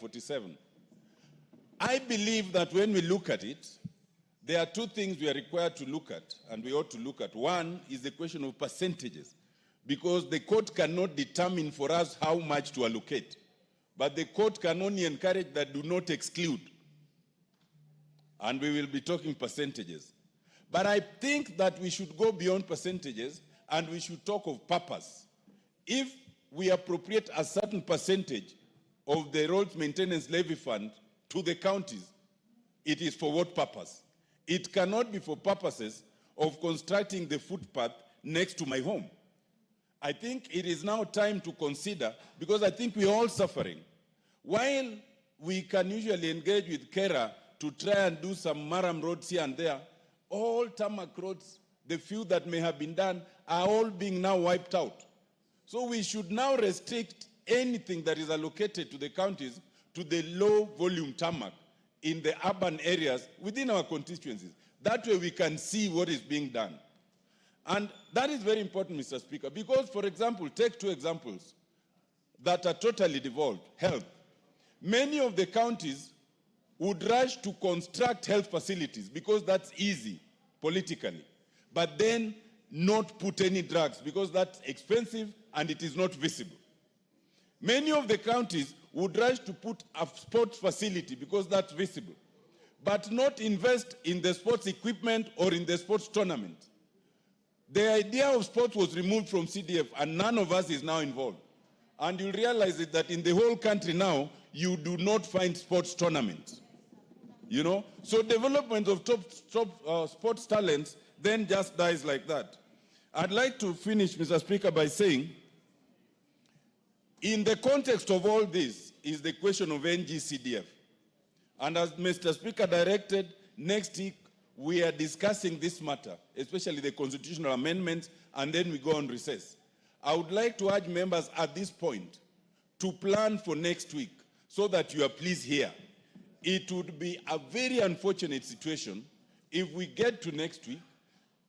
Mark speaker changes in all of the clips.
Speaker 1: 47. I believe that when we look at it, there are two things we are required to look at, and we ought to look at. One is the question of percentages, because the court cannot determine for us how much to allocate, but the court can only encourage that do not exclude. And we will be talking percentages. But I think that we should go beyond percentages and we should talk of purpose. If we appropriate a certain percentage of the roads maintenance levy fund to the counties, it is for what purpose? It cannot be for purposes of constructing the footpath next to my home. I think it is now time to consider, because I think we are all suffering. While we can usually engage with KERA to try and do some maram roads here and there, all tarmac roads, the few that may have been done, are all being now wiped out. So we should now restrict anything that is allocated to the counties to the low volume tarmac in the urban areas within our constituencies. That way we can see what is being done. And that is very important, Mr. Speaker, because, for example, take two examples that are totally devolved. Health. Many of the counties would rush to construct health facilities because that's easy politically, but then not put any drugs because that's expensive and it is not visible. Many of the counties would rush to put a sports facility because that's visible, but not invest in the sports equipment or in the sports tournament. The idea of sports was removed from CDF and none of us is now involved. And you'll realize that in the whole country now, you do not find sports tournaments. You know, so development of top sports talents then just dies like that. I'd like to finish, Mr. Speaker, by saying, in the context of all this is the question of NGCDF. And as Mr. Speaker directed, next week we are discussing this matter, especially the constitutional amendments, and then we go on recess. I would like to urge members at this point to plan for next week so that you are pleased here. It would be a very unfortunate situation if we get to next week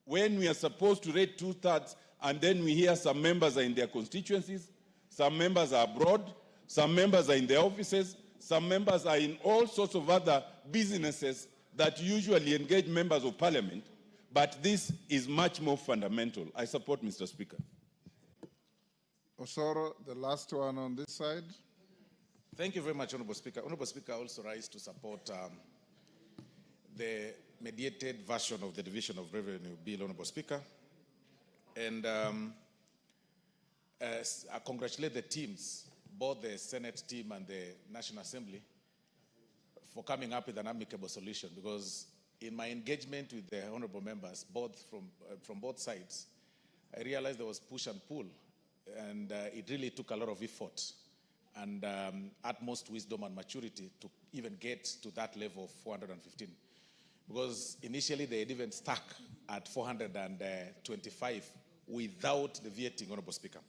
Speaker 1: when we are supposed to read 2/3 and then we hear some members are in their constituencies, some members are abroad, some members are in their offices, some members are in all sorts of other businesses that usually engage members of parliament, but this is much more fundamental. I support Mr. Speaker.
Speaker 2: Osoro, the last one on this side.
Speaker 3: Thank you very much, Honorable Speaker. Honorable Speaker, I also rise to support the mediated version of the Division of Revenue Bill, Honorable Speaker. And I congratulate the teams, both the Senate team and the National Assembly, for coming up with an amicable solution, because in my engagement with the honorable members, both from both sides, I realized there was push and pull, and it really took a lot of effort and utmost wisdom and maturity to even get to that level of 415. Because initially they had even stuck at 425 without deviating, Honorable Speaker.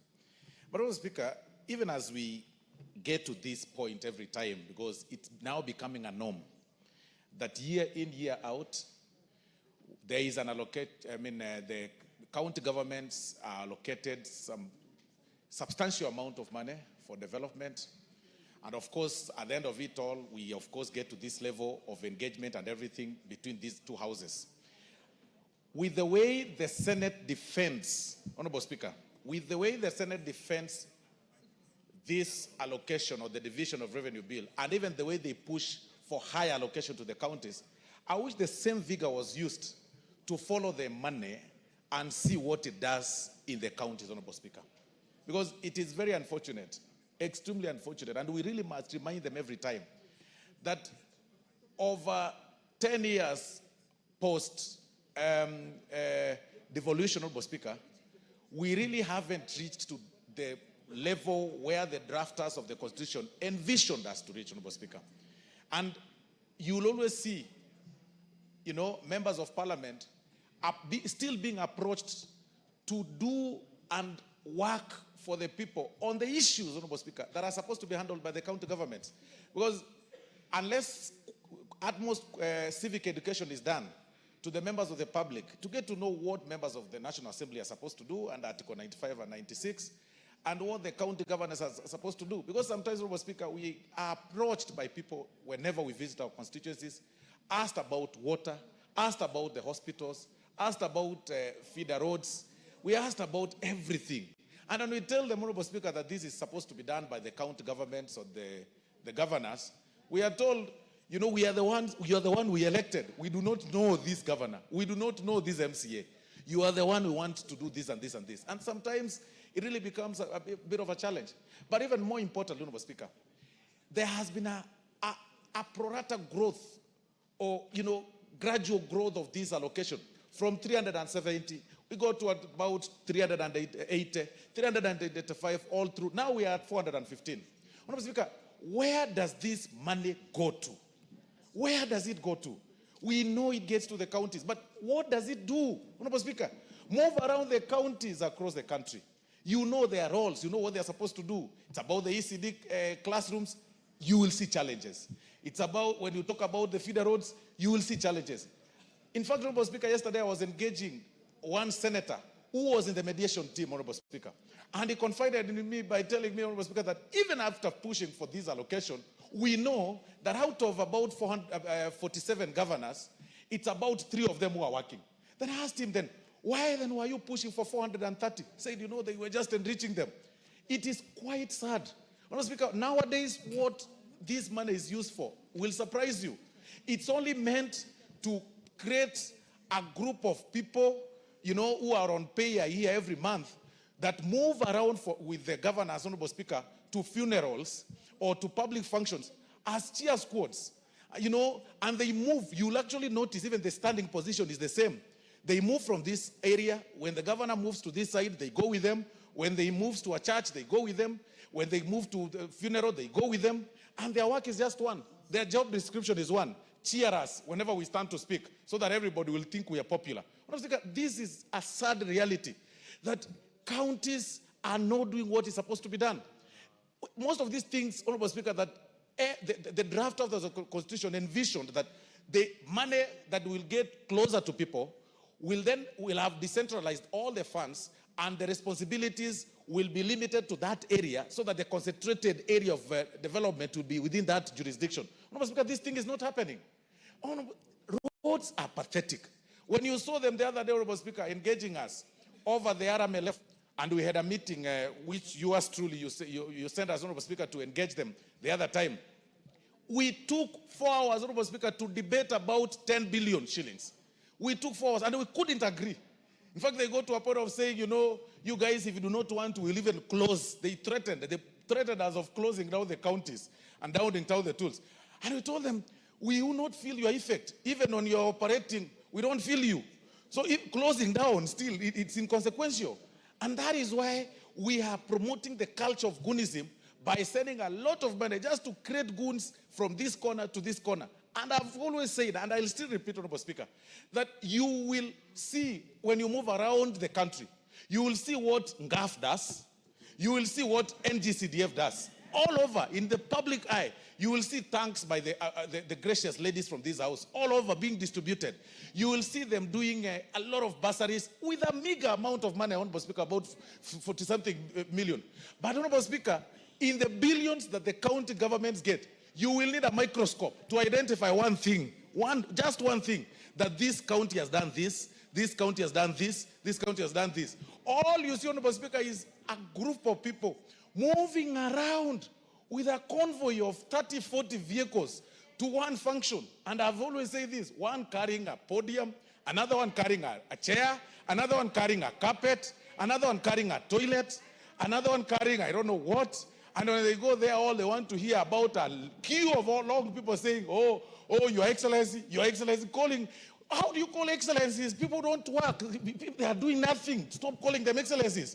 Speaker 3: But Honorable Speaker, even as we get to this point every time, because it's now becoming a norm, that year in, year out, there is an the county governments are allocated some substantial amount of money for development. And of course, at the end of it all, we of course get to this level of engagement and everything between these two houses. With the way the Senate defends, Honorable Speaker, with the way the Senate defends this allocation or the Division of Revenue Bill, and even the way they push for high allocation to the counties, I wish the same vigor was used to follow the money and see what it does in the counties, Honorable Speaker. Because it is very unfortunate, extremely unfortunate, and we really must remind them every time that over 10 years post devolution, Honorable Speaker, we really haven't reached to the level where the drafters of the Constitution envisioned us to reach, Honorable Speaker. And you'll always see, you know, members of parliament are still being approached to do and work for the people on the issues, Honorable Speaker, that are supposed to be handled by the county governments. Because unless utmost civic education is done to the members of the public to get to know what members of the National Assembly are supposed to do under Article 95 and 96, and what the county governors are supposed to do. Because sometimes, Mr. Speaker, we are approached by people whenever we visit our constituencies, asked about water, asked about the hospitals, asked about feeder roads. We asked about everything. And when we tell the Honorable Speaker that this is supposed to be done by the county governments or the governors, we are told, you know, we are the ones, you are the one we elected. We do not know this governor. We do not know this MCA. You are the one who wants to do this and this and this. And sometimes it really becomes a bit of a challenge. But even more important, Honorable Speaker, there has been a pro rata growth or, you know, gradual growth of this allocation from 370. We go to about 380, 385 all through. Now we are at 415. Honorable Speaker, where does this money go to? Where does it go to? We know it gets to the counties, but what does it do? Honorable Speaker, move around the counties across the country. You know their roles. You know what they're supposed to do. It's about the ECD classrooms. You will see challenges. It's about, when you talk about the feeder roads, you will see challenges. In fact, Honorable Speaker, yesterday I was engaging one senator who was in the mediation team, Honorable Speaker. And he confided in me by telling me, Honorable Speaker, that even after pushing for this allocation, we know that out of about 447 governors, it's about 3 of them who are working. Then I asked him then, why then were you pushing for 430? He said, you know, they were just enriching them. It is quite sad. Honorable Speaker, nowadays what this money is used for will surprise you. It's only meant to create a group of people, you know, who are on pay a year every month that move around with the governors, Honorable Speaker, to funerals or to public functions as cheer squads, you know, and they move. You'll actually notice even the standing position is the same. They move from this area. When the governor moves to this side, they go with them. When they move to a church, they go with them. When they move to the funeral, they go with them. And their work is just one. Their job description is one. Cheer us whenever we stand to speak so that everybody will think we are popular. This is a sad reality that counties are not doing what is supposed to be done. Most of these things, Honorable Speaker, that the draft of the Constitution envisioned that the money that will get closer to people will have decentralized all the funds, and the responsibilities will be limited to that area so that the concentrated area of development will be within that jurisdiction. Honorable Speaker, this thing is not happening. Roads are pathetic. When you saw them the other day, Honorable Speaker, engaging us over the RMLF, and we had a meeting which yours truly, you sent us, Honorable Speaker, to engage them the other time. We took 4 hours, Honorable Speaker, to debate about 10 billion shillings. We took 4 hours and we couldn't agree. In fact, they go to a point of saying, you know, you guys, if you do not want to, we'll even close. They threatened us of closing down the counties and downing down the tools. And we told them, we will not feel your effect. Even on your operating, we don't feel you. So if closing down still, it's inconsequential. And that is why we are promoting the culture of goonism by sending a lot of money just to create goons from this corner to this corner. And I've always said, and I'll still repeat, Honorable Speaker, that you will see when you move around the country, you will see what NGAF does, you will see what NGCDF does. All over, in the public eye, you will see tanks by the gracious ladies from this house, all over being distributed. You will see them doing a lot of bursaries with a meager amount of money, Honorable Speaker, about 40-something million. But, Honorable Speaker, in the billions that the county governments get, you will need a microscope to identify one thing, just one thing, that this county has done this county has done this county has done this. All you see, Honorable Speaker, is a group of people moving around with a convoy of 30, 40 vehicles to one function. And I've always said this, one carrying a podium, another one carrying a chair, another one carrying a carpet, another one carrying a toilet, another one carrying I don't know what. And when they go there, all they want to hear about a queue of all long people saying, oh, Your Excellency, calling. How do you call excellencies? People don't work. They are doing nothing. Stop calling them excellencies.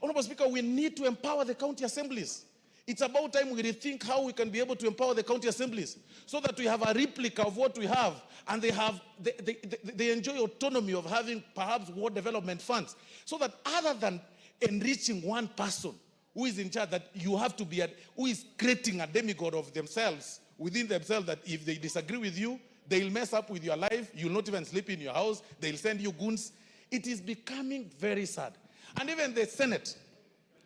Speaker 3: Honorable Speaker, we need to empower the county assemblies. It's about time we rethink how we can be able to empower the county assemblies so that we have a replica of what we have, and they enjoy autonomy of having perhaps ward development funds, so that other than enriching one person who is in charge, that you have to be, who is creating a demigod of themselves, within themselves, that if they disagree with you, they'll mess up with your life, you'll not even sleep in your house, they'll send you goons. It is becoming very sad. And even the Senate,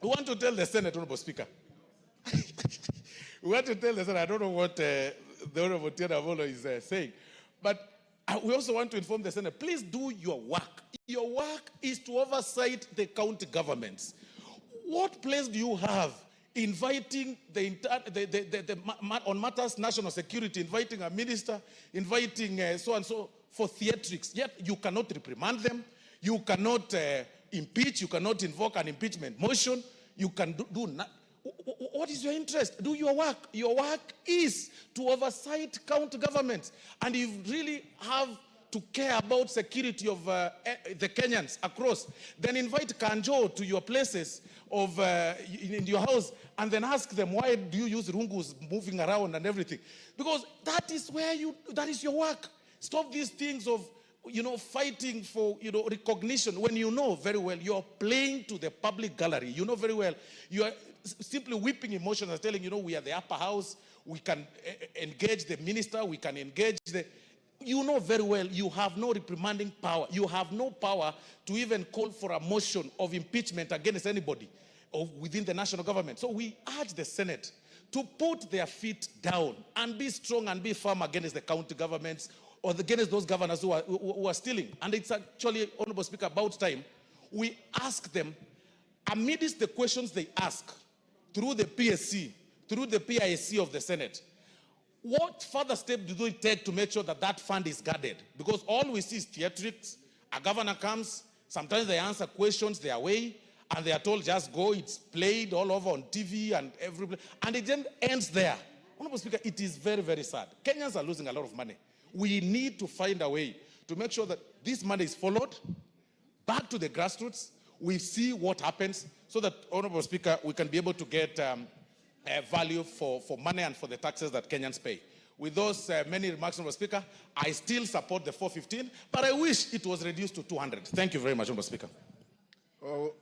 Speaker 3: We want to tell the Senate, Honorable Speaker. We want to tell the Senate, I don't know what the Honorable Tiana Volo is saying, but we also want to inform the Senate, please do your work. Your work is to oversight the county governments. What place do you have inviting on matters national security, inviting a minister, inviting so and so for theatrics, yet you cannot reprimand them, you cannot impeach, you cannot invoke an impeachment motion, you can do nothing. What is your interest? Do your work. Your work is to oversight county governments. And if you really have to care about security of the Kenyans across, then invite Kanjo to your places of in your house and then ask them, why do you use rungus moving around and everything? Because that is where that is your work. Stop these things of, fighting for, recognition when you know very well you're playing to the public gallery. You know very well you are simply whipping emotions and telling, we are the upper house, we can engage the minister, we can engage the... You know very well you have no reprimanding power. You have no power to even call for a motion of impeachment against anybody within the national government. So we urge the Senate to put their feet down and be strong and be firm against the county governments or against those governors who are stealing. And it's actually, Honorable Speaker, about time we ask them, amidst the questions they ask, through the PSC, through the PIC of the Senate, what further step do they take to make sure that that fund is guarded? Because all we see is theatrics. A governor comes, sometimes they answer questions their way, and they are told just go, it's played all over on TV and everywhere, and it then ends there. Honorable Speaker, it is very, very sad. Kenyans are losing a lot of money. We need to find a way to make sure that this money is followed back to the grassroots. We see what happens so that, Honorable Speaker, we can be able to get value for money and for the taxes that Kenyans pay. With those many remarks, Honorable Speaker, I still support the 415, but I wish it was reduced to 200. Thank you very much, Honorable Speaker.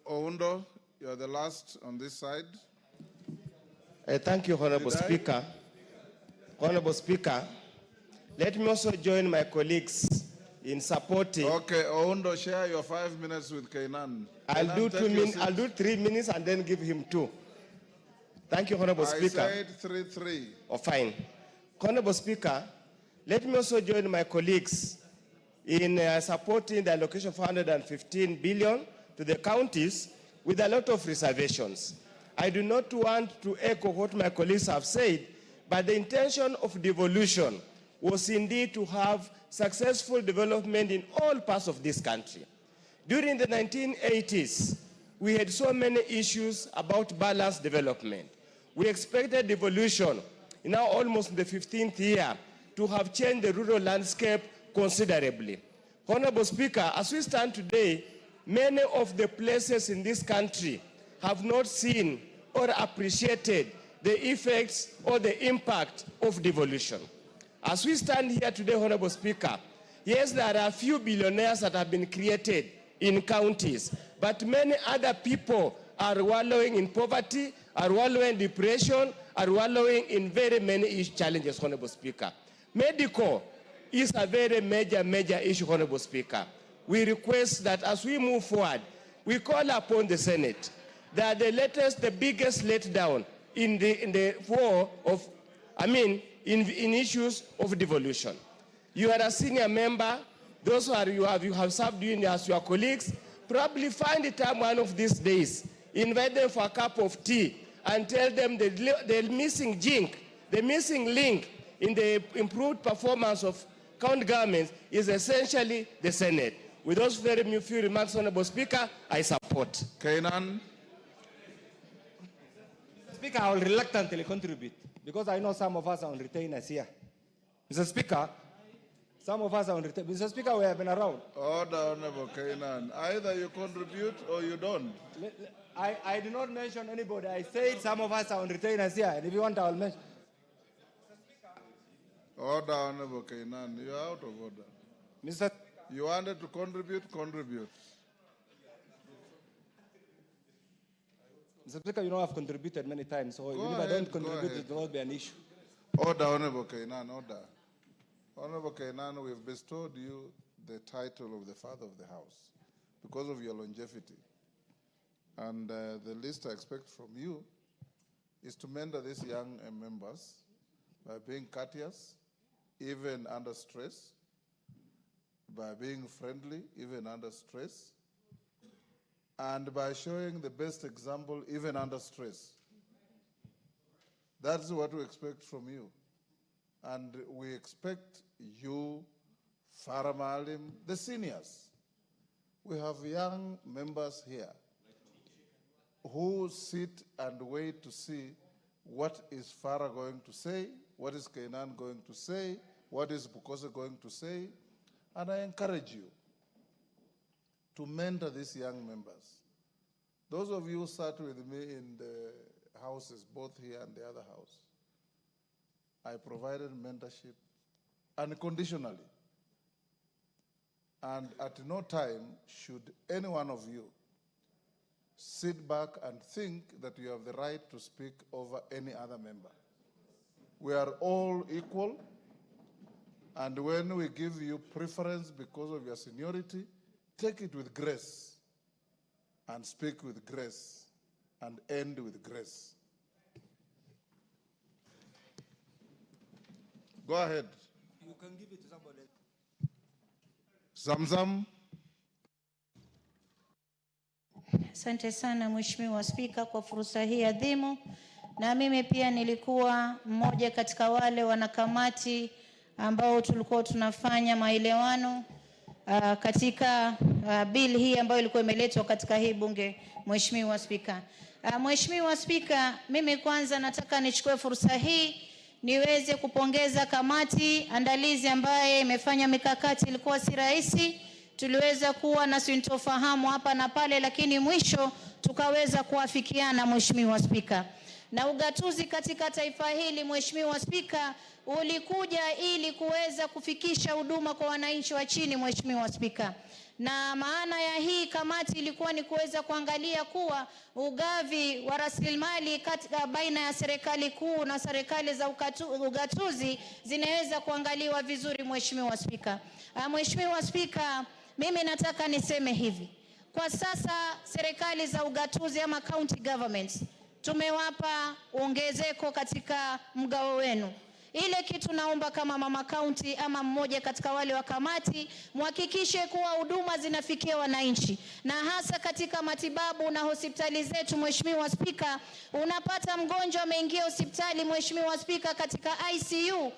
Speaker 2: Oundo, you're the last on this side.
Speaker 4: Thank you, Honorable Speaker. Honorable Speaker, let me also join my colleagues in supporting.
Speaker 2: Okay, Oundo, share your 5 minutes with Kainan.
Speaker 4: I'll do 2 minutes. I'll do 3 minutes and then give him 2. Thank you, Honorable Speaker.
Speaker 2: I said 3.
Speaker 4: Oh, fine. Honorable Speaker, let me also join my colleagues in supporting the allocation of 115 billion to the counties with a lot of reservations. I do not want to echo what my colleagues have said, but the intention of devolution was indeed to have successful development in all parts of this country. During the 1980s, we had so many issues about balanced development. We expected devolution, now almost in the 15th year, to have changed the rural landscape considerably. Honorable Speaker, as we stand today, many of the places in this country have not seen or appreciated the effects or the impact of devolution. As we stand here today, Honorable Speaker, yes, there are a few billionaires that have been created in counties, but many other people are wallowing in poverty, are wallowing in depression, are wallowing in very many challenges, Honorable Speaker. Medical is a very major issue, Honorable Speaker. We request that as we move forward, we call upon the Senate that the biggest letdown in the war of, in issues of devolution. You are a senior member, those who you have served you as your colleagues, probably find the time one of these days, invite them for a cup of tea and tell them the missing link in the improved performance of county governments is essentially the Senate. With those very few remarks, Honorable Speaker, I support.
Speaker 2: Kainan.
Speaker 5: Speaker, I will reluctantly contribute because I know some of us are on retainers here. Mr. Speaker, some of us are on retainers. Mr. Speaker, we have been around.
Speaker 2: Order, Honorable Kainan. Either you contribute or you don't.
Speaker 5: I did not mention anybody. I said some of us are on retainers here, and if you want, I will mention.
Speaker 2: Order, Honorable Kainan. You are out of order.
Speaker 5: Mr.
Speaker 2: You wanted to contribute.
Speaker 5: Mr. Speaker, you know I've contributed many times, so even if I don't contribute, it will not be an issue.
Speaker 2: Order, Honorable Kainan, order. Honorable Kainan, we've bestowed you the title of the Father of the House because of your longevity. And the least I expect from you is to mentor these young members by being courteous, even under stress, by being friendly, even under stress, and by showing the best example, even under stress. That's what we expect from you. And we expect you, Farah Maalim, the seniors. We have young members here who sit and wait to see what is Farah going to say, what is Kainan going to say, what is Bukose going to say. And I encourage you to mentor these young members. Those of you who sat with me in the houses, both here and the other house, I provided mentorship unconditionally. And at no time should any one of you sit back and think that you have the right to speak over any other member. We are all equal, and when we give you preference because of your seniority, take it with grace and speak with grace and end with grace. Go ahead.
Speaker 5: You can give it to somebody.
Speaker 2: Zamzam.
Speaker 6: Asante sana Mheshimiwa Spika kwa fursa hii adhimu. Na mimi pia nilikuwa mmoja katika wale wanakamati ambao tulikuwa tunafanya maelewano katika bill hii ambayo ilikuwa imeletwa katika hii bunge. Mheshimiwa Spika, Mheshimiwa Spika, mimi kwanza nataka nichukue fursa hii niweze kupongeza kamati andalizi ambaye imefanya mikakati. Ilikuwa si rahisi, tuliweza kuwa na sintofahamu hapa na pale, lakini mwisho tukaweza kuafikiana Mheshimiwa Spika. Na ugatuzi katika taifa hili Mheshimiwa Spika ulikuja ili kuweza kufikisha huduma kwa wananchi wa chini Mheshimiwa Spika. Na maana ya hii kamati ilikuwa ni kuweza kuangalia kuwa ugavi wa rasilimali katika baina ya serikali kuu na serikali za ugatuzi zinaweza kuangaliwa vizuri Mheshimiwa Spika. Mheshimiwa Spika, mimi nataka niseme hivi. Kwa sasa serikali za ugatuzi ama county governments tumewapa ongezeko katika mgao wenu. Ile kitu naomba kama mama county ama mmoja katika wale wa kamati, muhakikishe kuwa huduma zinafikia wananchi, na hasa katika matibabu na hospitali zetu Mheshimiwa Spika. Unapata mgonjwa ameingia hospitali Mheshimiwa Spika katika ICU,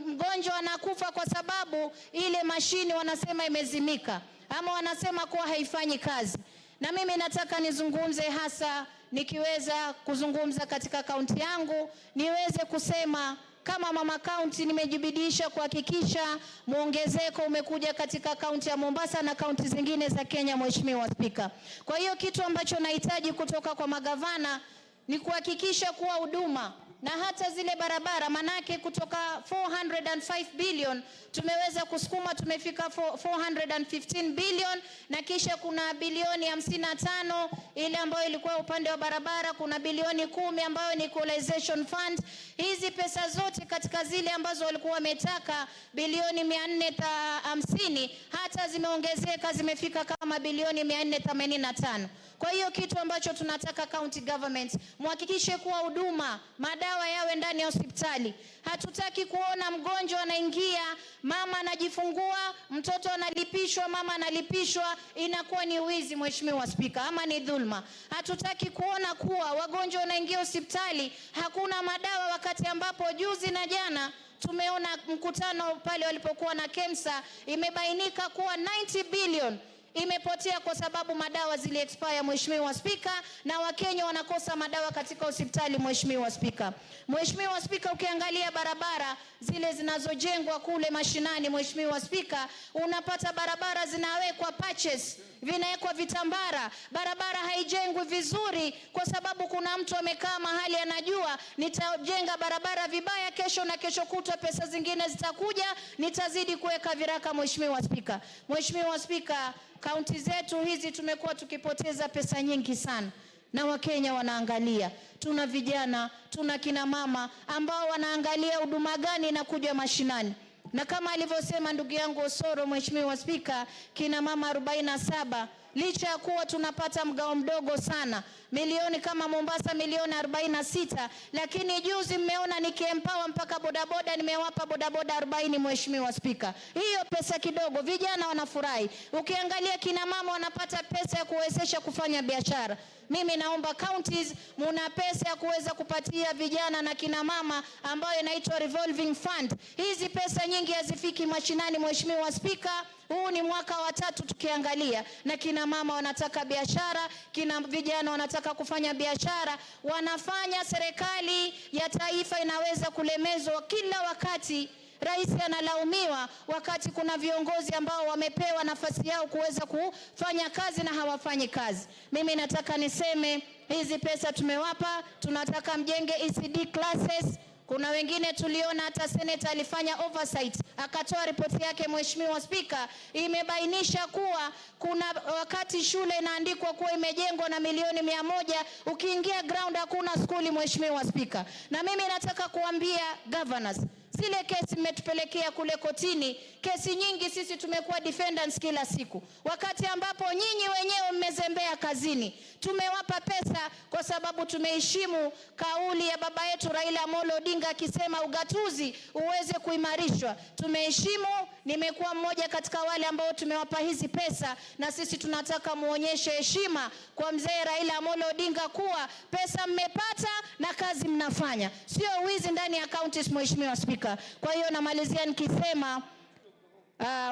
Speaker 6: mgonjwa anakufa kwa sababu ile mashini wanasema imezimika ama wanasema kuwa haifanyi kazi. Na mimi nataka nizungumze hasa nikiweza kuzungumza katika kaunti yangu, niweze kusema kama mama county nimejibidisha kuhakikisha muongezeko umekuja katika kaunti ya Mombasa na kaunti zingine za Kenya Mheshimiwa Spika. Kwa hiyo kitu ambacho nahitaji kutoka kwa magavana ni kuhakikisha kuwa huduma na hata zile barabara, manake kutoka 405 billion tumeweza kusukuma, tumefika 415 billion, na kisha kuna bilioni 55 ile ambayo ilikuwa upande wa barabara, kuna bilioni 10 ambayo ni equalization fund. Hizi pesa zote katika zile ambazo walikuwa wametaka bilioni 450 hata zimeongezeka, zimefika kama bilioni 485. Kwa hiyo kitu ambacho tunataka county government muhakikishe kuwa huduma, madawa yawe ndani ya hospitali. Hatutaki kuona mgonjwa anaingia, mama anajifungua, mtoto analipishwa, mama analipishwa, inakuwa ni wizi Mheshimiwa Spika ama ni dhulma. Hatutaki kuona kuwa wagonjwa wanaingia hospitali hakuna madawa, wakati ambapo juzi na jana tumeona mkutano pale walipokuwa na KEMSA, imebainika kuwa 90 billion imepotea kwa sababu madawa zile expire Mheshimiwa Spika, na Wakenya wanakosa madawa katika hospitali Mheshimiwa Spika. Mheshimiwa Spika, ukiangalia barabara zile zinazojengwa kule mashinani Mheshimiwa Spika, unapata barabara zinawekwa patches, vinawekwa vitambara, barabara haijengwi vizuri kwa sababu kuna mtu amekaa mahali anajua nitajenga barabara vibaya, kesho na kesho kutwa pesa zingine zitakuja, nitazidi kuweka viraka Mheshimiwa Spika. Mheshimiwa Spika, kaunti zetu hizi tumekuwa tukipoteza pesa nyingi sana, na Wakenya wanaangalia. Tuna vijana, tuna kina mama ambao wanaangalia huduma gani na kuja mashinani. Na kama alivyosema ndugu yangu Osoro Mheshimiwa Spika, kina mama 47 licha ya kuwa tunapata mgao mdogo sana, milioni kama Mombasa milioni 46, lakini juzi mmeona nikiempower mpaka bodaboda, nimewapa bodaboda 40 Mheshimiwa Spika. Hiyo pesa kidogo, vijana wanafurahi. Ukiangalia kina mama wanapata pesa ya kuwezesha kufanya biashara. Mimi naomba counties muna pesa ya kuweza kupatia vijana na kina mama ambayo inaitwa revolving fund. Hizi pesa nyingi hazifiki mashinani Mheshimiwa Spika. Huu ni mwaka wa 3 tukiangalia, na kina mama wanataka biashara, kina vijana wanataka kufanya biashara, wanafanya. Serikali ya taifa inaweza kulemezwa kila wakati. Rais analaumiwa wakati kuna viongozi ambao wamepewa nafasi yao kuweza kufanya kazi na hawafanyi kazi. Mimi nataka niseme hizi pesa tumewapa, tunataka mjenge ECD classes. Kuna wengine tuliona hata senator alifanya oversight, akatoa ripoti yake Mheshimiwa Spika, imebainisha kuwa kuna wakati shule inaandikwa kuwa imejengwa na milioni 100, ukiingia ground hakuna skuli Mheshimiwa Spika. Na mimi nataka kuambia governors, zile kesi mmetupelekea kule kotini, kesi nyingi sisi tumekuwa defendants kila siku, wakati ambapo nyinyi wenyewe mmezembea kazini. Tumewapa pesa kwa sababu tumeheshimu kauli ya baba yetu Raila Amolo Odinga akisema ugatuzi uweze kuimarishwa. Tumeheshimu, nimekuwa mmoja katika wale ambao tumewapa hizi pesa, na sisi tunataka muonyeshe heshima kwa mzee Raila Amolo Odinga kuwa pesa mmepata na kazi mnafanya, sio wizi ndani ya counties Mheshimiwa Spika. Kwa hiyo namalizia nikisema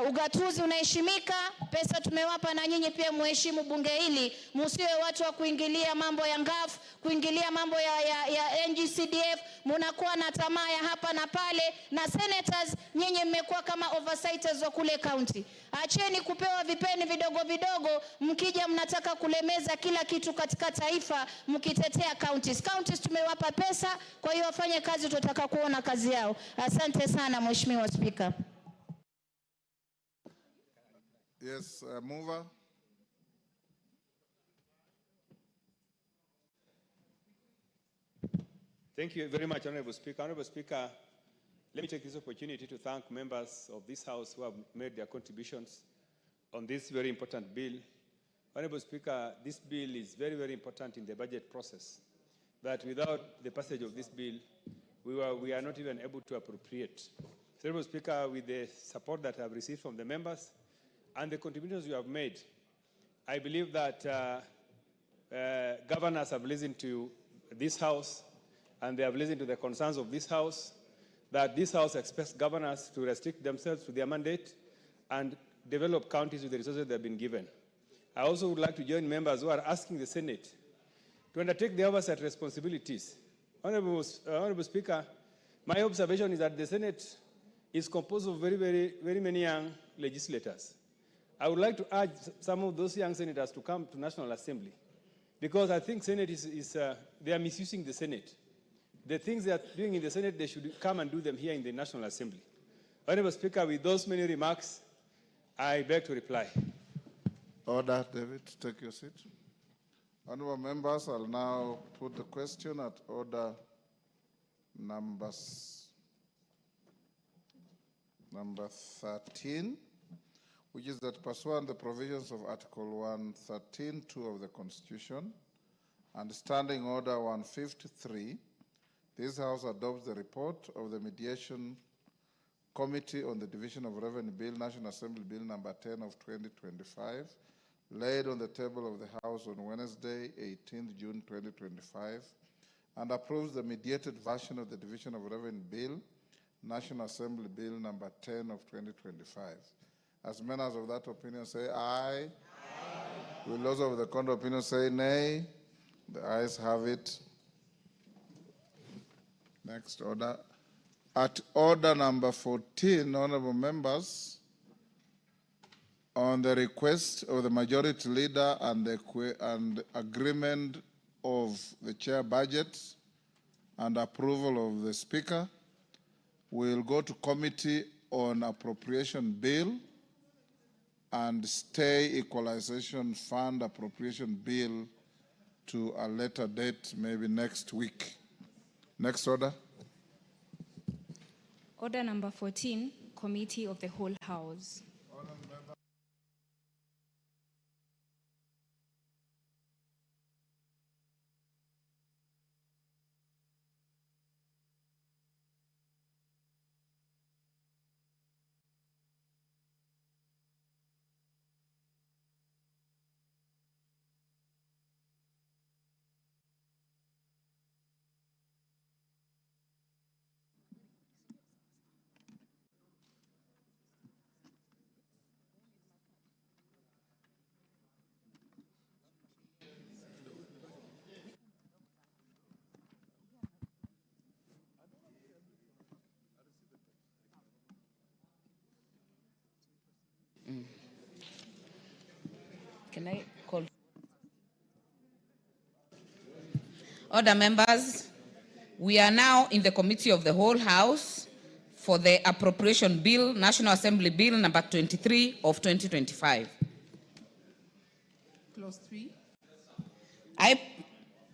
Speaker 6: ugatuzi unaheshimika, pesa tumewapa, na nyinyi pia muheshimu bunge hili, msiwe watu wa kuingilia mambo ya ngaf, kuingilia mambo ya NGCDF, mnakuwa na tamaa ya hapa na pale. Na senators, nyinyi mmekuwa kama oversighters wa kule county. Acheni kupewa vipeni vidogo vidogo, mkija mnataka kulemeza kila kitu katika taifa mkitetea counties. Counties tumewapa pesa, kwa hiyo wafanye kazi, tutataka kuona kazi yao. Asante sana Mheshimiwa Spika.
Speaker 2: Yes, mover.
Speaker 7: Thank you very much, Honorable Speaker. Honorable Speaker, let me take this opportunity to thank members of this House who have made their contributions on this very important bill. Honorable Speaker, this bill is very, very important in the budget process, that without the passage of this bill, we are not even able to appropriate. So, Honorable Speaker, with the support that I have received from the members and the contributions you have made, I believe that governors have listened to this House, and they have listened to the concerns of this House, that this House expects governors to restrict themselves to their mandate and develop counties with the resources they have been given. I also would like to join members who are asking the Senate to undertake the oversight responsibilities. Honorable Speaker, my observation is that the Senate is composed of very many young legislators. I would like to urge some of those young senators to come to National Assembly, because I think Senate they are misusing the Senate. The things they are doing in the Senate, they should come and do them here in the National Assembly. Honorable Speaker, with those many remarks, I beg to reply.
Speaker 2: Order, David, take your seat. Honorable members, I'll now put the question at order number 13, which is that pursuant to the provisions of Article 113(2) of the Constitution and Standing Order 153, this House adopts the report of the Mediation Committee on the Division of Revenue Bill, National Assembly Bill number 10 of 2025, laid on the table of the House on Wednesday, 18th June 2025, and approves the mediated version of the Division of Revenue Bill, National Assembly Bill number 10 of 2025. As members of that opinion say aye. Aye. Will those of the contrary opinion say nay? The ayes have it. Next order. At order number 14, honorable members, on the request of the majority leader and agreement of the chair budget and approval of the speaker, we'll go to committee on appropriation bill and stay equalization fund appropriation bill to a later date, maybe next week. Next order.
Speaker 8: Order number 14, Committee of the Whole House. Can I call? Order, members. We are now in the Committee of the Whole House for the Appropriation Bill, National Assembly Bill number 23 of 2025.
Speaker 9: Clause 3.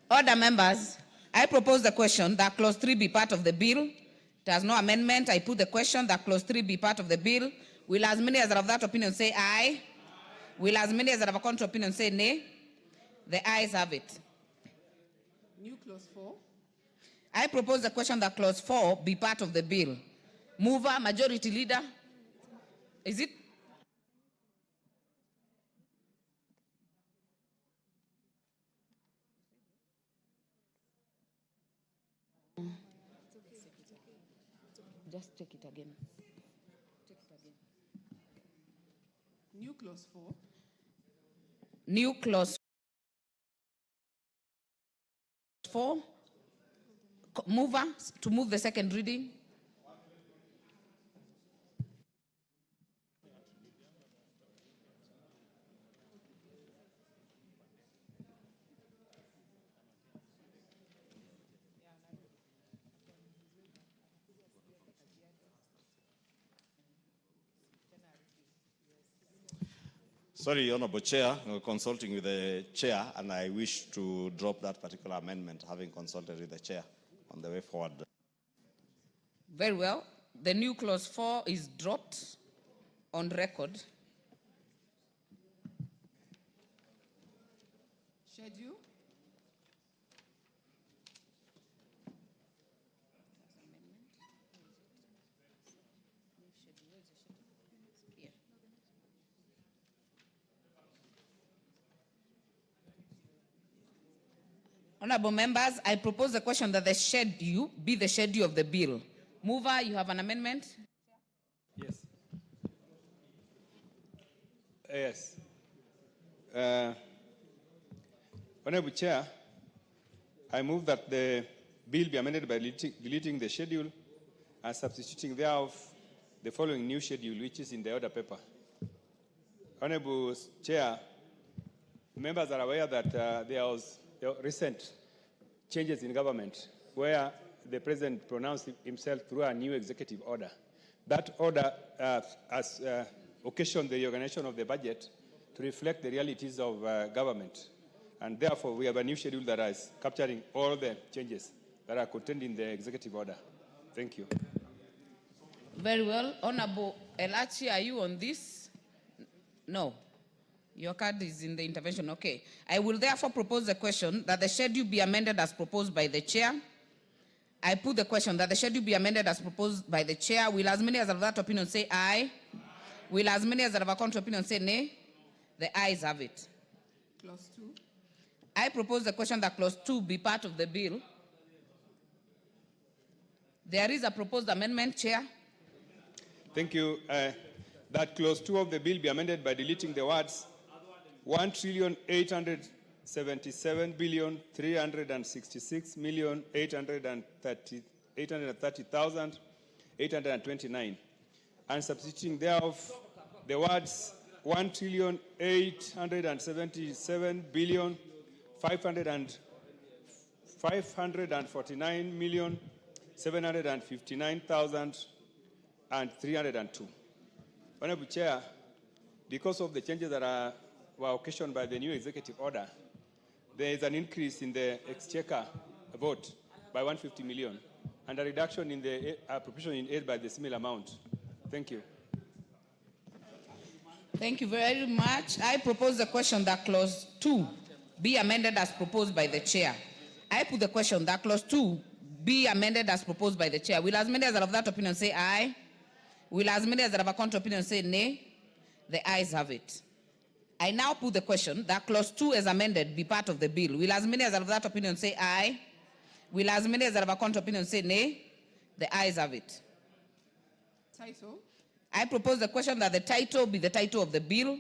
Speaker 8: Order, members. I propose the question that clause 3 be part of the bill. It has no amendment. I put the question that clause 3 be part of the bill. Will as many as are of that opinion say aye? Will as many as are of a contrary opinion say nay? The ayes have it.
Speaker 9: New clause 4.
Speaker 8: I propose the question that clause 4 be part of the bill. Mover, majority leader. Is it? Just take it again.
Speaker 9: New clause 4.
Speaker 8: New clause 4. Mover to move the second reading.
Speaker 10: Sorry, Honorable Chair, consulting with the Chair, and I wish to drop that particular amendment, having consulted with the Chair on the way forward.
Speaker 8: Very well. The new clause 4 is dropped on record.
Speaker 9: Schedule.
Speaker 8: Honorable members, I propose the question that the schedule be the schedule of the bill. Mover, you have an amendment?
Speaker 7: Yes. Yes. Honorable Chair, I move that the bill be amended by deleting the schedule and substituting thereof the following new schedule, which is in the order paper. Honorable Chair, members are aware that there was recent changes in government where the President pronounced himself through a new executive order. That order has occasioned the organization of the budget to reflect the realities of government. And therefore, we have a new schedule that is capturing all the changes that are contained in the executive order. Thank you.
Speaker 8: Very well. Honorable Elachi, are you on this? No. Your card is in the intervention. Okay. I will therefore propose the question that the schedule be amended as proposed by the Chair. I put the question that the schedule be amended as proposed by the Chair. Will as many as are of that opinion say aye? Will as many as are of a contrary opinion say nay? The ayes have it.
Speaker 9: Clause 2.
Speaker 8: I propose the question that clause 2 be part of the bill. There is a proposed amendment, Chair.
Speaker 7: Thank you. That clause 2 of the bill be amended by deleting the words 1,877,366,830,829 and substituting thereof the words 1,549,759,302. Honorable Chair, because of the changes that were occasioned by the new executive order, there is an increase in the exchequer vote by 150 million and a reduction in the appropriation in aid by the similar amount. Thank you.
Speaker 8: Thank you very much. I propose the question that clause 2 be amended as proposed by the Chair. I put the question that clause 2 be amended as proposed by the Chair. Will as many as are of that opinion say aye? Will as many as are of a contrary opinion say nay? The ayes have it. I now put the question that clause 2 as amended be part of the bill. Will as many as are of that opinion say aye? Will as many as are of a contrary opinion say nay? The ayes have it.
Speaker 9: Title.
Speaker 8: I propose the question that the title be the title of the bill.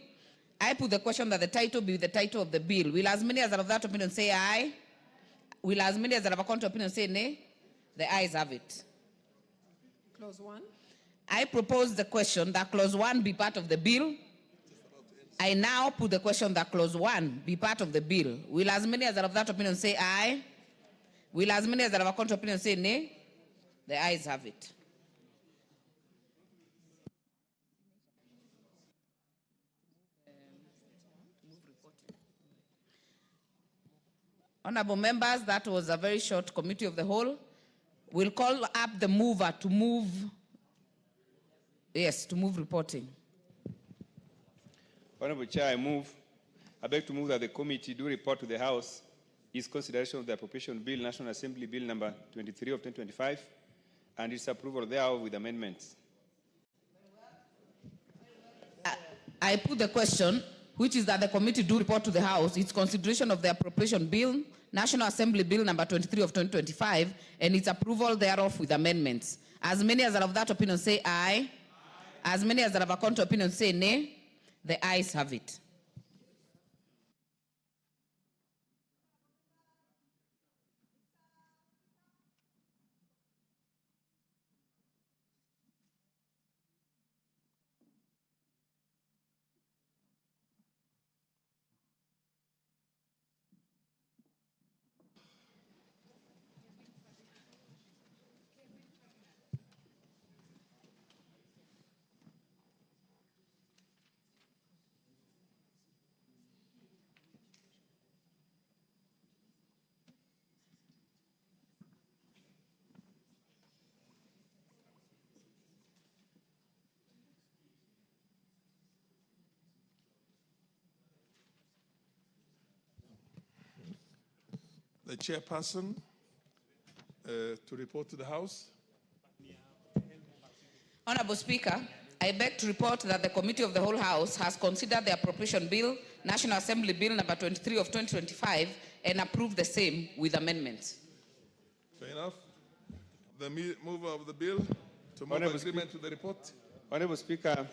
Speaker 8: I put the question that the title be the title of the bill. Will as many as are of that opinion say aye? Will as many as are of a contrary opinion say nay? The ayes have it.
Speaker 9: Clause 1.
Speaker 8: I propose the question that clause 1 be part of the bill. I now put the question that clause 1 be part of the bill. Will as many as are of that opinion say aye? Will as many as are of a contrary opinion say nay? The ayes have it. Honorable members, that was a very short committee of the whole. We'll call up the mover to move, yes, to move reporting.
Speaker 7: Honorable Chair, I beg to move that the committee do report to the House its consideration of the Appropriation Bill, National Assembly Bill number 23 of 2025, and its approval thereof with amendments.
Speaker 8: I put the question, which is that the committee do report to the House its consideration of the Appropriation Bill, National Assembly Bill number 23 of 2025, and its approval thereof with amendments. As many as are of that opinion say aye. As many as are of a contrary opinion say nay. The ayes have it.
Speaker 2: The chairperson to report to the House.
Speaker 8: Honorable Speaker, I beg to report that the Committee of the Whole House has considered the Appropriation Bill, National Assembly Bill number 23 of 2025, and approved the same with amendments.
Speaker 2: Fair enough. The mover of the bill to move agreement to the report.
Speaker 7: Honorable Speaker,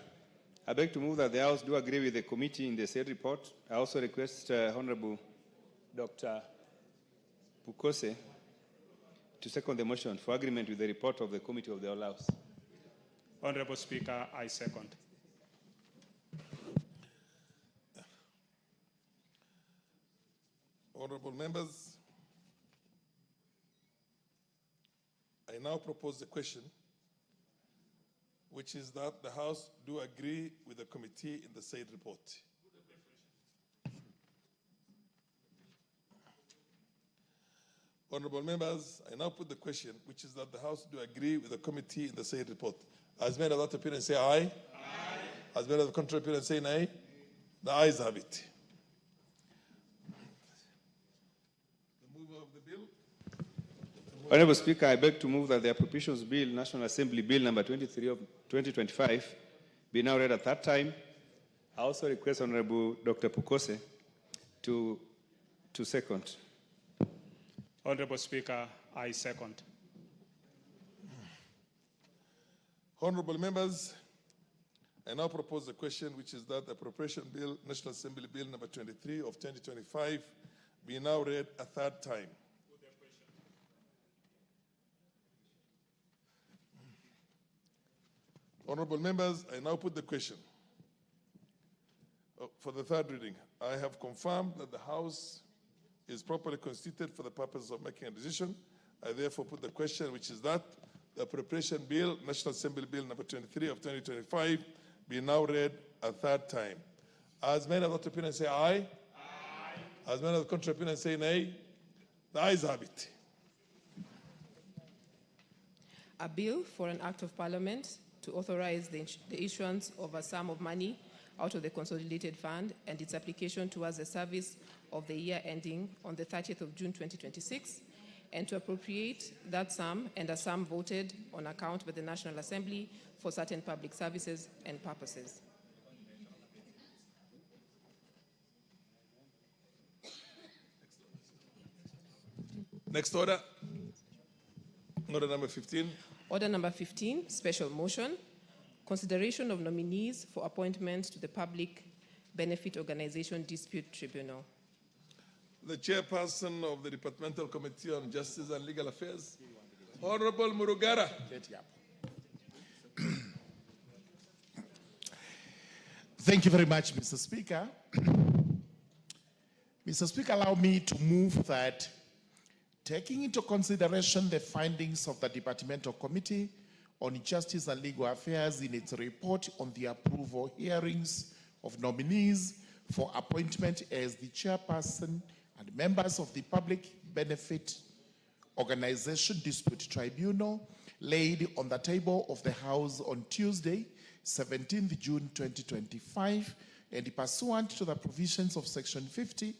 Speaker 7: I beg to move that the House do agree with the committee in the said report. I also request Honorable Dr. Pukose to second the motion for agreement with the report of the Committee of the Whole House.
Speaker 11: Honorable Speaker, I second.
Speaker 2: Honorable members, I now propose the question, which is that the House do agree with the committee in the said report. Honorable members, I now put the question, which is that the House do agree with the committee in the said report. As many of that opinion say aye. Aye. As many of the contrary opinion say nay. The ayes have it. The mover of the bill.
Speaker 7: Honorable Speaker, I beg to move that the Appropriations Bill, National Assembly Bill number 23 of 2025, be now read a third time. I also request Honorable Dr. Pukose to second.
Speaker 11: Honorable Speaker, I second.
Speaker 2: Honorable members, I now propose the question, which is that the Appropriation Bill, National Assembly Bill number 23 of 2025, be now read a third time. Honorable members, I now put the question for the third reading. I have confirmed that the House is properly constituted for the purpose of making a decision. I therefore put the question, which is that the Appropriation Bill, National Assembly Bill number 23 of 2025, be now read a third time. As many of that opinion say aye. Aye. As many of the contrary opinion say nay. The ayes have it.
Speaker 9: A bill for an act of parliament to authorize the issuance of a sum of money out of the consolidated fund and its application towards the service of the year ending on the 30th of June 2026, and to appropriate that sum and a sum voted on account by the National Assembly for certain public services and purposes.
Speaker 2: Next order. Order number 15.
Speaker 9: Order number 15, special motion. Consideration of nominees for appointment to the Public Benefit Organization Dispute Tribunal.
Speaker 2: The chairperson of the Departmental Committee on Justice and Legal Affairs, Honorable Murugara.
Speaker 12: Thank you very much, Mr. Speaker. Mr. Speaker, allow me to move that, taking into consideration the findings of the Departmental Committee on Justice and Legal Affairs in its report on the approval hearings of nominees for appointment as the chairperson and members of the Public Benefit Organization Dispute Tribunal, laid on the table of the House on Tuesday, 17th June 2025, and pursuant to the provisions of Section 50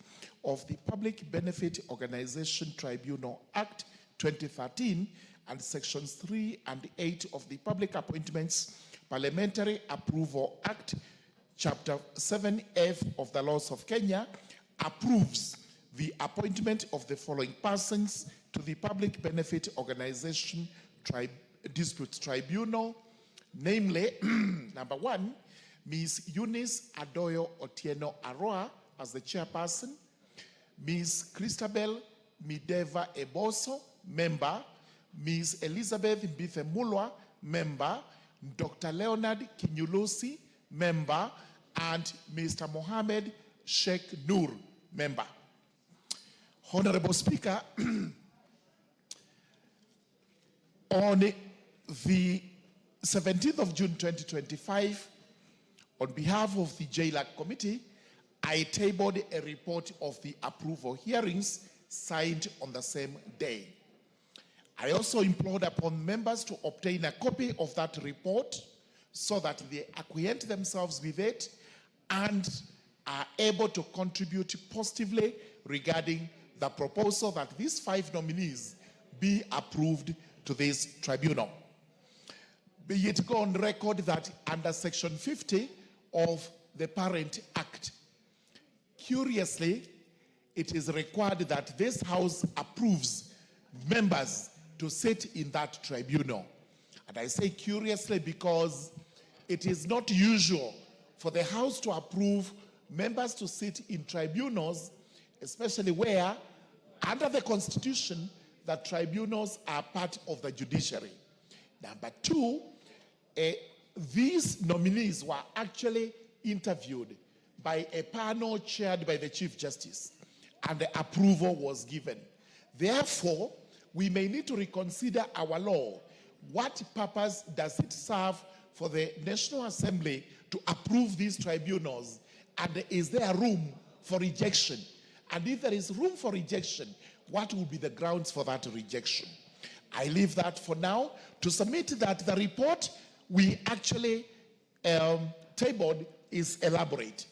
Speaker 12: of the Public Benefit Organization Tribunal Act 2013 and Sections 3 and 8 of the Public Appointments Parliamentary Approval Act, Chapter 7F of the Laws of Kenya, approves the appointment of the following persons to the Public Benefit Organization Dispute Tribunal, namely, number one, Ms. Eunice Adoyo Otieno Aroa as the chairperson, Ms. Christabel Mideva Eboso, member, Ms. Elizabeth Mbithe Mulwa, member, Dr. Leonard Kinyulusi, member, and Mr. Mohammed Sheikh Nur, member. Honorable Speaker, on the 17th of June 2025, on behalf of the JLAC Committee, I tabled a report of the approval hearings signed on the same day. I also implored upon members to obtain a copy of that report so that they acquaint themselves with it and are able to contribute positively regarding the proposal that these 5 nominees be approved to this tribunal. Be it go on record that under Section 50 of the Parent Act, curiously, it is required that this House approves members to sit in that tribunal. And I say curiously because it is not usual for the House to approve members to sit in tribunals, especially where, under the Constitution, the tribunals are part of the judiciary. Number two, these nominees were actually interviewed by a panel chaired by the Chief Justice, and the approval was given. Therefore, we may need to reconsider our law. What purpose does it serve for the National Assembly to approve these tribunals? And is there room for rejection? And if there is room for rejection, what will be the grounds for that rejection? I leave that for now to submit that the report we actually tabled is elaborate.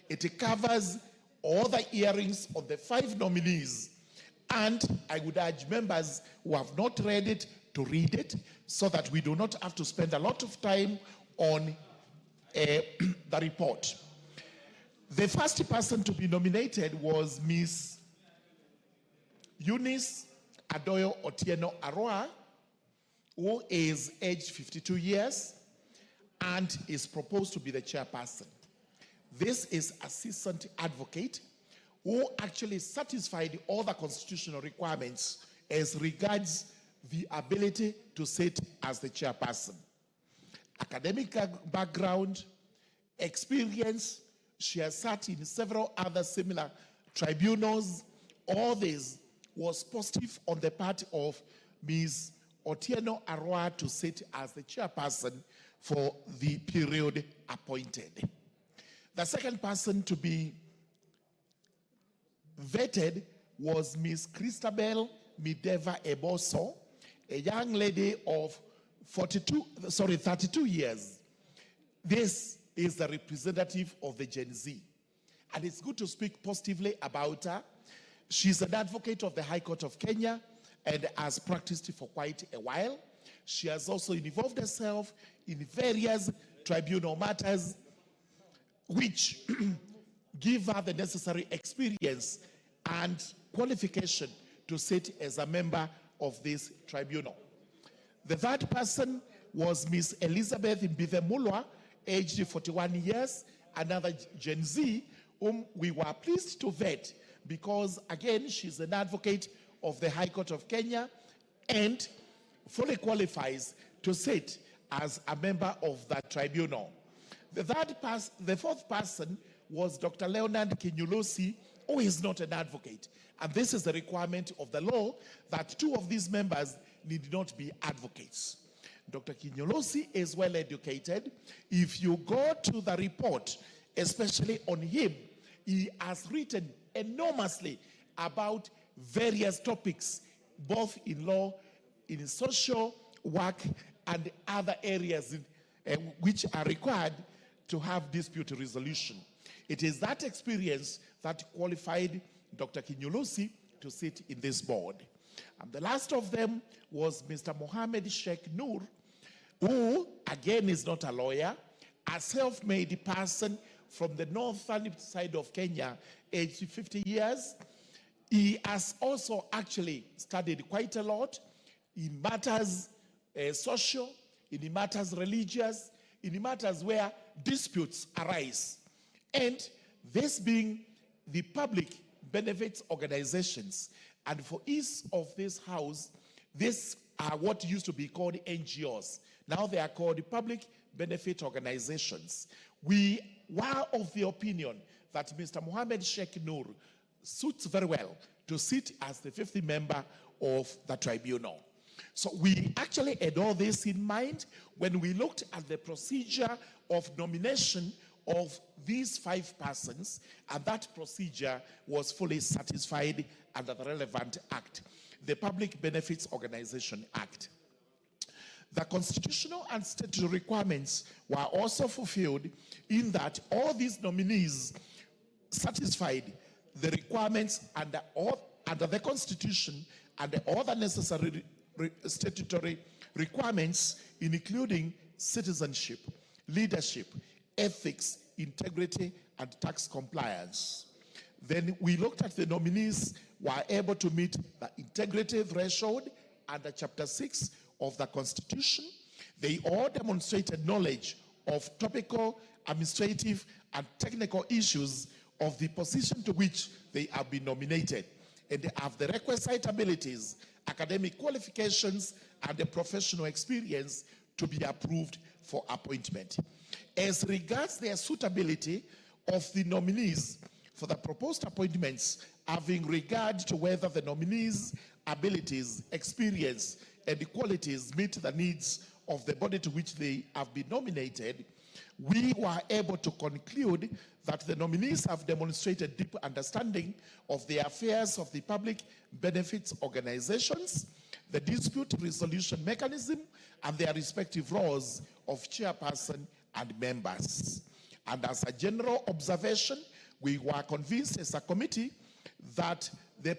Speaker 12: It covers all the hearings of the 5 nominees, and I would urge members who have not read it to read it so that we do not have to spend a lot of time on the report. The first person to be nominated was Ms. Eunice Adoyo Otieno Aroa, who is aged 52 years and is proposed to be the chairperson. This is assistant advocate who actually satisfied all the constitutional requirements as regards the ability to sit as the chairperson. Academic background, experience, she has sat in several other similar tribunals. All this was positive on the part of Ms. Otieno Aroa to sit as the chairperson for the period appointed. The second person to be vetted was Ms. Christabel Mideva Eboso, a young lady of 32 years. This is the representative of the Gen Z. And it's good to speak positively about her. She's an advocate of the High Court of Kenya and has practiced for quite a while. She has also involved herself in various tribunal matters which give her the necessary experience and qualification to sit as a member of this tribunal. The third person was Ms. Elizabeth Mbithe Mulwa, aged 41 years, another Gen Z, whom we were pleased to vet because, again, she's an advocate of the High Court of Kenya and fully qualifies to sit as a member of that tribunal. The fourth person was Dr. Leonard Kinyulosi, who is not an advocate. And this is the requirement of the law, that two of these members need not be advocates. Dr. Kinyulosi is well educated. If you go to the report, especially on him, he has written enormously about various topics, both in law, in social work, and other areas which are required to have dispute resolution. It is that experience that qualified Dr. Kinyulosi to sit in this board. And the last of them was Mr. Mohammed Sheikh Noor, who again is not a lawyer, a self-made person from the northern side of Kenya, aged 50 years. He has also actually studied quite a lot in matters social, in matters religious, in matters where disputes arise. And this being the public benefits organizations. And for each of this house, these are what used to be called NGOs. Now they are called public benefit organizations. We were of the opinion that Mr. Mohammed Sheikh Noor suits very well to sit as the 50th member of the tribunal. So we actually had all this in mind when we looked at the procedure of nomination of these 5 persons, and that procedure was fully satisfied under the relevant act, the Public Benefits Organization Act. The constitutional and statutory requirements were also fulfilled in that all these nominees satisfied the requirements under the Constitution and all the necessary statutory requirements, including citizenship, leadership, ethics, integrity, and tax compliance. Then we looked at the nominees were able to meet the integrity threshold under Chapter 6 of the Constitution. They all demonstrated knowledge of topical, administrative, and technical issues of the position to which they have been nominated, and they have the requisite abilities, academic qualifications, and the professional experience to be approved for appointment. As regards their suitability of the nominees for the proposed appointments, having regard to whether the nominees' abilities, experience, and qualities meet the needs of the body to which they have been nominated, we were able to conclude that the nominees have demonstrated deep understanding of the affairs of the public benefits organizations, the dispute resolution mechanism, and their respective roles of chairperson and members. And as a general observation, we were convinced as a committee that the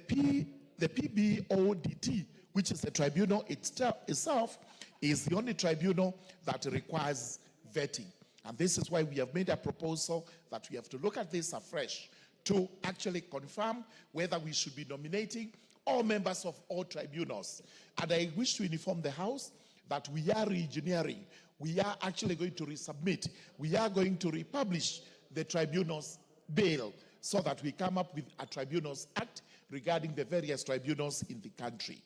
Speaker 12: PBODT, which is the tribunal itself, is the only tribunal that requires vetting. And this is why we have made a proposal that we have to look at this afresh to actually confirm whether we should be nominating all members of all tribunals. And I wish to inform the House that we are re-engineering. We are actually going to resubmit. We are going to republish the tribunals bill so that we come up with a tribunals act regarding the various tribunals in the country.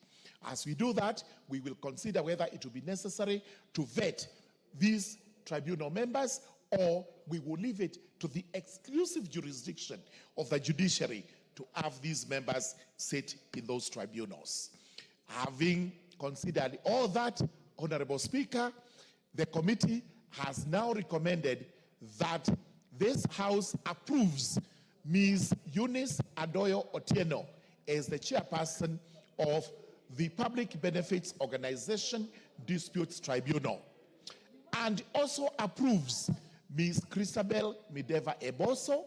Speaker 12: As we do that, we will consider whether it will be necessary to vet these tribunal members, or we will leave it to the exclusive jurisdiction of the judiciary to have these members sit in those tribunals. Having considered all that, Honorable Speaker, the committee has now recommended that this House approves Ms. Eunice Adoyo Otieno as the chairperson of the Public Benefits Organization Disputes Tribunal, and also approves Ms. Christabel Mideva Eboso,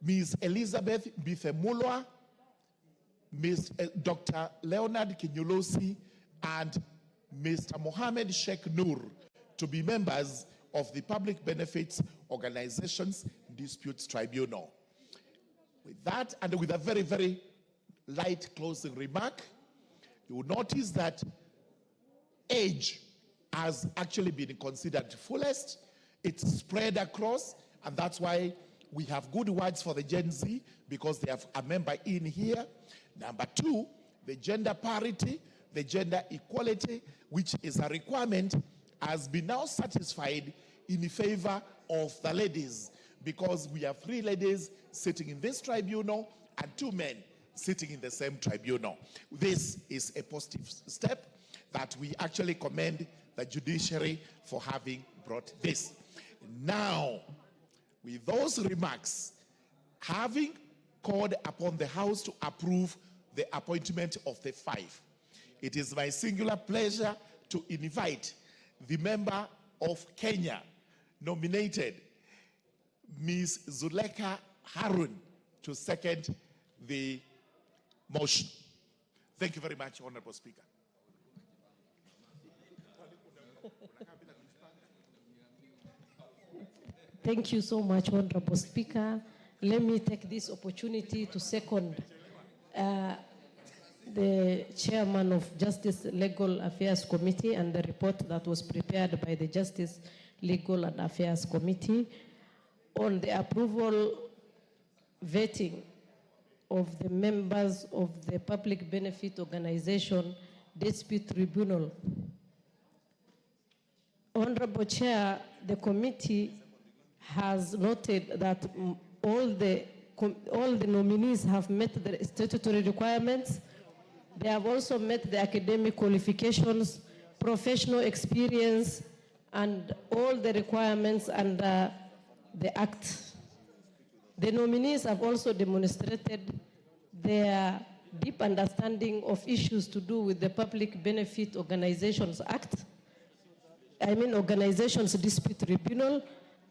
Speaker 12: Ms. Elizabeth Bithemulwa, Dr. Leonard Kinyulosi, and Mr. Mohammed Sheikh Noor to be members of the Public Benefits Organizations Disputes Tribunal. With that, and with a very, very light closing remark, you will notice that age has actually been considered fullest. It's spread across, and that's why we have good words for the Gen Z, because they have a member in here. Number 2, the gender parity, the gender equality, which is a requirement, has been now satisfied in favor of the ladies, because we have 3 ladies sitting in this tribunal and 2 men sitting in the same tribunal. This is a positive step that we actually commend the judiciary for having brought this. Now, with those remarks, having called upon the House to approve the appointment of the 5, it is my singular pleasure to invite the member of Kenya nominated, Ms. Zuleka Harun, to second the motion. Thank you very much, Honorable Speaker.
Speaker 13: Thank you so much, Honorable Speaker. Let me take this opportunity to second the chairman of Justice Legal Affairs Committee and the report that was prepared by the Justice Legal and Affairs Committee on the approval vetting of the members of the Public Benefit Organization Dispute Tribunal. Honorable Chair, the committee has noted that all the nominees have met the statutory requirements. They have also met the academic qualifications, professional experience, and all the requirements under the Act. The nominees have also demonstrated their deep understanding of issues to do with the Public Benefit Organizations Act, Organizations Dispute Tribunal,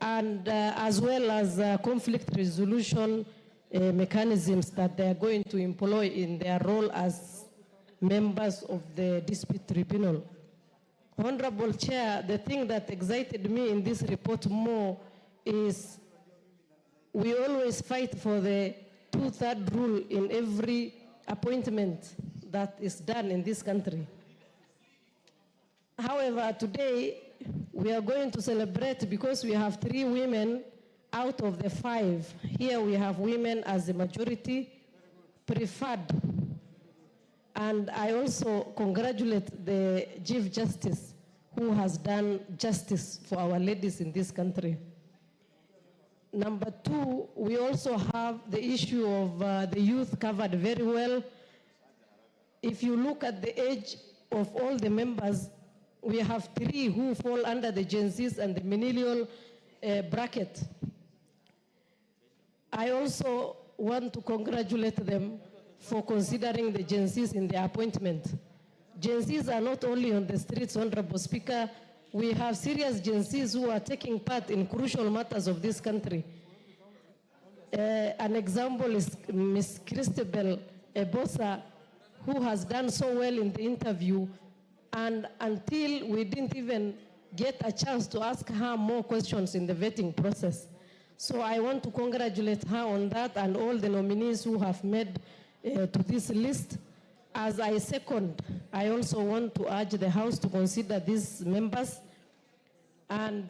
Speaker 13: and as well as conflict resolution mechanisms that they are going to employ in their role as members of the dispute tribunal. Honorable Chair, the thing that excited me in this report more is we always fight for the 2/3 rule in every appointment that is done in this country. However, today we are going to celebrate because we have 3 women out of the 5. Here we have women as the majority preferred. And I also congratulate the Chief Justice who has done justice for our ladies in this country. Number 2, we also have the issue of the youth covered very well. If you look at the age of all the members, we have 3 who fall under the Gen Zs and the millennial bracket. I also want to congratulate them for considering the Gen Zs in their appointment. Gen Zs are not only on the streets, Honorable Speaker. We have serious Gen Zs who are taking part in crucial matters of this country. An example is Ms. Christabel Ebosa, who has done so well in the interview, and until we didn't even get a chance to ask her more questions in the vetting process. So I want to congratulate her on that and all the nominees who have made to this list. As I second, I also want to urge the House to consider these members and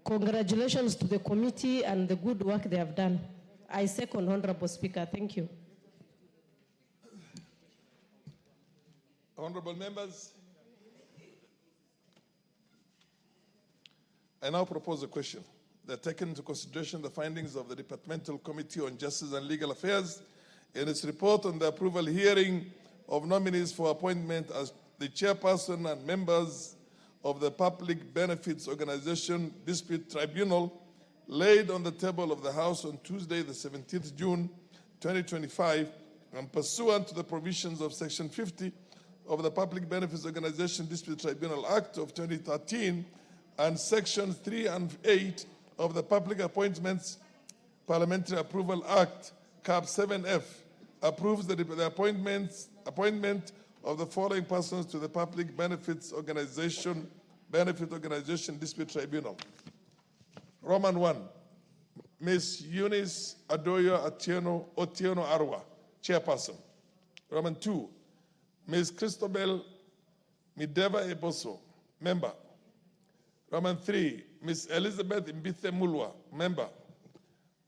Speaker 13: congratulations to the committee and the good work they have done. I second, Honorable Speaker. Thank you.
Speaker 14: Honorable members, I now propose a question that taken into consideration the findings of the Departmental Committee on Justice and Legal Affairs in its report on the approval hearing of nominees for appointment as the chairperson and members of the Public Benefits Organization Dispute Tribunal laid on the table of the House on Tuesday, the 17th June, 2025, and pursuant to the provisions of Section 50 of the Public Benefits Organization Dispute Tribunal Act of 2013 and Sections 3 and 8 of the Public Appointments Parliamentary Approval Act, Cap 7F, approves the appointment of the following persons to the Public Benefit Organization Dispute Tribunal. Roman 1, Ms. Eunice Adoyo Otieno Arwa, Chairperson. Roman 2, Ms. Christabel Mideva Eboso, Member. Roman 3, Ms. Elizabeth Mbithe Mulwa, Member.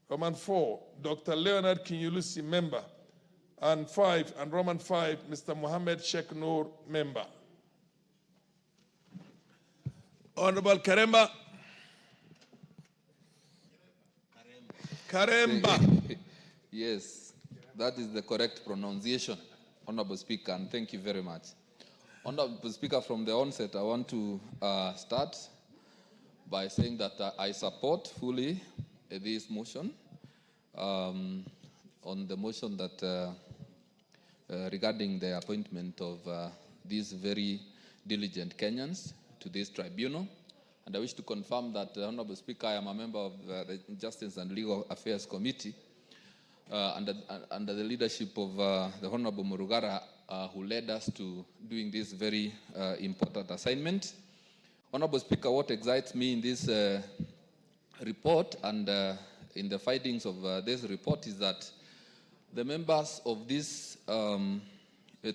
Speaker 14: Roman 4, Dr. Leonard Kinyulusi, Member. And Roman 5, Mr. Mohammed Sheikh Noor, Member. Honorable Karemba. Karemba.
Speaker 15: Yes, that is the correct pronunciation, Honorable Speaker, and thank you very much. Honorable Speaker, from the onset, I want to start by saying that I support fully this motion on the motion that regarding the appointment of these very diligent Kenyans to this tribunal. And I wish to confirm that, Honorable Speaker, I am a member of the Justice and Legal Affairs Committee under the leadership of the Honorable Murugara, who led us to doing this very important assignment. Honorable Speaker, what excites me in this report and in the findings of this report is that the members of this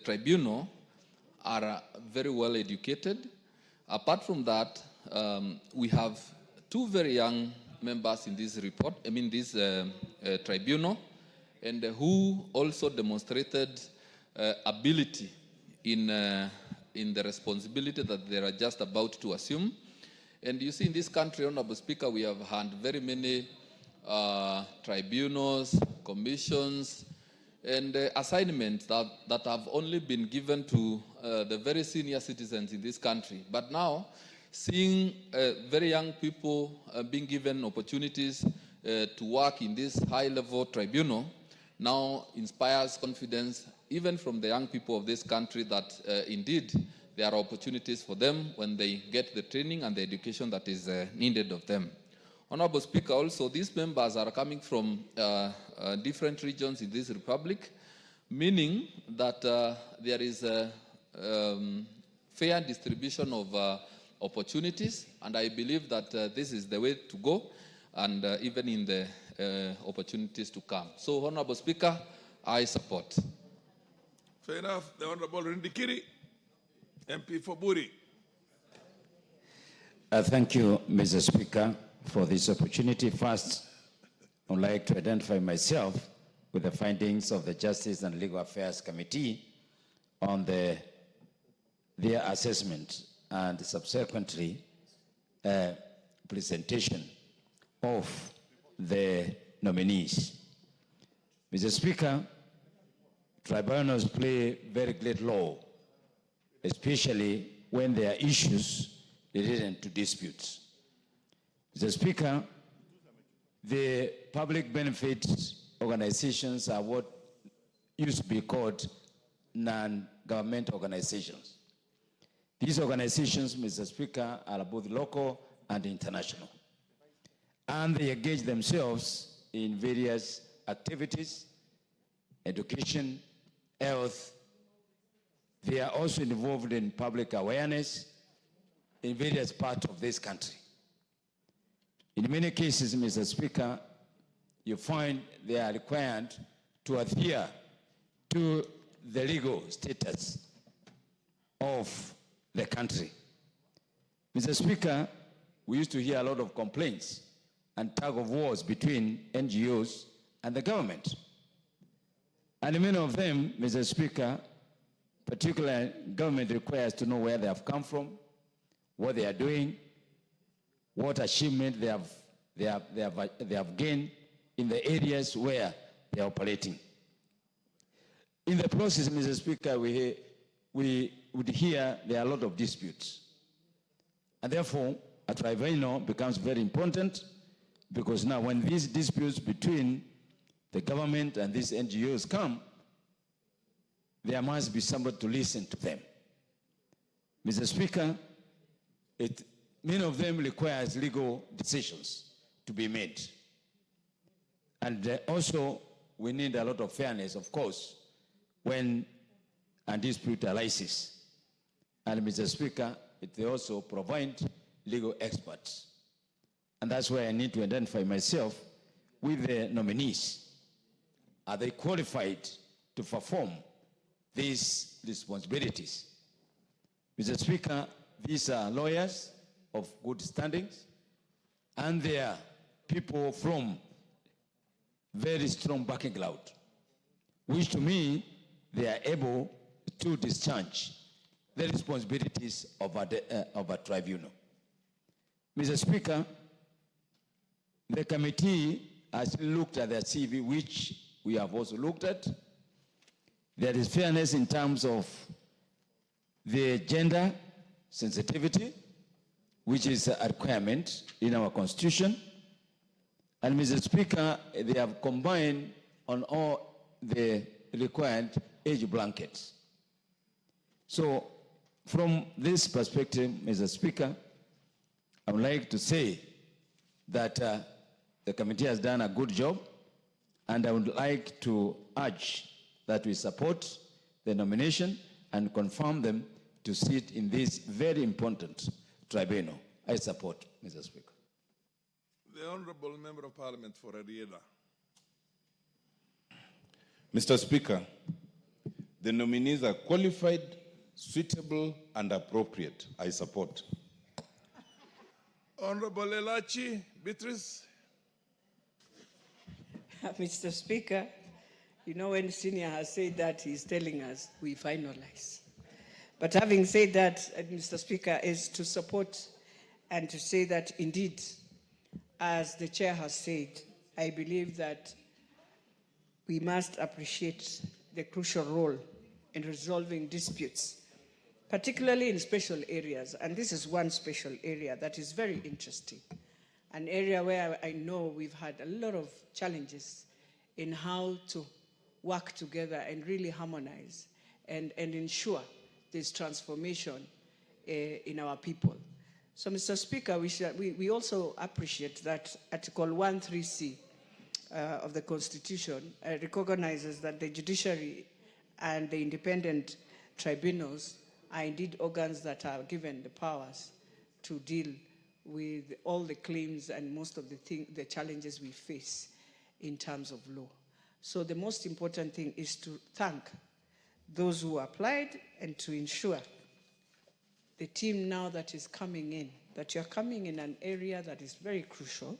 Speaker 15: tribunal are very well educated. Apart from that, we have two very young members in this report, this tribunal, and who also demonstrated ability in the responsibility that they are just about to assume. And you see, in this country, Honorable Speaker, we have had very many tribunals, commissions, and assignments that have only been given to the very senior citizens in this country. But now, seeing very young people being given opportunities to work in this high-level tribunal now inspires confidence even from the young people of this country that indeed there are opportunities for them when they get the training and the education that is needed of them. Honorable Speaker, also these members are coming from different regions in this republic, meaning that there is a fair distribution of opportunities, and I believe that this is the way to go, and even in the opportunities to come. So, Honorable Speaker, I support.
Speaker 14: Fair enough. The Honorable Rindikiri, MP for Buri.
Speaker 16: Thank you, Mr. Speaker, for this opportunity. First, I would like to identify myself with the findings of the Justice and Legal Affairs Committee on their assessment and subsequently presentation of the nominees. Mr. Speaker, tribunals play very great role, especially when there are issues related to disputes. Mr. Speaker, the public benefits organizations are what used to be called non-government organizations. These organizations, Mr. Speaker, are both local and international. And they engage themselves in various activities, education, health. They are also involved in public awareness in various parts of this country. In many cases, Mr. Speaker, you find they are required to adhere to the legal status of the country. Mr. Speaker, we used to hear a lot of complaints and tug of wars between NGOs and the government. And many of them, Mr. Speaker, particularly government requires to know where they have come from, what they are doing, what achievement they have gained in the areas where they are operating. In the process, Mr. Speaker, we would hear there are a lot of disputes. And therefore, a tribunal becomes very important, because now when these disputes between the government and these NGOs come, there must be somebody to listen to them. Mr. Speaker, many of them requires legal decisions to be made. And also, we need a lot of fairness, of course, when a dispute arises. And Mr. Speaker, they also provide legal experts. And that's why I need to identify myself with the nominees. Are they qualified to perform these responsibilities? Mr. Speaker, these are lawyers of good standings, and they are people from very strong background, which to me, they are able to discharge the responsibilities of a tribunal. Mr. Speaker, the committee has looked at their CV, which we have also looked at. There is fairness in terms of the gender sensitivity, which is a requirement in our constitution. And Mr. Speaker, they have combined on all the required age brackets. So from this perspective, Mr. Speaker, I would like to say that the committee has done a good job, and I would like to urge that we support the nomination and confirm them to sit in this very important tribunal. I support, Mr. Speaker.
Speaker 14: The Honorable Member of Parliament for Ariela.
Speaker 1: Mr. Speaker, the nominees are qualified, suitable, and appropriate. I support.
Speaker 14: Honorable Elachi Beatrice.
Speaker 17: Mr. Speaker, you know when Senior has said that, he's telling us we finalize. But having said that, Mr. Speaker, is to support and to say that indeed, as the Chair has said, I believe that we must appreciate the crucial role in resolving disputes, particularly in special areas. And this is one special area that is very interesting, an area where I know we've had a lot of challenges in how to work together and really harmonize and ensure this transformation in our people. So, Mr. Speaker, we also appreciate that Article 13C of the Constitution recognizes that the judiciary and the independent tribunals are indeed organs that are given the powers to deal with all the claims and most of the challenges we face in terms of law. So the most important thing is to thank those who applied and to ensure the team now that is coming in, that you're coming in an area that is very crucial,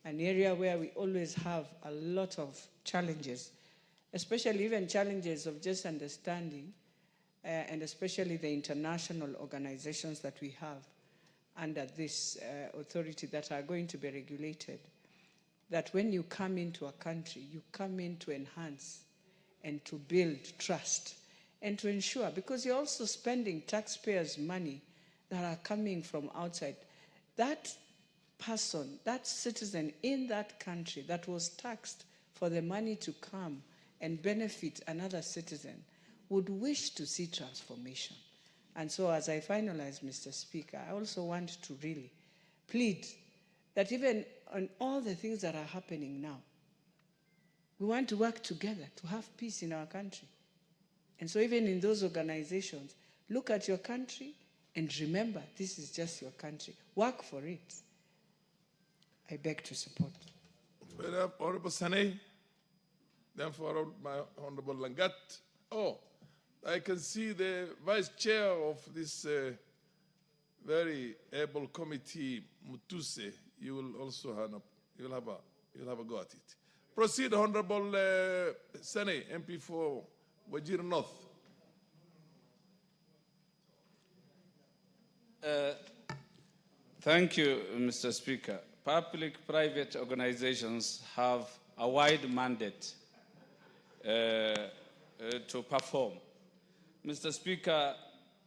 Speaker 17: an area where we always have a lot of challenges, especially even challenges of just understanding, and especially the international organizations that we have under this authority that are going to be regulated, that when you come into a country, you come in to enhance and to build trust and to ensure, because you're also spending taxpayers' money that are coming from outside. That person, that citizen in that country that was taxed for the money to come and benefit another citizen would wish to see transformation. And so as I finalize, Mr. Speaker, I also want to really plead that even on all the things that are happening now, we want to work together to have peace in our country. And so even in those organizations, look at your country and remember this is just your country. Work for it. I beg to support.
Speaker 14: Honorable Sane, then followed by Honorable Langat. Oh, I can see the Vice Chair of this very able committee, Mutuse. You will also have a go at it. Proceed, Honorable Sane, MP for Wajir North.
Speaker 18: Thank you, Mr. Speaker. Public-private organizations have a wide mandate to perform. Mr. Speaker,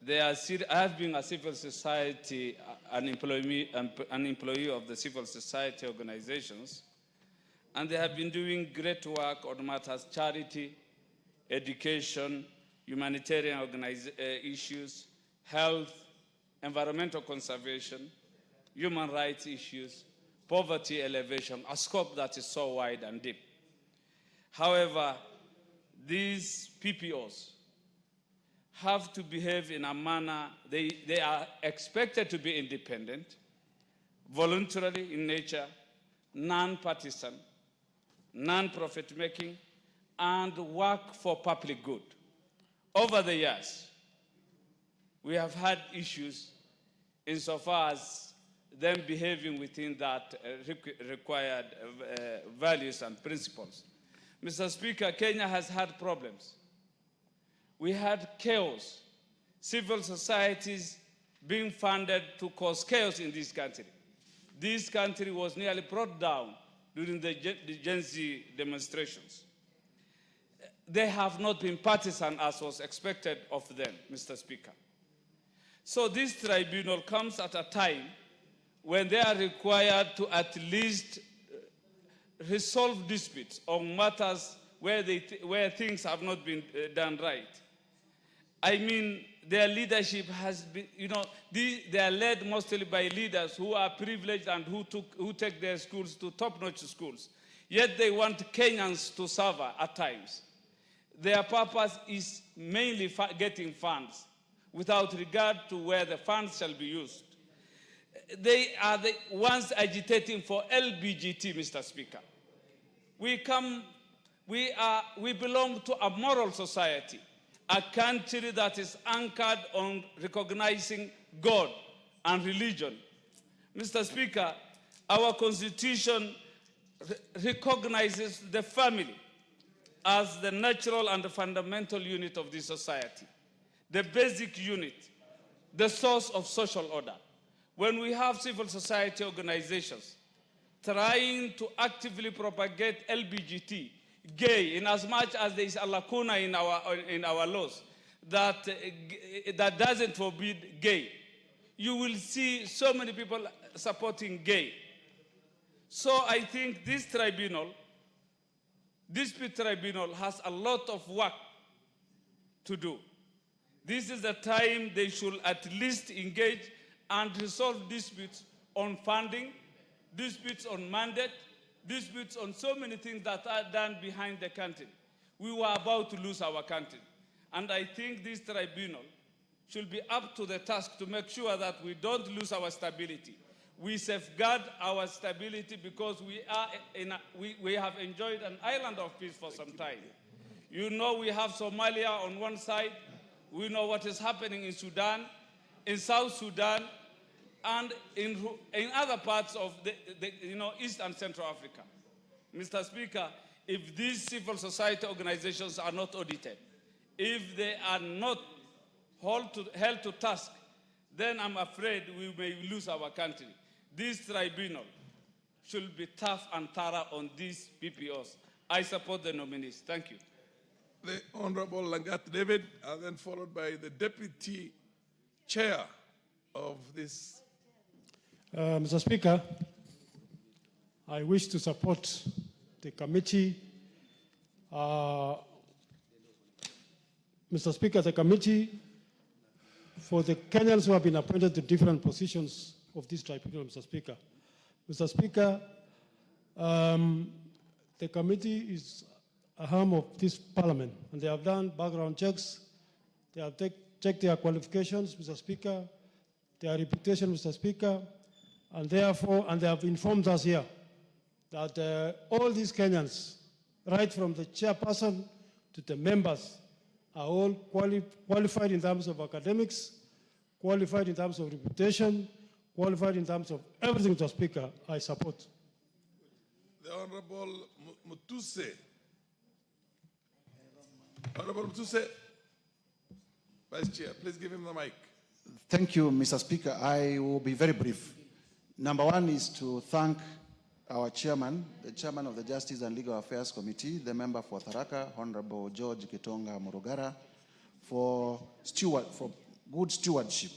Speaker 18: I have been a civil society, an employee of the civil society organizations, and they have been doing great work on matters charity, education, humanitarian issues, health, environmental conservation, human rights issues, poverty elevation, a scope that is so wide and deep. However, these PPOs have to behave in a manner, they are expected to be independent, voluntarily in nature, non-partisan, non-profit making, and work for public good. Over the years, we have had issues insofar as them behaving within that required values and principles. Mr. Speaker, Kenya has had problems. We had chaos, civil societies being funded to cause chaos in this country. this country was nearly brought down during the Gen Z demonstrations. They have not been partisan as was expected of them, Mr. Speaker. So this tribunal comes at a time when they are required to at least resolve disputes on matters where things have not been done right. I mean, their leadership has been, they are led mostly by leaders who are privileged and who take their schools to top-notch schools. Yet they want Kenyans to suffer at times. Their purpose is mainly getting funds without regard to where the funds shall be used. They are the ones agitating for LBGT, Mr. Speaker. We belong to a moral society, a country that is anchored on recognizing God and religion. Mr. Speaker, our Constitution recognizes the family as the natural and the fundamental unit of this society, the basic unit, the source of social order. When we have civil society organizations trying to actively propagate LBGT, gay, in as much as there is a lacuna in our laws that doesn't forbid gay, you will see so many people supporting gay. So I think this dispute tribunal has a lot of work to do. This is the time they should at least engage and resolve disputes on funding, disputes on mandate, disputes on so many things that are done behind the country. We were about to lose our country. And I think this tribunal should be up to the task to make sure that we don't lose our stability. We safeguard our stability because we have enjoyed an island of peace for some time. You know, we have Somalia on one side. We know what is happening in Sudan, in South Sudan, and in other parts of East and Central Africa. Mr. Speaker, if these civil society organizations are not audited, if they are not held to task, then I'm afraid we may lose our country. This tribunal should be tough and thorough on these PPOs. I support the nominees. Thank you.
Speaker 14: The Honorable Langat David, and then followed by the Deputy Chair of this.
Speaker 11: Mr. Speaker, I wish to support the committee. Mr. Speaker, the committee for the Kenyans who have been appointed to different positions of this tribunal, Mr. Speaker. Mr. Speaker, the committee is a arm of this parliament, and they have done background checks. They have checked their qualifications, Mr. Speaker, their reputation, Mr. Speaker, and therefore, and they have informed us here that all these Kenyans, right from the chairperson to the members, are all qualified in terms of academics, qualified in terms of reputation, qualified in terms of everything, Mr. Speaker. I support.
Speaker 14: The Honorable Mutuse. Honorable Mutuse, Vice Chair, please give him the mic.
Speaker 19: Thank you, Mr. Speaker. I will be very brief. Number one is to thank our chairman, the chairman of the Justice and Legal Affairs Committee, the member for Tharaka, Honorable George Kitonga Morogara, for good stewardship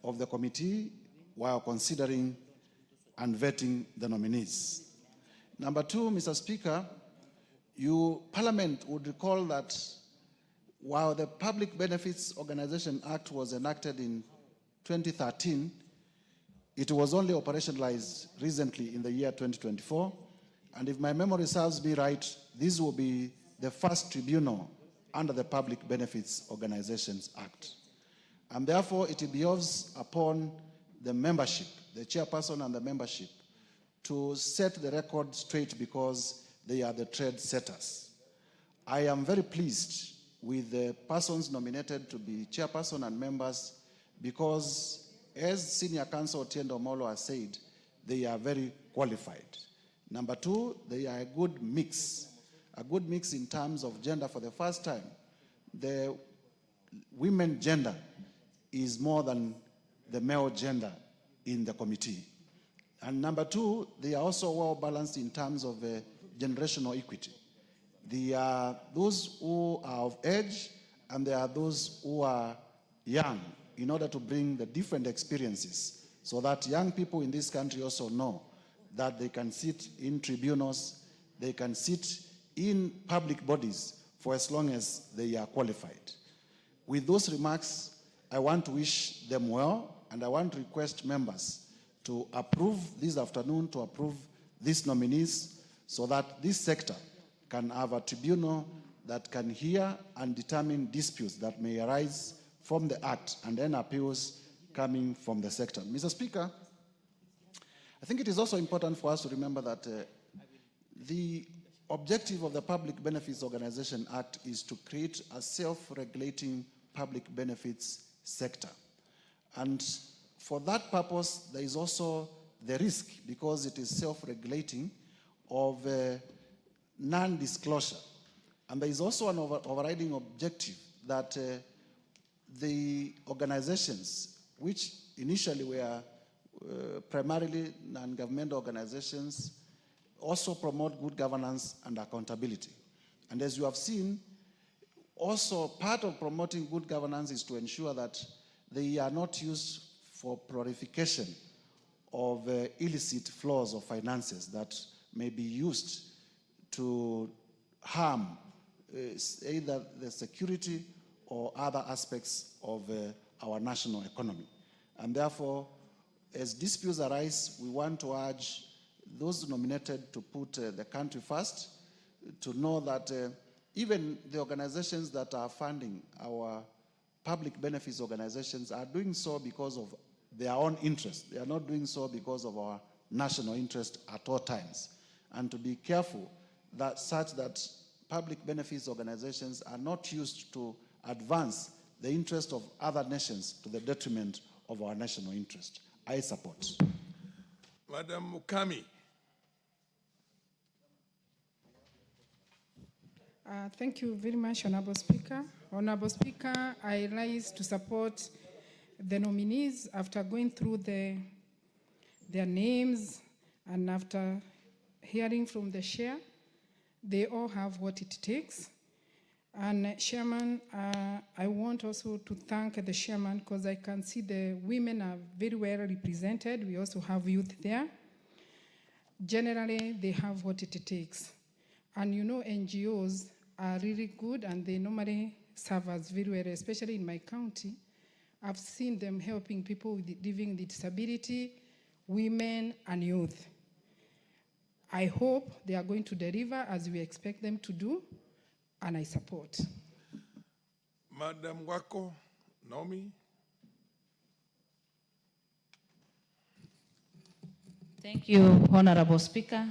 Speaker 19: of the committee while considering and vetting the nominees. Number two, Mr. Speaker, Parliament would recall that while the Public Benefits Organization Act was enacted in 2013, it was only operationalized recently in the year 2024. And if my memory serves me right, this will be the first tribunal under the Public Benefits Organizations Act. And therefore, it behoves upon the membership, the chairperson and the membership, to set the record straight because they are the trade setters. I am very pleased with the persons nominated to be chairperson and members because, as Senior Counsel Otiendo Molo has said, they are very qualified. Number two, they are a good mix in terms of gender. For the first time, the women gender is more than the male gender in the committee. And number two, they are also well balanced in terms of generational equity. There are those who are of age and there are those who are young, in order to bring the different experiences so that young people in this country also know that they can sit in tribunals, they can sit in public bodies for as long as they are qualified. With those remarks, I want to wish them well, and I want to request members to approve this afternoon, to approve these nominees, so that this sector can have a tribunal that can hear and determine disputes that may arise from the Act and then appeals coming from the sector. Mr. Speaker, I think it is also important for us to remember that the objective of the Public Benefits Organization Act is to create a self-regulating public benefits sector. And for that purpose, there is also the risk, because it is self-regulating, of non-disclosure. And there is also an overriding objective that the organizations, which initially were primarily non-governmental organizations, also promote good governance and accountability. And as you have seen, also part of promoting good governance is to ensure that they are not used for proliferation of illicit flows of finances that may be used to harm either the security or other aspects of our national economy. And therefore, as disputes arise, we want to urge those nominated to put the country first, to know that even the organizations that are funding our public benefits organizations are doing so because of their own interest. They are not doing so because of our national interest at all times. And to be careful that such that public benefits organizations are not used to advance the interest of other nations to the detriment of our national interest. I support.
Speaker 14: Madam Mukami.
Speaker 20: Thank you very much, Honorable Speaker. Honorable Speaker, I rise to support the nominees after going through their names and after hearing from the chair. They all have what it takes. And Chairman, I want also to thank the Chairman, because I can see the women are very well represented. We also have youth there. Generally, they have what it takes. And you know, NGOs are really good and they normally serve us very well, especially in my county. I've seen them helping people living with disability, women, and youth. I hope they are going to deliver as we expect them to do, and I support.
Speaker 14: Madam Wako Naomi.
Speaker 8: Thank you, Honorable Speaker,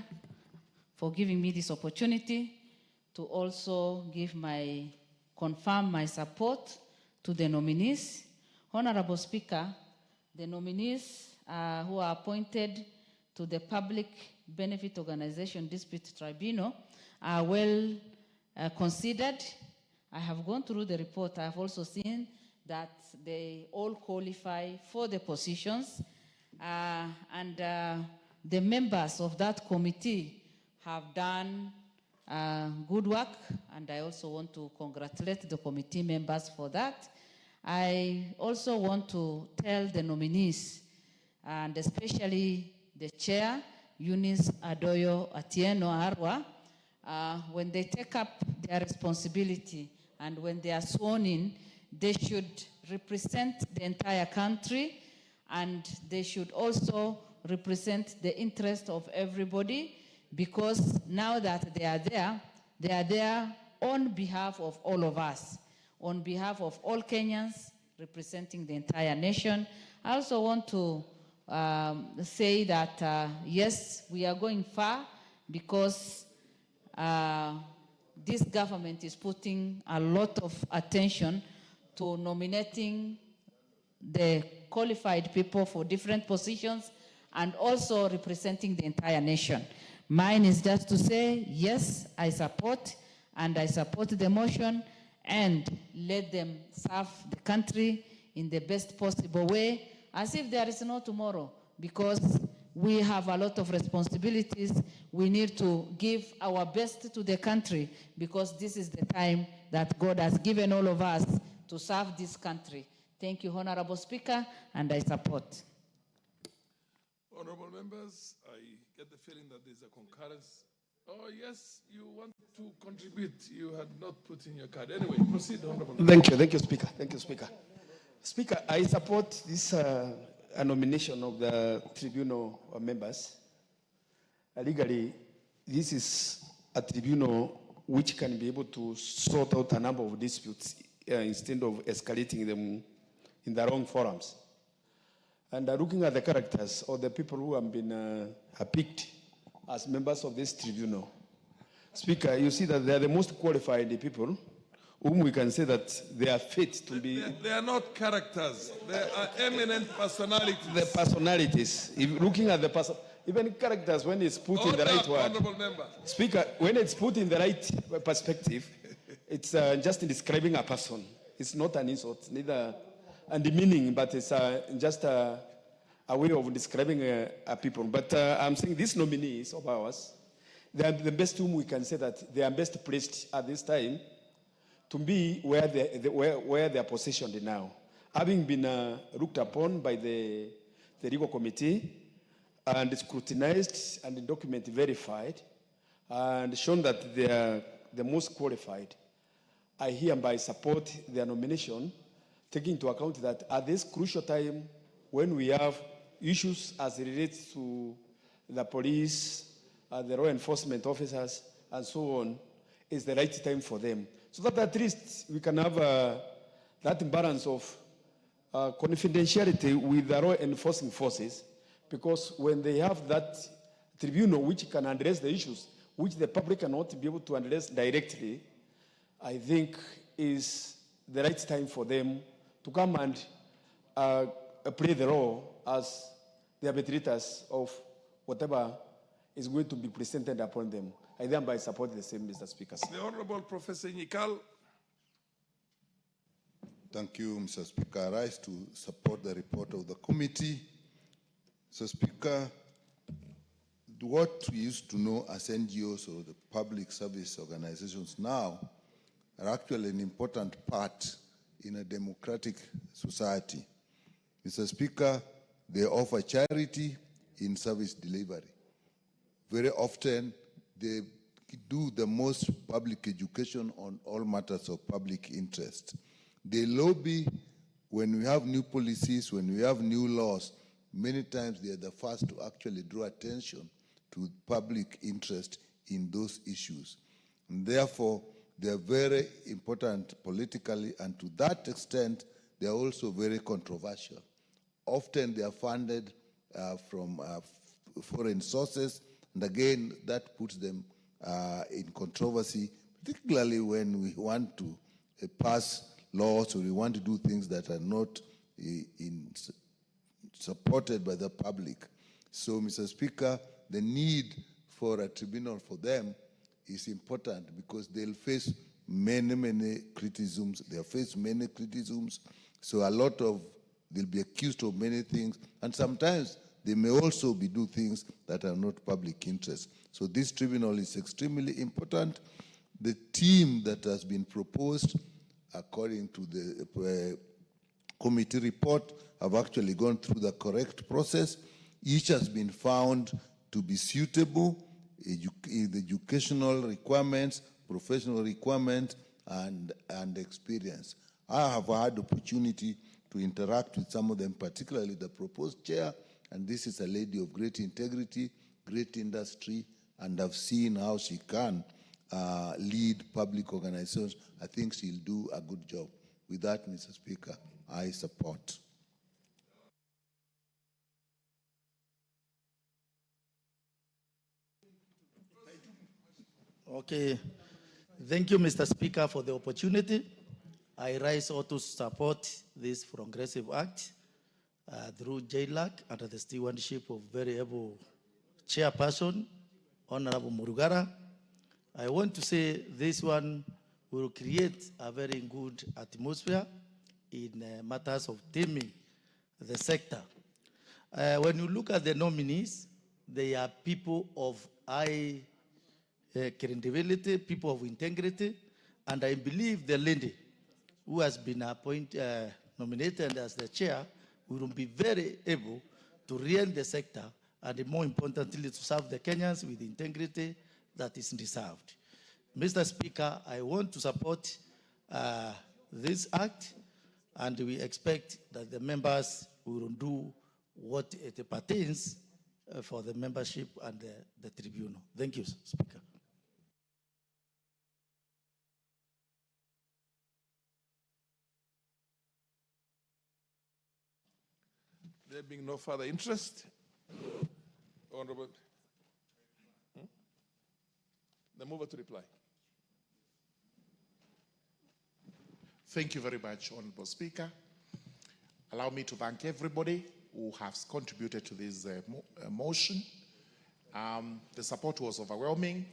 Speaker 8: for giving me this opportunity to also confirm my support to the nominees. Honorable Speaker, the nominees who are appointed to the Public Benefit Organization Dispute Tribunal are well considered. I have gone through the report. I have also seen that they all qualify for the positions, and the members of that committee have done good work, and I also want to congratulate the committee members for that. I also want to tell the nominees, and especially the chair, Eunice Adoyo Atieno Arwa, when they take up their responsibility and when they are sworn in, they should represent the entire country, and they should also represent the interest of everybody, because now that they are there on behalf of all of us, on behalf of all Kenyans, representing the entire nation. I also want to say that, yes, we are going far, because this government is putting a lot of attention to nominating the qualified people for different positions and also representing the entire nation. Mine is just to say, yes, I support, and I support the motion, and let them serve the country in the best possible way, as if there is no tomorrow, because we have a lot of responsibilities. We need to give our best to the country because this is the time that God has given all of us to serve this country. Thank you, Honorable Speaker, and I support.
Speaker 14: Honorable members, I get the feeling that there's a concurrence. Oh, yes, you want to contribute. You had not put in your card. Anyway, proceed, Honorable.
Speaker 5: Thank you, Speaker. Thank you, Speaker. Speaker, I support this a nomination of the tribunal members. Legally, this is a tribunal which can be able to sort out a number of disputes instead of escalating them in the wrong forums. And looking at the characters of the people who have been picked as members of this tribunal, Speaker, you see that they are the most qualified people whom we can say that they are fit to be...
Speaker 14: They are not characters. They are eminent personalities.
Speaker 5: The personalities. If looking at the even characters, when it's put in the right word.
Speaker 14: Honorable member.
Speaker 5: Speaker, when it's put in the right perspective, it's just describing a person. It's not an insult, neither and the meaning, but it's just a way of describing a people. But I'm saying these nominees of ours, they are the best whom we can say that they are best placed at this time to be where they are positioned now. Having been looked upon by the legal committee and scrutinized and the document verified and shown that they are the most qualified, I hereby support their nomination, taking into account that at this crucial time when we have issues as it relates to the police, the law enforcement officers, and so on, is the right time for them. So that at least we can have that balance of confidentiality with the law enforcing forces, because when they have that tribunal which can address the issues which the public cannot be able to address directly, I think is the right time for them to come and play the role as the arbitrators of whatever is going to be presented upon them. I thereby support the same, Mr. Speaker.
Speaker 14: The Honorable Professor Nyikal.
Speaker 2: Thank you, Mr. Speaker. I rise to support the report of the committee. Mr. Speaker, what we used to know as NGOs or the public service organizations now are actually an important part in a democratic society. Mr. Speaker, they offer charity in service delivery. Very often, they do the most public education on all matters of public interest. They lobby when we have new policies, when we have new laws. Many times they are the first to actually draw attention to public interest in those issues. And therefore, they are very important politically, and to that extent, they are also very controversial. Often they are funded from foreign sources, and again, that puts them in controversy, particularly when we want to pass laws or we want to do things that are not supported by the public. So, Mr. Speaker, the need for a tribunal for them is important because they'll face many criticisms. They'll face many criticisms. So they'll be accused of many things. And sometimes they may also do things that are not public interest. So this tribunal is extremely important. The team that has been proposed, according to the committee report, have actually gone through the correct process. Each has been found to be suitable in the educational requirements, professional requirements, and experience. I have had opportunity to interact with some of them, particularly the proposed chair, and this is a lady of great integrity, great industry, and I've seen how she can lead public organizations. I think she'll do a good job. With that, Mr. Speaker, I support.
Speaker 21: Okay. Thank you, Mr. Speaker, for the opportunity. I rise also to support this progressive act through JLAC under the stewardship of very able chairperson, Honorable Murugara. I want to say this one will create a very good atmosphere in matters of taming the sector. When you look at the nominees, they are people of high credibility, people of integrity, and I believe the lady who has been nominated as the chair will be very able to run the sector and more importantly to serve the Kenyans with integrity that is deserved. Mr. Speaker, I want to support this act, and we expect that the members will do what it pertains for the membership and the tribunal. Thank you, Speaker.
Speaker 14: There being no further interest, Honorable, the mover to reply.
Speaker 12: Thank you very much, Honorable Speaker. Allow me to thank everybody who has contributed to this motion. The support was overwhelming.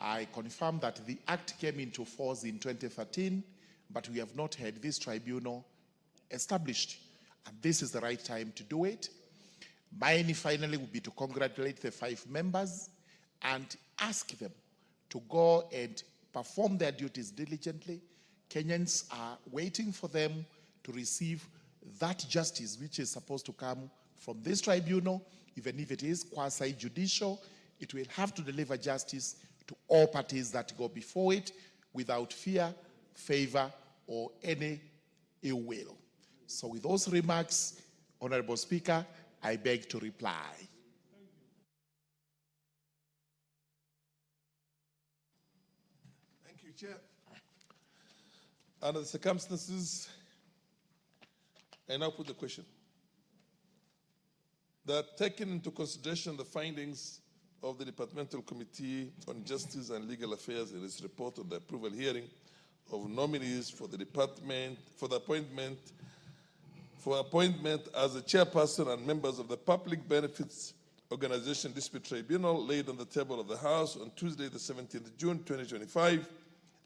Speaker 12: I confirm that the act came into force in 2013, but we have not had this tribunal established. And this is the right time to do it. Mine finally would be to congratulate the 5 members and ask them to go and perform their duties diligently. Kenyans are waiting for them to receive that justice which is supposed to come from this tribunal. Even if it is quasi-judicial, it will have to deliver justice to all parties that go before it without fear, favor, or any ill will. So with those remarks, Honorable Speaker, I beg to reply.
Speaker 14: Thank you, Chair. Under the circumstances, I now put the question. That taking into consideration the findings of the Departmental Committee on Justice and Legal Affairs in its report on the approval hearing of nominees for the department, for appointment as a chairperson and members of the Public Benefits Organization Dispute Tribunal laid on the table of the House on Tuesday, the 17th June, 2025,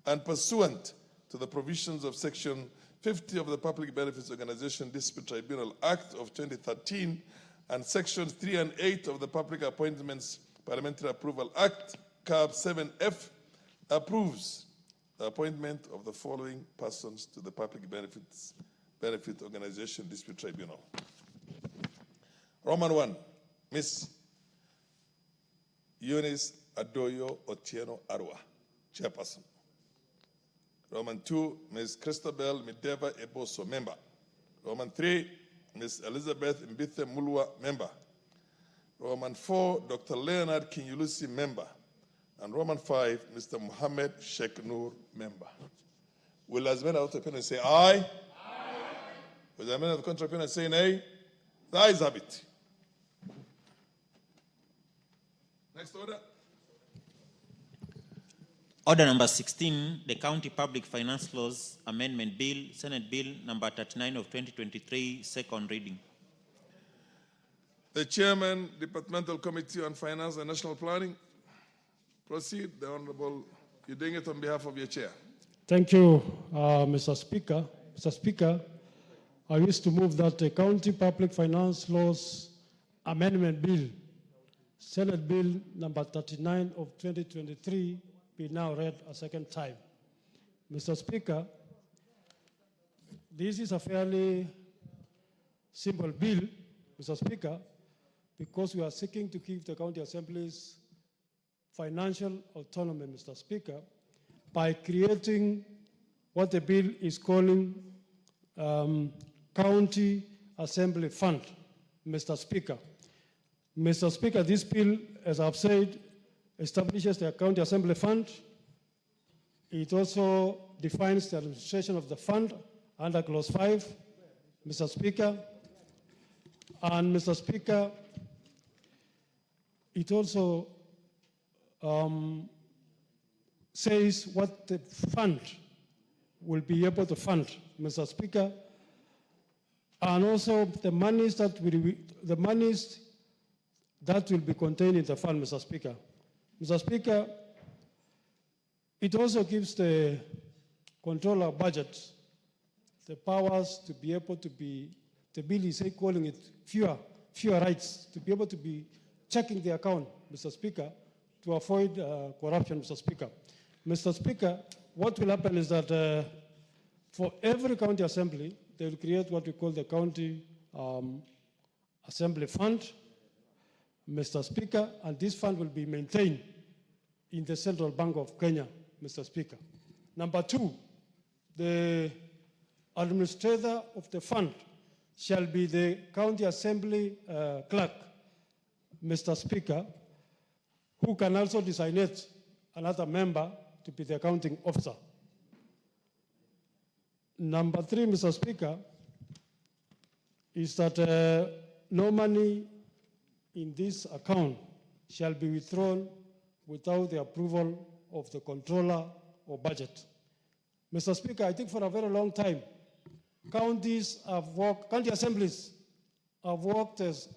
Speaker 14: and pursuant to the provisions of Section 50 of the Public Benefits Organization Dispute Tribunal Act of 2013 and Sections 3 and 8 of the Public Appointments Parliamentary Approval Act, CAB 7F, approves the appointment of the following persons to the Public Benefit Organization Dispute Tribunal. Roman 1, Ms. Eunice Adoyo Otieno Arwa, chairperson. Roman 2, Ms. Christabel Mideva Eboso, member. Roman 3, Ms. Elizabeth Mbithe Mulwa, member. Roman 4, Dr. Leonard Kinyulusi, member. And Roman 5, Mr. Mohammed Sheikh Noor, member. Will as many of the opinion say aye? Aye. Will as many of the contrary opinion say nay? The ayes have it. Next order.
Speaker 3: Order number 16, the County Public Finance Laws Amendment Bill, Senate Bill number 39 of 2023, second reading.
Speaker 14: The Chairman, Departmental Committee on Finance and National Planning. Proceed, the Honorable. You're doing it on behalf of your chair.
Speaker 11: Thank you, Mr. Speaker. Mr. Speaker, I wish to move that the County Public Finance Laws Amendment Bill, Senate Bill number 39 of 2023, be now read a second time. Mr. Speaker, this is a fairly simple bill, Mr. Speaker, because we are seeking to give the county assemblies financial autonomy, Mr. Speaker, by creating what the bill is calling County Assembly Fund, Mr. Speaker. Mr. Speaker, this bill, as I've said, establishes the County Assembly Fund. It also defines the administration of the fund under Clause 5, Mr. Speaker. And Mr. Speaker, it also says what the fund will be able to fund, Mr. Speaker, and also the monies that will be contained in the fund, Mr. Speaker. Mr. Speaker, it also gives the controller budget the powers to be able to be, the bill is calling it fewer rights to be able to be checking the account, Mr. Speaker, to avoid corruption, Mr. Speaker. Mr. Speaker, what will happen is that for every county assembly, they will create what we call the county assembly fund, Mr. Speaker, and this fund will be maintained in the Central Bank of Kenya, Mr. Speaker. Number two, the administrator of the fund shall be the county assembly clerk, Mr. Speaker, who can also designate another member to be the accounting officer. Number three, Mr. Speaker, is that no money in this account shall be withdrawn without the approval of the controller or budget. Mr. Speaker, I think for a very long time, county assemblies have worked as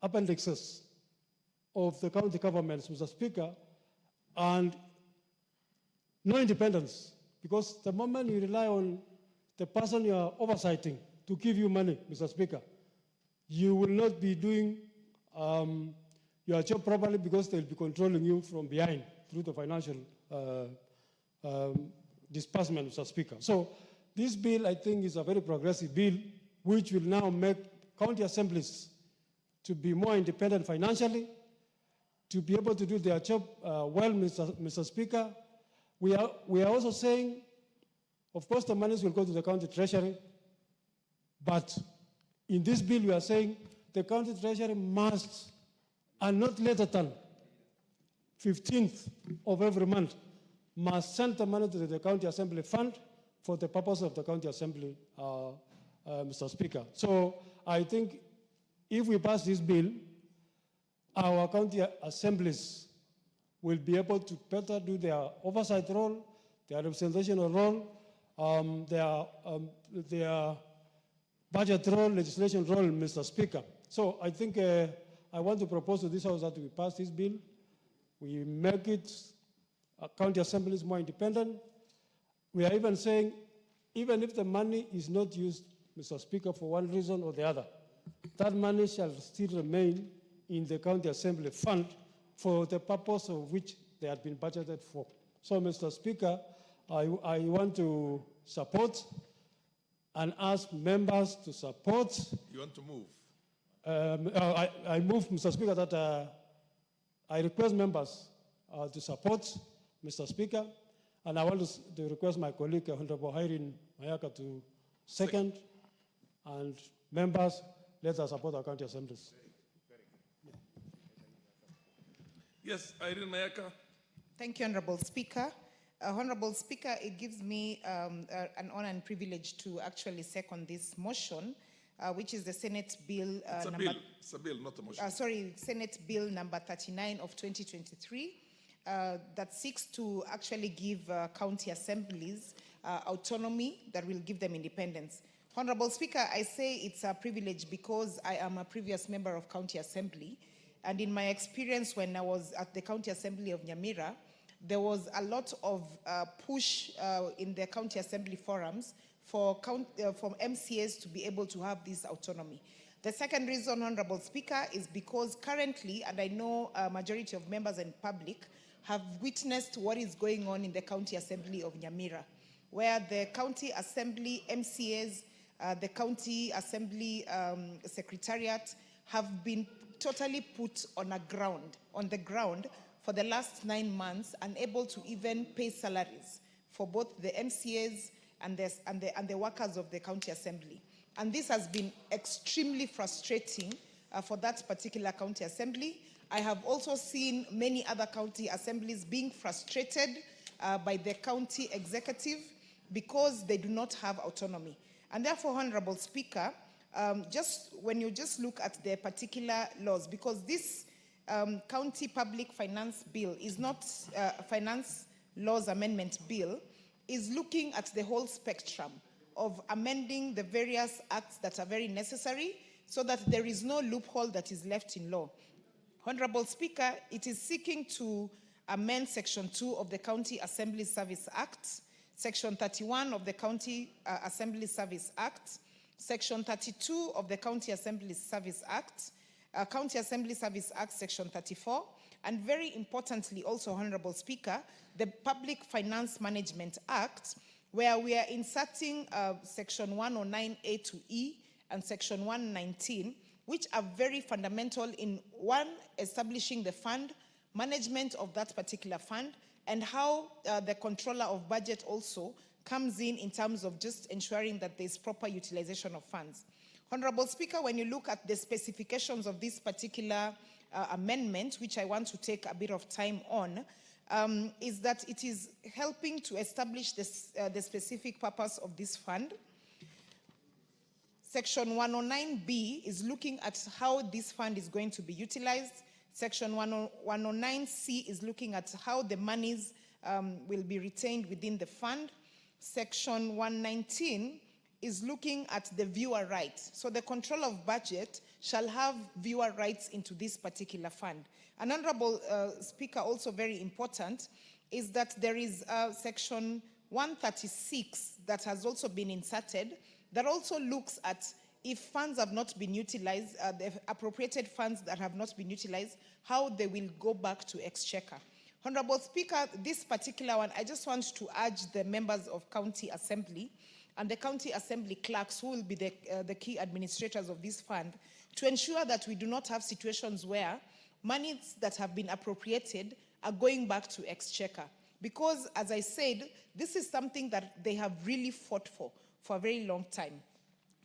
Speaker 11: appendixes of the county governments, Mr. Speaker, and no independence, because the moment you rely on the person you are oversighting to give you money, Mr. Speaker, you will not be doing your job properly, because they'll be controlling you from behind through the financial disbursement, Mr. Speaker. So this bill, I think, is a very progressive bill, which will now make county assemblies to be more independent financially, to be able to do their job well, Mr. Speaker. We are also saying, of course, the monies will go to the county treasury, but in this bill, we are saying the county treasury must, and not later than 15th of every month, must send the money to the county assembly fund for the purpose of the county assembly, Mr. Speaker. So I think if we pass this bill, our county assemblies will be able to better do their oversight role, their representational role, their budget role, legislation role, Mr. Speaker. So I think I want to propose to this House that we pass this bill. We make it county assemblies more independent. We are even saying, even if the money is not used, Mr. Speaker, for one reason or the other, that money shall still remain in the county assembly fund for the purpose of which they had been budgeted for. So, Mr. Speaker, I want to support and ask members to support.
Speaker 14: You want to move?
Speaker 11: I move, Mr. Speaker, that I request members to support, Mr. Speaker, and I want to request my colleague, Honorable Irene Mayaka, to second, and members, let us support our county assemblies.
Speaker 14: Yes, Irene Mayaka.
Speaker 8: Thank you, Honorable Speaker. Honorable Speaker, it gives me an honor and privilege to actually second this motion, which is the Senate Bill.
Speaker 14: It's a bill. It's a bill, not a motion.
Speaker 8: Senate Bill number 39 of 2023 that seeks to actually give county assemblies autonomy that will give them independence. Honorable Speaker, I say it's a privilege because I am a previous member of County Assembly, and in my experience when I was at the County Assembly of Nyamira, there was a lot of push in the County Assembly forums for MCAs to be able to have this autonomy. The second reason, Honorable Speaker, is because currently, and I know a majority of members and public have witnessed what is going on in the County Assembly of Nyamira, where the County Assembly MCAs, the County Assembly Secretariat have been totally put on the ground for the last 9 months, unable to even pay salaries for both the MCAs and the workers of the County Assembly. And this has been extremely frustrating for that particular County Assembly. I have also seen many other county assemblies being frustrated by the county executive because they do not have autonomy. And therefore, Honorable Speaker, when you look at the particular laws, because this County Public Finance Bill is not a Finance Laws Amendment Bill, is looking at the whole spectrum of amending the various acts that are very necessary so that there is no loophole that is left in law. Honorable Speaker, it is seeking to amend Section 2 of the County Assembly Service Act, Section 31 of the County Assembly Service Act, Section 32 of the County Assembly Service Act, County Assembly Service Act, Section 34, and very importantly also, Honorable Speaker, the Public Finance Management Act, where we are inserting Section 109A to E and Section 119, which are very fundamental in, one, establishing the fund, management of that particular fund, and how the controller of budget also comes in terms of just ensuring that there's proper utilization of funds. Honorable Speaker, when you look at the specifications of this particular amendment, which I want to take a bit of time on, is that it is helping to establish this, the specific purpose of this fund. Section 109B is looking at how this fund is going to be utilized. Section 109C is looking at how the monies will be retained within the fund. Section 119 is looking at the viewer rights. So the control of budget shall have viewer rights into this particular fund. And Honorable Speaker, also very important, is that there is Section 136 that has also been inserted that also looks at if funds have not been utilized, the appropriated funds that have not been utilized, how they will go back to Exchequer. Honorable Speaker, this particular one, I just want to urge the members of County Assembly and the County Assembly clerks, who will be the key administrators of this fund, to ensure that we do not have situations where monies that have been appropriated are going back to Exchequer. Because, as I said, this is something that they have really fought for a very long time.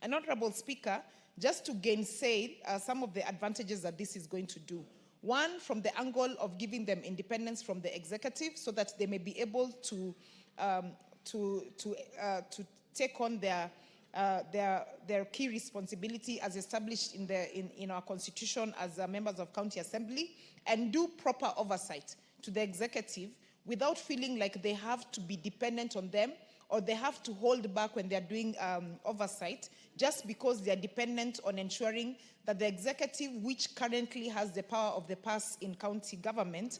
Speaker 8: And Honorable Speaker, just to gainsay some of the advantages that this is going to do. One, from the angle of giving them independence from the executive so that they may be able to take on their key responsibility as established in our constitution as members of County Assembly, and do proper oversight to the executive without feeling like they have to be dependent on them or they have to hold back when they're doing oversight just because they're dependent on ensuring that the executive, which currently has the power of the purse in county government,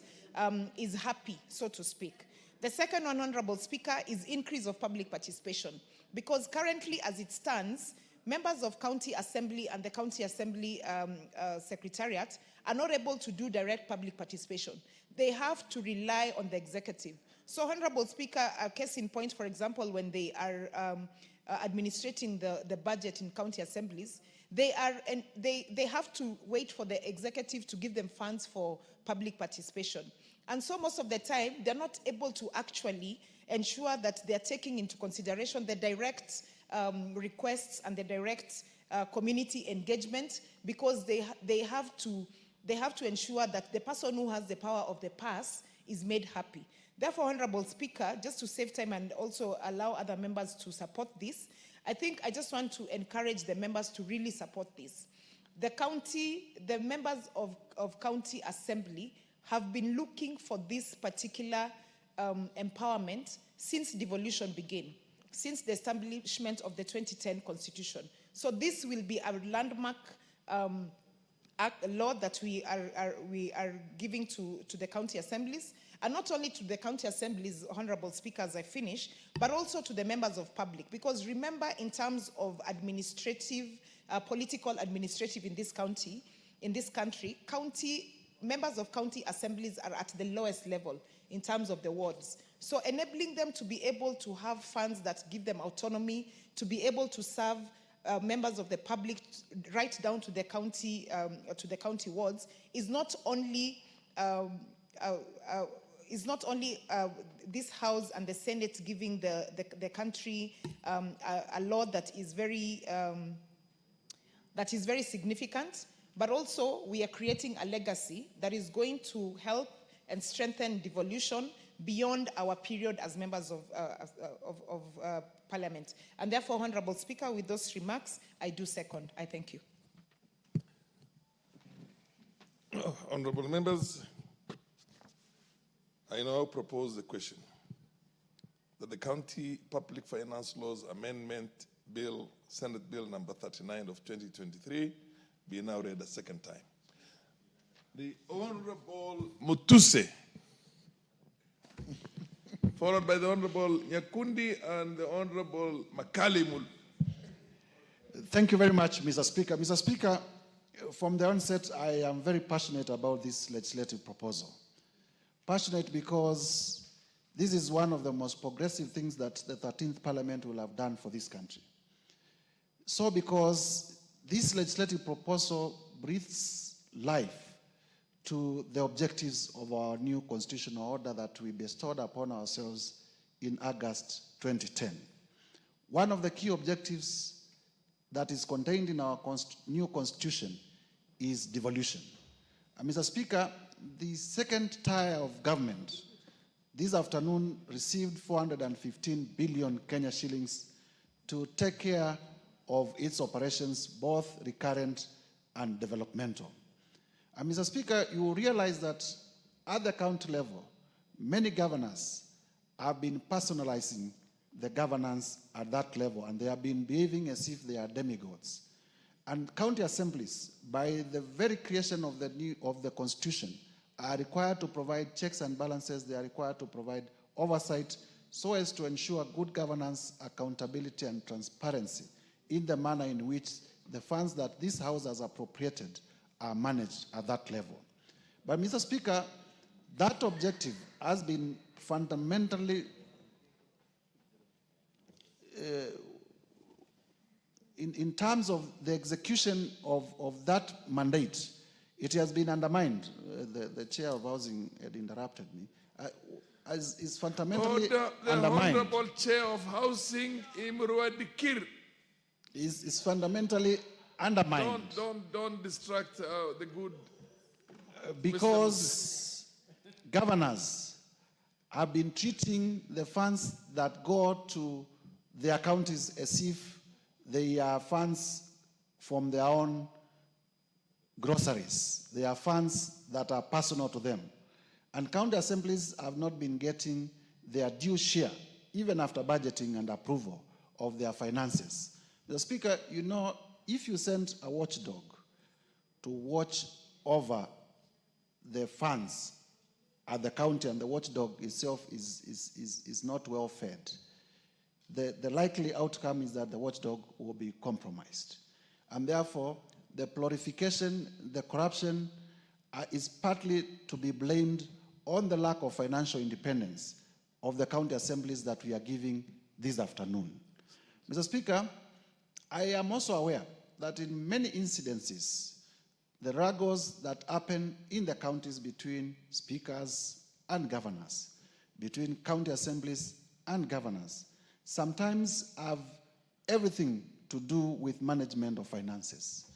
Speaker 8: is happy, so to speak. The second one, Honorable Speaker, is increase of public participation. Because currently, as it stands, members of County Assembly and the County Assembly Secretariat are not able to do direct public participation. They have to rely on the executive. So, Honorable Speaker, a case in point, for example, when they are administrating the budget in county assemblies, they have to wait for the executive to give them funds for public participation. And so most of the time, they're not able to actually ensure that they're taking into consideration the direct requests and the direct community engagement, because they have to ensure that the person who has the power of the purse is made happy. Therefore, Honorable Speaker, just to save time and also allow other members to support this, I think I just want to encourage the members to really support this. The members of County Assembly have been looking for this particular empowerment since devolution began, since the establishment of the 2010 Constitution. So this will be a landmark law that we are giving to the county assemblies, and not only to the county assemblies, Honorable Speaker, as I finish, but also to the members of public. Because remember, in terms of administrative, political administrative in this country, members of county assemblies are at the lowest level in terms of the wards. So enabling them to be able to have funds that give them autonomy, to be able to serve members of the public right down to the county wards is not only this House and the Senate giving the country a law that is very significant, but also we are creating a legacy that is going to help and strengthen devolution beyond our period as members of Parliament. And therefore, Honorable Speaker, with those remarks, I do second. I thank you.
Speaker 14: Honorable members, I now propose the question that the County Public Finance Laws Amendment Bill, Senate Bill number 39 of 2023, be now read a second time. The Honorable Mutuse, followed by the Honorable Nyakundi and the Honorable Makalimul.
Speaker 19: Thank you very much, Mr. Speaker. Mr. Speaker, from the onset, I am very passionate about this legislative proposal. Passionate because this is one of the most progressive things that the 13th Parliament will have done for this country. So because this legislative proposal breathes life to the objectives of our new constitutional order that we bestowed upon ourselves in August 2010. One of the key objectives that is contained in our new constitution is devolution. Mr. Speaker, the second tier of government this afternoon received 415 billion Kenya shillings to take care of its operations, both recurrent and developmental. Mr. Speaker, you will realize that at the county level, many governors have been personalizing the governance at that level, and they have been behaving as if they are demigods. And county assemblies, by the very creation of the constitution, are required to provide checks and balances. They are required to provide oversight so as to ensure good governance, accountability, and transparency in the manner in which the funds that this House has appropriated are managed at that level. But, Mr. Speaker, that objective has been fundamentally in terms of the execution of that mandate, it has been undermined. The chair of housing had interrupted me. Is fundamentally undermined.
Speaker 14: The Honorable Chair of Housing, Imrua Dikir.
Speaker 19: Is fundamentally undermined.
Speaker 14: Don't distract the good.
Speaker 19: Because governors have been treating the funds that go to their counties as if they are funds from their own groceries. They are funds that are personal to them. And county assemblies have not been getting their due share, even after budgeting and approval of their finances. The Speaker, you know, if you send a watchdog to watch over the funds at the county and the watchdog itself is not well fed, the likely outcome is that the watchdog will be compromised. And therefore, the proliferation, the corruption is partly to be blamed on the lack of financial independence of the county assemblies that we are giving this afternoon. Mr. Speaker, I am also aware that in many incidences, the wrangles that happen in the counties between speakers and governors, between county assemblies and governors, sometimes have everything to do with management of finances.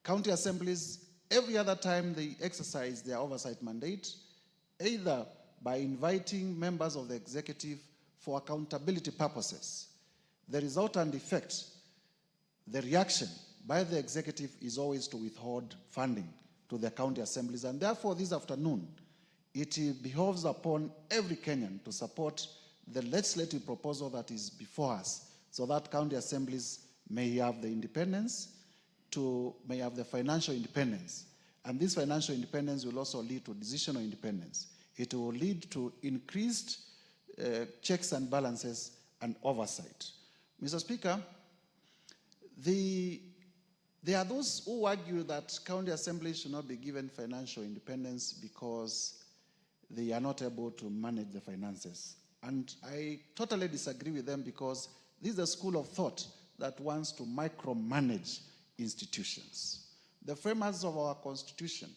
Speaker 19: County assemblies, every other time they exercise their oversight mandate, either by inviting members of the executive for accountability purposes, the resultant effect, the reaction by the executive is always to withhold funding to the county assemblies. And therefore, this afternoon, it behoves upon every Kenyan to support the legislative proposal that is before us, so that county assemblies may have the independence, may have the financial independence. And this financial independence will also lead to decisional independence. It will lead to increased checks and balances and oversight. Mr. Speaker, there are those who argue that county assemblies should not be given financial independence because they are not able to manage the finances. And I totally disagree with them, because this is a school of thought that wants to micromanage institutions. The framers of our constitution,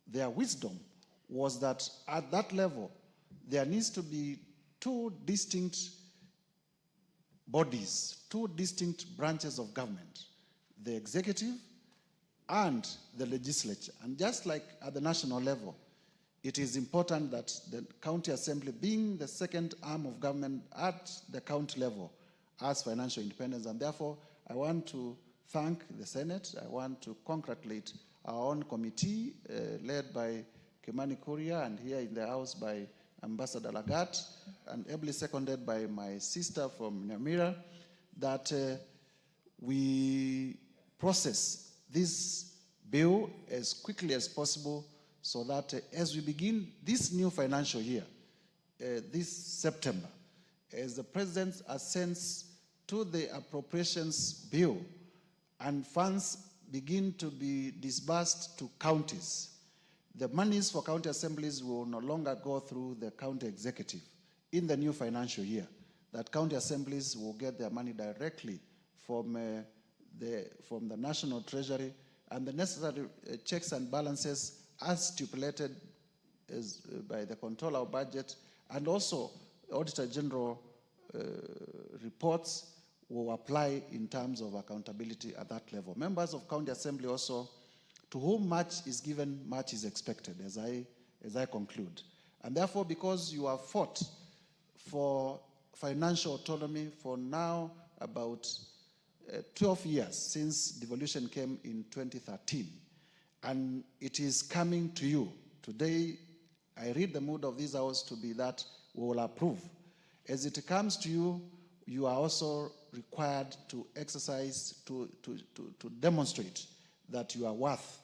Speaker 19: their wisdom was that at that level, there needs to be two distinct bodies, two distinct branches of government, the executive and the legislature. And just like at the national level, it is important that the county assembly, being the second arm of government at the county level, has financial independence. And therefore, I want to thank the Senate. I want to congratulate our own committee led by Kimani Kuria, and here in the House by Ambassador Langat, and ably seconded by my sister from Nyamira, that we process this bill as quickly as possible, so that as we begin this new financial year, this September, as the President assents to the appropriations bill, and funds begin to be disbursed to counties, the monies for county assemblies will no longer go through the county executive in the new financial year. That county assemblies will get their money directly from the National Treasury, and the necessary checks and balances as stipulated by the Controller of Budget and also Auditor General reports will apply in terms of accountability at that level. Members of County Assembly also, to whom much is given, much is expected, as I conclude. And therefore, because you have fought for financial autonomy for now about 12 years since devolution came in 2013, and it is coming to you. Today, I read the mood of this house to be that we will approve. As it comes to you, you are also required to exercise, to demonstrate that you are worth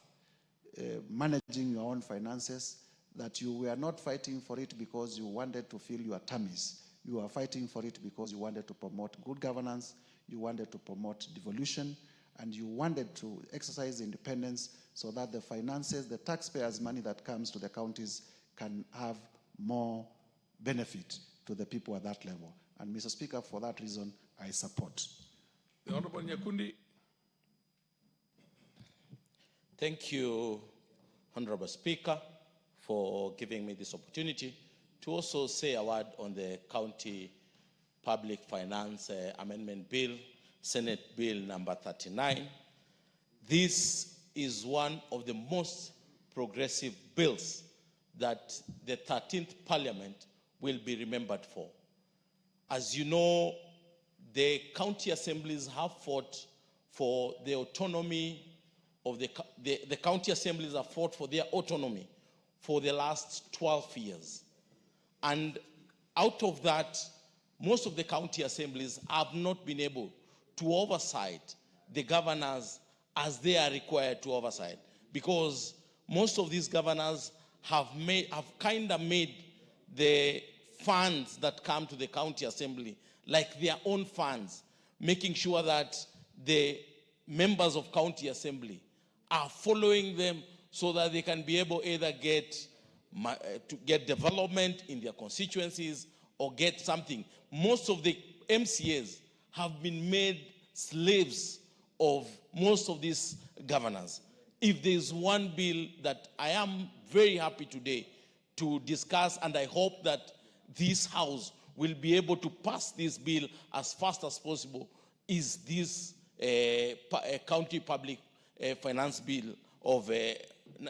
Speaker 19: managing your own finances, that you were not fighting for it because you wanted to fill your tummies. You are fighting for it because you wanted to promote good governance, you wanted to promote devolution, and you wanted to exercise independence so that the finances, the taxpayers' money that comes to the counties can have more benefit to the people at that level. And Mr. Speaker, for that reason, I support.
Speaker 14: The Honorable Nyakundi.
Speaker 4: Thank you, Honorable Speaker, for giving me this opportunity to also say a word on the County Public Finance Amendment Bill, Senate Bill number 39. This is one of the most progressive bills that the 13th Parliament will be remembered for. As you know, the county assemblies have fought for the autonomy of the county assemblies have fought for their autonomy for the last 12 years. And out of that, most of the county assemblies have not been able to oversight the governors as they are required to oversight, because most of these governors have kind of made the funds that come to the county assembly like their own funds, making sure that the members of county assembly are following them so that they can be able either to get development in their constituencies or get something. Most of the MCAs have been made slaves of most of these governors. If there's one bill that I am very happy today to discuss, and I hope that this House will be able to pass this bill as fast as possible, is this County Public Finance Bill of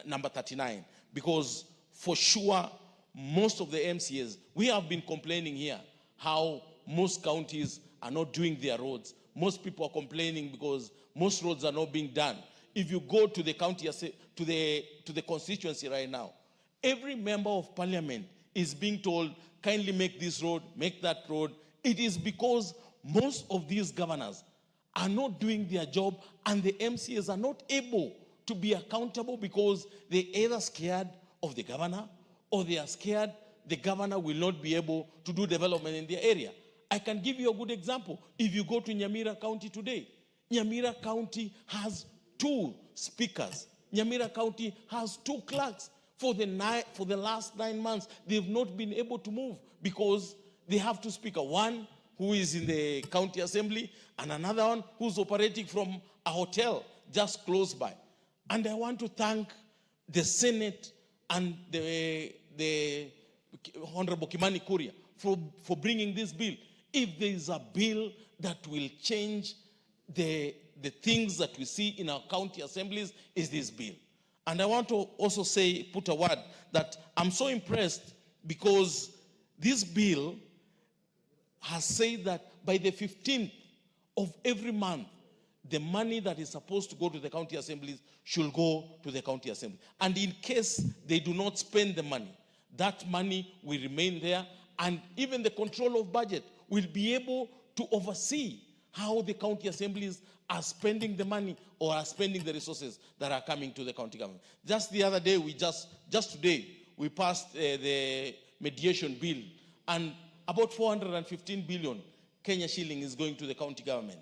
Speaker 4: number 39. Because for sure, most of the MCAs, we have been complaining here how most counties are not doing their roads. Most people are complaining because most roads are not being done. If you go to the county, to the constituency right now, every member of parliament is being told, kindly make this road, make that road. It is because most of these governors are not doing their job, and the MCAs are not able to be accountable because they're either scared of the governor or they are scared the governor will not be able to do development in their area. I can give you a good example. If you go to Nyamira County today, Nyamira County has 2 speakers. Nyamira County has 2 clerks. For the last 9 months, they've not been able to move because they have 2 speakers. One who is in the county assembly and another one who's operating from a hotel just close by. And I want to thank the Senate and the Honorable Kimani Kuria for bringing this bill. If there is a bill that will change the things that we see in our county assemblies, is this bill. And I want to also put a word that I'm so impressed because this bill has said that by the 15th of every month, the money that is supposed to go to the county assemblies should go to the county assembly. And in case they do not spend the money, that money will remain there, and even the control of budget will be able to oversee how the county assemblies are spending the money or are spending the resources that are coming to the county government. Just the other day, just today, we passed the mediation bill, and about 415 billion Kenya shilling is going to the county government.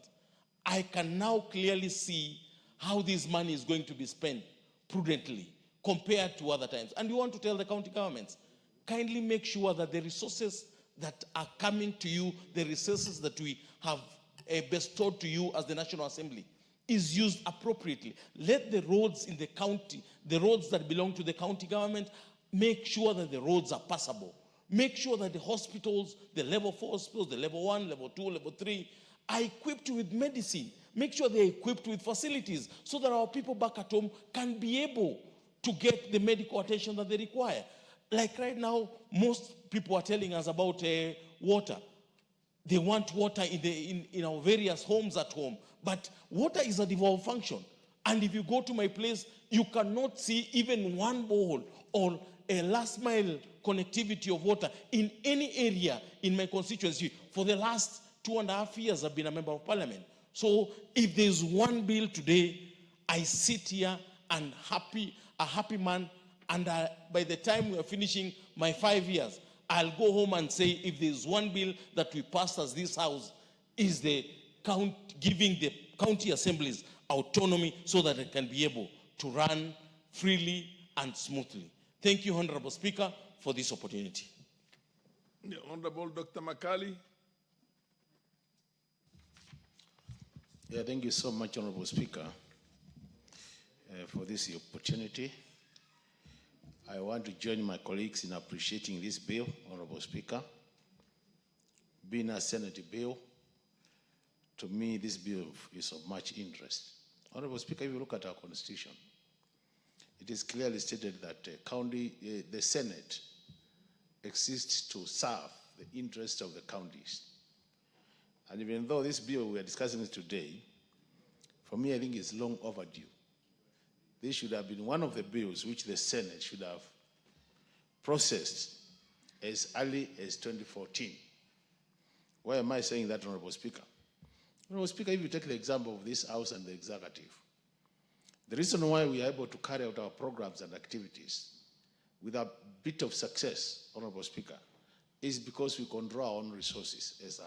Speaker 4: I can now clearly see how this money is going to be spent prudently compared to other times. And we want to tell the county governments, kindly make sure that the resources that are coming to you, the resources that we have bestowed to you as the National Assembly, is used appropriately. Let the roads in the county, the roads that belong to the county government, make sure that the roads are passable. Make sure that the hospitals, the level 4 hospitals, the level 1, level 2, level 3, are equipped with medicine. Make sure they're equipped with facilities so that our people back at home can be able to get the medical attention that they require. Like right now, most people are telling us about water. They want water in our various homes at home. But water is a devolved function. And if you go to my place, you cannot see even one borehole or a last mile connectivity of water in any area in my constituency. For the last 2.5 years, I've been a member of parliament. So if there's one bill today, I sit here and a happy man, and by the time we are finishing my 5 years, I'll go home and say, if there's one bill that we passed as this house, is the giving the county assemblies autonomy so that they can be able to run freely and smoothly. Thank you, Honorable Speaker, for this opportunity.
Speaker 14: The Honorable Dr. Makali.
Speaker 6: Yeah, thank you so much, Honorable Speaker, for this opportunity. I want to join my colleagues in appreciating this bill, Honorable Speaker. Being a Senate bill, to me, this bill is of much interest. Honorable Speaker, if you look at our Constitution, it is clearly stated that the Senate exists to serve the interests of the counties. And even though this bill we are discussing today, for me, I think it's long overdue. This should have been one of the bills which the Senate should have processed as early as 2014. Why am I saying that, Honorable Speaker? Honorable Speaker, if you take the example of this House and the Executive, the reason why we are able to carry out our programs and activities with a bit of success, Honorable Speaker, is because we control our own resources as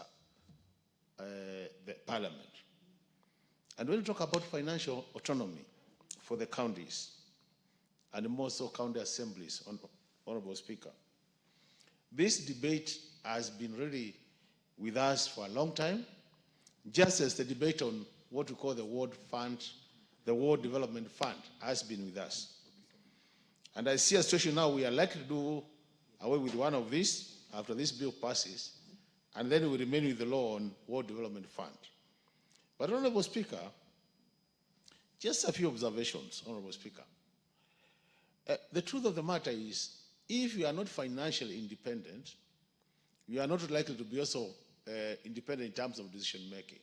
Speaker 6: the Parliament. And when we talk about financial autonomy for the counties, and more so county assemblies, Honorable Speaker, this debate has been really with us for a long time, just as the debate on what we call the World Fund, the World Development Fund, has been with us. And I see a situation now we are likely to do away with one of these after this bill passes, and then we remain with the law on World Development Fund. But, Honorable Speaker, just a few observations, Honorable Speaker. The truth of the matter is, if you are not financially independent, you are not likely to be also independent in terms of decision making.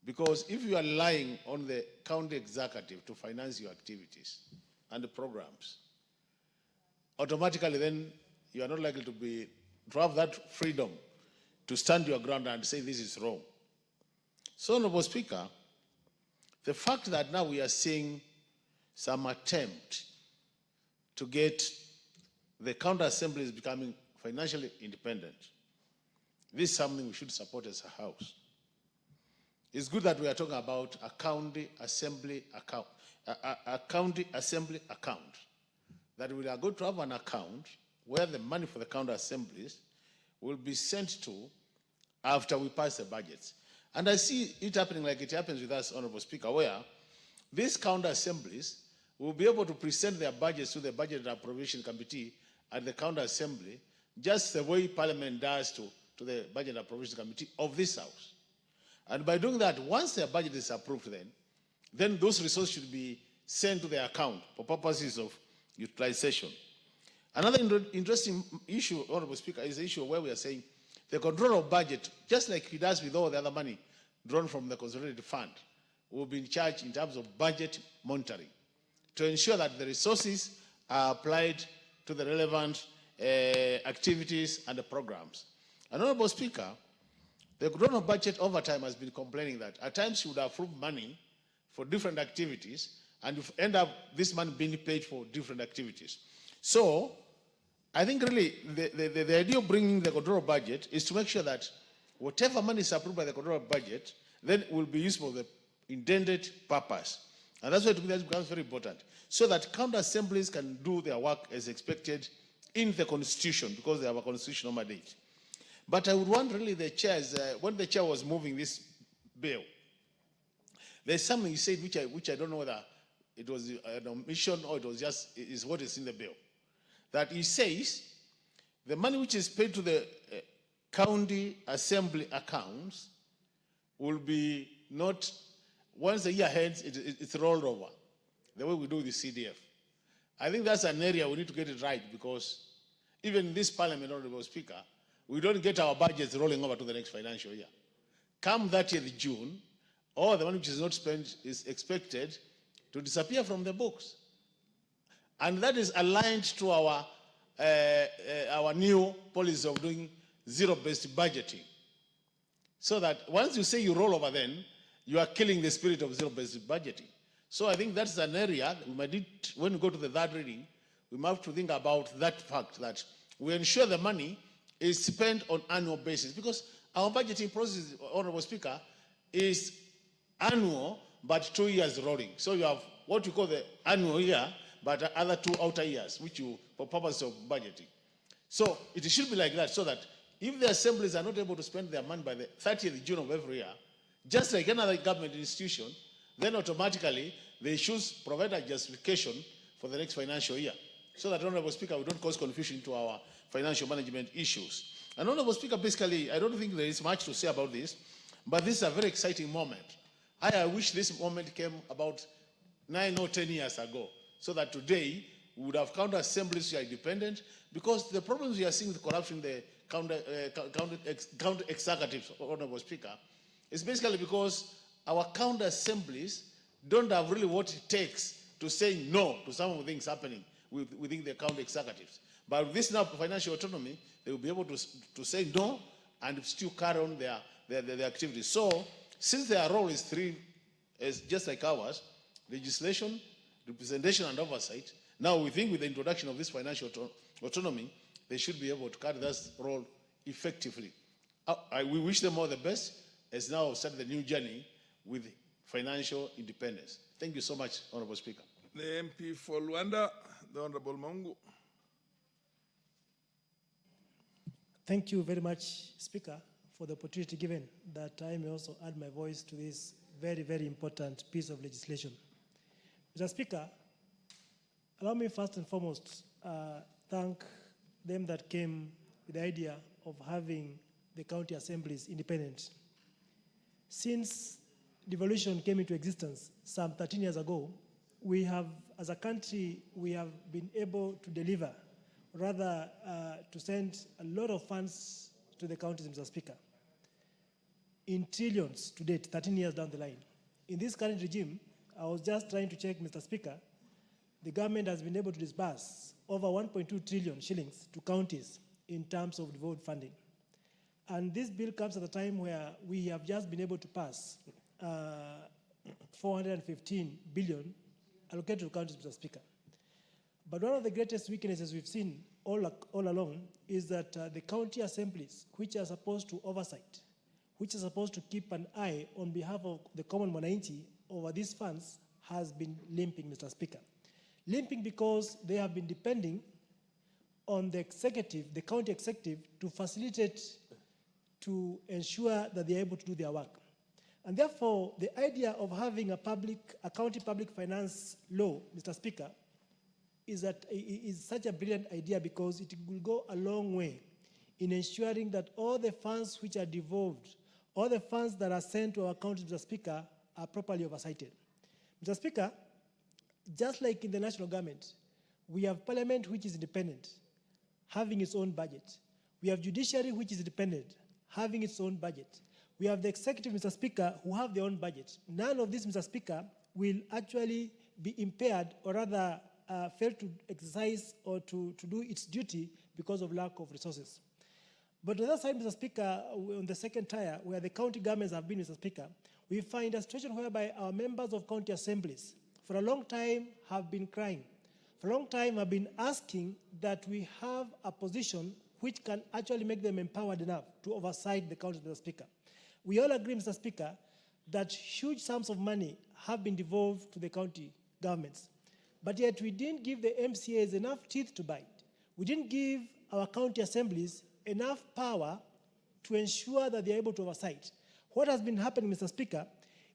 Speaker 6: Because if you are relying on the county executive to finance your activities and the programs, automatically then you are not likely to have that freedom to stand your ground and say this is wrong. So, Honorable Speaker, the fact that now we are seeing some attempt to get the county assemblies becoming financially independent, this is something we should support as a House. It's good that we are talking about a county assembly account, a county assembly account, that we are going to have an account where the money for the county assemblies will be sent to after we pass the budgets. And I see it happening like it happens with us, Honorable Speaker, where these county assemblies will be able to present their budgets to the Budget and Appropriation Committee at the county assembly, just the way Parliament does to the Budget and Appropriation Committee of this House. And by doing that, once their budget is approved, then those resources should be sent to their account for purposes of utilization. Another interesting issue, Honorable Speaker, is the issue where we are saying the control of budget, just like he does with all the other money drawn from the consolidated fund, will be in charge in terms of budget monitoring to ensure that the resources are applied to the relevant activities and the programs. And, Honorable Speaker, the control of budget over time has been complaining that at times you would approve money for different activities and you end up this money being paid for different activities. So, I think really the idea of bringing the control of budget is to make sure that whatever money is approved by the control of budget then will be used for the intended purpose. And that's why to me that becomes very important, so that county assemblies can do their work as expected in the constitution, because they have a constitutional mandate. But I would want really the chairs, when the chair was moving this bill, there's something he said which I don't know whether it was an omission or it was just is what is in the bill. That he says the money which is paid to the county assembly accounts will be not, once the year ends, it's rolled over, the way we do the CDF. I think that's an area we need to get it right, because even in this parliament, Honorable Speaker, we don't get our budgets rolling over to the next financial year. Come 30th June, all the money which is not spent is expected to disappear from the books. And that is aligned to our new policy of doing zero-based budgeting. So that once you say you roll over, then you are killing the spirit of zero-based budgeting. So I think that's an area we might need, when we go to the third reading, we might have to think about that fact, that we ensure the money is spent on annual basis, because our budgeting process, Honorable Speaker, is annual but 2 years rolling. So you have what you call the annual year, but other 2 outer years, which you, for purpose of budgeting. So it should be like that, so that if the assemblies are not able to spend their money by the 30th June of every year, just like another government institution, then automatically they should provide a justification for the next financial year, so that, Honorable Speaker, we don't cause confusion to our financial management issues. And Honorable Speaker, basically, I don't think there is much to say about this, but this is a very exciting moment. I wish this moment came about 9 or 10 years ago, so that today we would have county assemblies which are independent, because the problems we are seeing with corruption in the county executives, Honorable Speaker, is basically because our county assemblies don't have really what it takes to say no to some of the things happening within the county executives. But with this now financial autonomy, they will be able to say no and still carry on their activities. So, since their role is three, is just like ours, legislation, representation, and oversight, now we think with the introduction of this financial autonomy, they should be able to carry that role effectively. We wish them all the best, as now start the new journey with financial independence. Thank you so much, Honorable Speaker.
Speaker 14: The MP for Luanda, the Honorable Mungu.
Speaker 11: Thank you very much, Speaker, for the opportunity given that I may also add my voice to this very, very important piece of legislation. Mr. Speaker, allow me first and foremost thank them that came with the idea of having the county assemblies independent. Since devolution came into existence some 13 years ago, we have, as a country, we have been able to deliver, rather to send a lot of funds to the counties, Mr. Speaker, in trillions to date, 13 years down the line. In this current regime, I was just trying to check, Mr. Speaker, the government has been able to disburse over 1.2 trillion shillings to counties in terms of devolved funding. And this bill comes at a time where we have just been able to pass 415 billion allocated to counties, Mr. Speaker. But one of the greatest weaknesses we've seen all along is that the county assemblies, which are supposed to oversight, which are supposed to keep an eye on behalf of the common mwananchi over these funds, has been limping, Mr. Speaker. Limping because they have been depending on the executive, the county executive, to facilitate, to ensure that they are able to do their work. And therefore, the idea of having a county public finance law, Mr. Speaker, is such a brilliant idea, because it will go a long way in ensuring that all the funds which are devolved, all the funds that are sent to our counties, Mr. Speaker, are properly oversighted. Mr. Speaker, just like in the national government, we have parliament which is independent, having its own budget. We have judiciary which is independent, having its own budget. We have the executive, Mr. Speaker, who have their own budget. None of this, Mr. Speaker, will actually be impaired, or rather fail to exercise or to do its duty because of lack of resources. But on the other side, Mr. Speaker, on the second tier, where the county governments have been, Mr. Speaker, we find a situation whereby our members of county assemblies for a long time have been crying, for a long time have been asking that we have a position which can actually make them empowered enough to oversight the county, Mr. Speaker. We all agree, Mr. Speaker, that huge sums of money have been devolved to the county governments. But yet we didn't give the MCAs enough teeth to bite. We didn't give our county assemblies enough power to ensure that they're able to oversight. What has been happening, Mr. Speaker,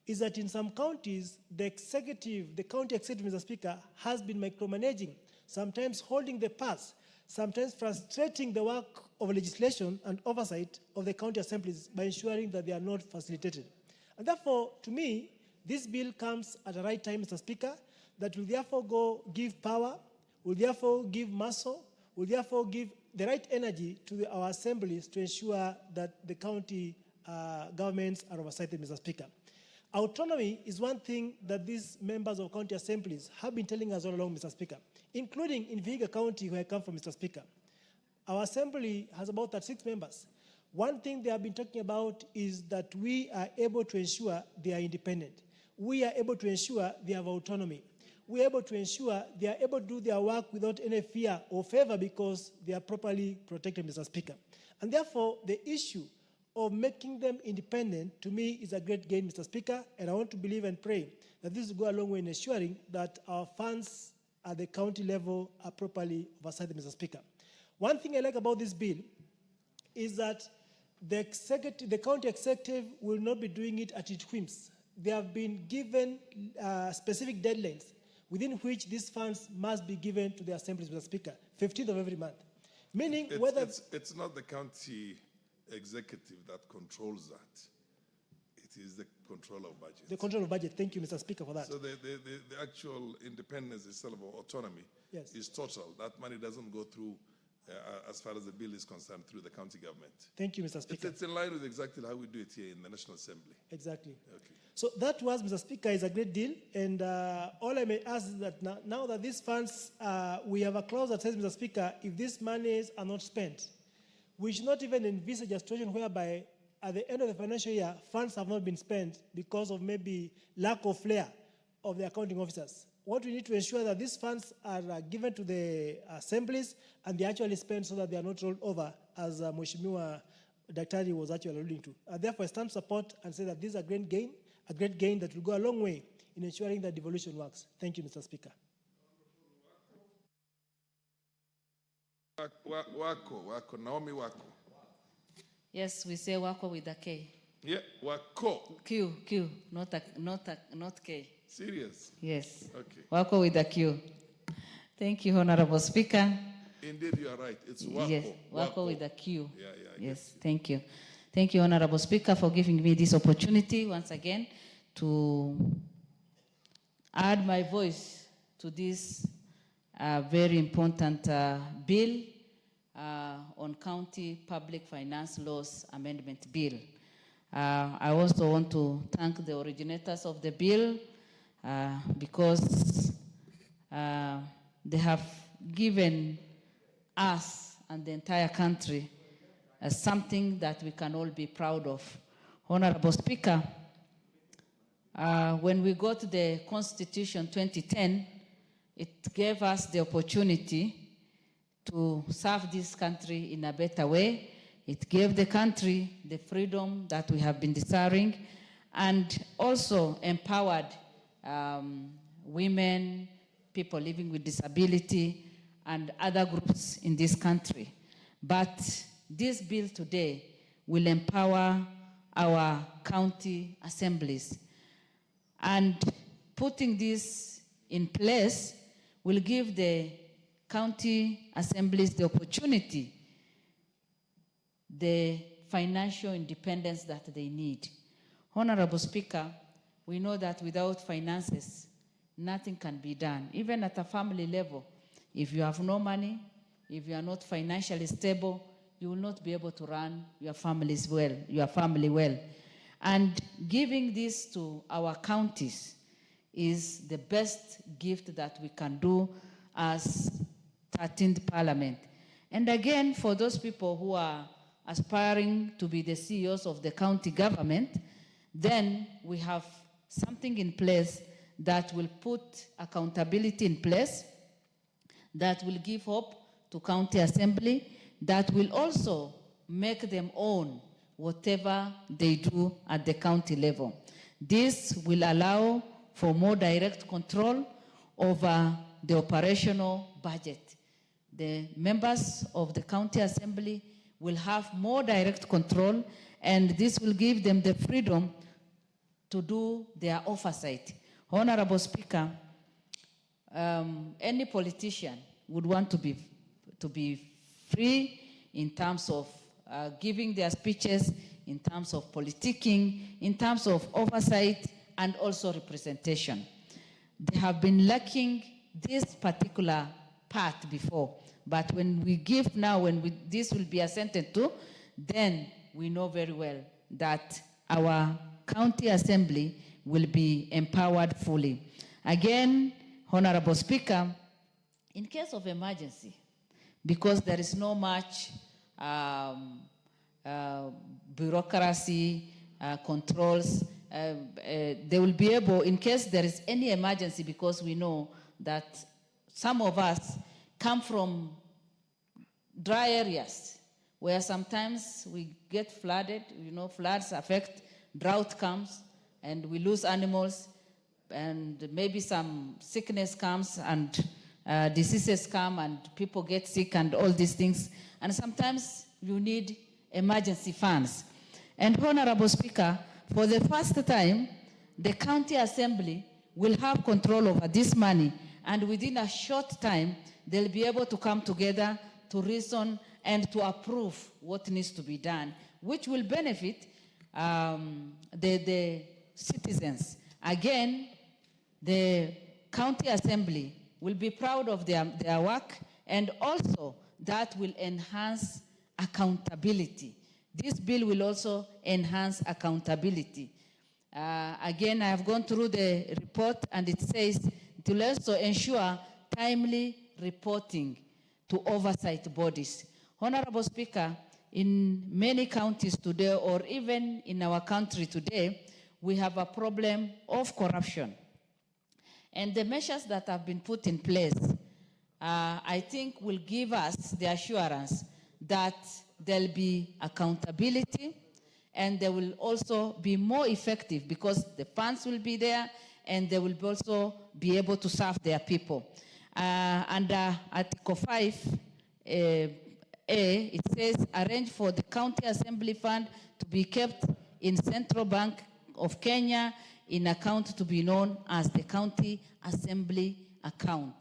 Speaker 11: is that in some counties, the county executive, Mr. Speaker, has been micromanaging, sometimes holding the purse, sometimes frustrating the work of legislation and oversight of the county assemblies by ensuring that they are not facilitated. And therefore, to me, this bill comes at the right time, Mr. Speaker, that will therefore give power, will therefore give muscle, will therefore give the right energy to our assemblies to ensure that the county governments are oversighted, Mr. Speaker. Autonomy is one thing that these members of county assemblies have been telling us all along, Mr. Speaker, including in Vihiga County, where I come from, Mr. Speaker. Our assembly has about 36 members. One thing they have been talking about is that we are able to ensure they are independent. We are able to ensure they have autonomy. We are able to ensure they are able to do their work without any fear or favor because they are properly protected, Mr. Speaker. And therefore, the issue of making them independent, to me, is a great gain, Mr. Speaker, and I want to believe and pray that this will go a long way in ensuring that our funds at the county level are properly oversighted, Mr. Speaker. One thing I like about this bill is that the county executive will not be doing it at its whims. They have been given specific deadlines within which these funds must be given to the assemblies, Mr. Speaker, 15th of every month. Meaning
Speaker 14: it's not the county executive that controls that. It is the control of budget.
Speaker 11: The control of budget. Thank you, Mr. Speaker, for that.
Speaker 14: So the actual independence itself, or autonomy, is total. That money doesn't go through, as far as the bill is concerned, through the county government.
Speaker 11: Thank you, Mr. Speaker.
Speaker 14: It's in line with exactly how we do it here in the National Assembly.
Speaker 11: Exactly.
Speaker 14: Okay.
Speaker 11: So that was, Mr. Speaker, is a great deal. And all I may ask is that now that these funds, we have a clause that says, Mr. Speaker, if these monies are not spent, we should not even envisage a situation whereby at the end of the financial year, funds have not been spent because of maybe lack of flair of the accounting officers. What we need to ensure that these funds are given to the assemblies and they actually spent so that they are not rolled over, as Mheshimiwa Daktari was actually alluding to. Therefore, I stand support and say that this is a great gain that will go a long way in ensuring that devolution works. Thank you, Mr. Speaker.
Speaker 14: Naomi Wako.
Speaker 10: Yes, we say Wako with a K.
Speaker 14: Yeah, Wako.
Speaker 10: Q, not K.
Speaker 14: Serious?
Speaker 10: Yes.
Speaker 14: Okay.
Speaker 10: Wako with a Q. Thank you, Honorable Speaker.
Speaker 14: Indeed, you are right. It's Wako.
Speaker 10: Yes, Wako with a Q.
Speaker 14: Yeah,
Speaker 10: yes, thank you. Thank you, Honorable Speaker, for giving me this opportunity once again to add my voice to this very important bill on County Public Finance Laws Amendment Bill. I also want to thank the originators of the bill because they have given us and the entire country something that we can all be proud of. Honorable Speaker, when we got the Constitution 2010, it gave us the opportunity to serve this country in a better way. It gave the country the freedom that we have been desiring and also empowered women, people living with disability, and other groups in this country. But this bill today will empower our county assemblies. And putting this in place will give the county assemblies the opportunity, the financial independence that they need. Honorable Speaker, we know that without finances, nothing can be done. Even at a family level, if you have no money, if you are not financially stable, you will not be able to run your family well. And giving this to our counties is the best gift that we can do as 13th Parliament. And again, for those people who are aspiring to be the CEOs of the county government, then we have something in place that will put accountability in place, that will give hope to county assembly, that will also make them own whatever they do at the county level. This will allow for more direct control over the operational budget. The members of the county assembly will have more direct control, and this will give them the freedom to do their oversight. Honorable Speaker, any politician would want to be free in terms of giving their speeches, in terms of politicking, in terms of oversight, and also representation. They have been lacking this particular part before, but when we give now, when this will be assented to, then we know very well that our county assembly will be empowered fully. Again, Honorable Speaker, in case of emergency, because there is no much bureaucracy, controls, they will be able, in case there is any emergency, because we know that some of us come from dry areas where sometimes we get flooded, floods affect, drought comes, and we lose animals, and maybe some sickness comes, and diseases come, and people get sick, and all these things. And sometimes you need emergency funds. And Honorable Speaker, for the first time, the county assembly will have control over this money, and within a short time, they'll be able to come together to reason and to approve what needs to be done, which will benefit the citizens. Again, the county assembly will be proud of their work, and also that will enhance accountability. This bill will also enhance accountability. Again, I have gone through the report, and it says it will also ensure timely reporting to oversight bodies. Honorable Speaker, in many counties today, or even in our country today, we have a problem of corruption. And the measures that have been put in place, I think will give us the assurance that there'll be accountability, and they will also be more effective because the funds will be there, and they will also be able to serve their people. Under Article 5, it says, arrange for the county assembly fund to be kept in Central Bank of Kenya in account to be known as the county assembly account.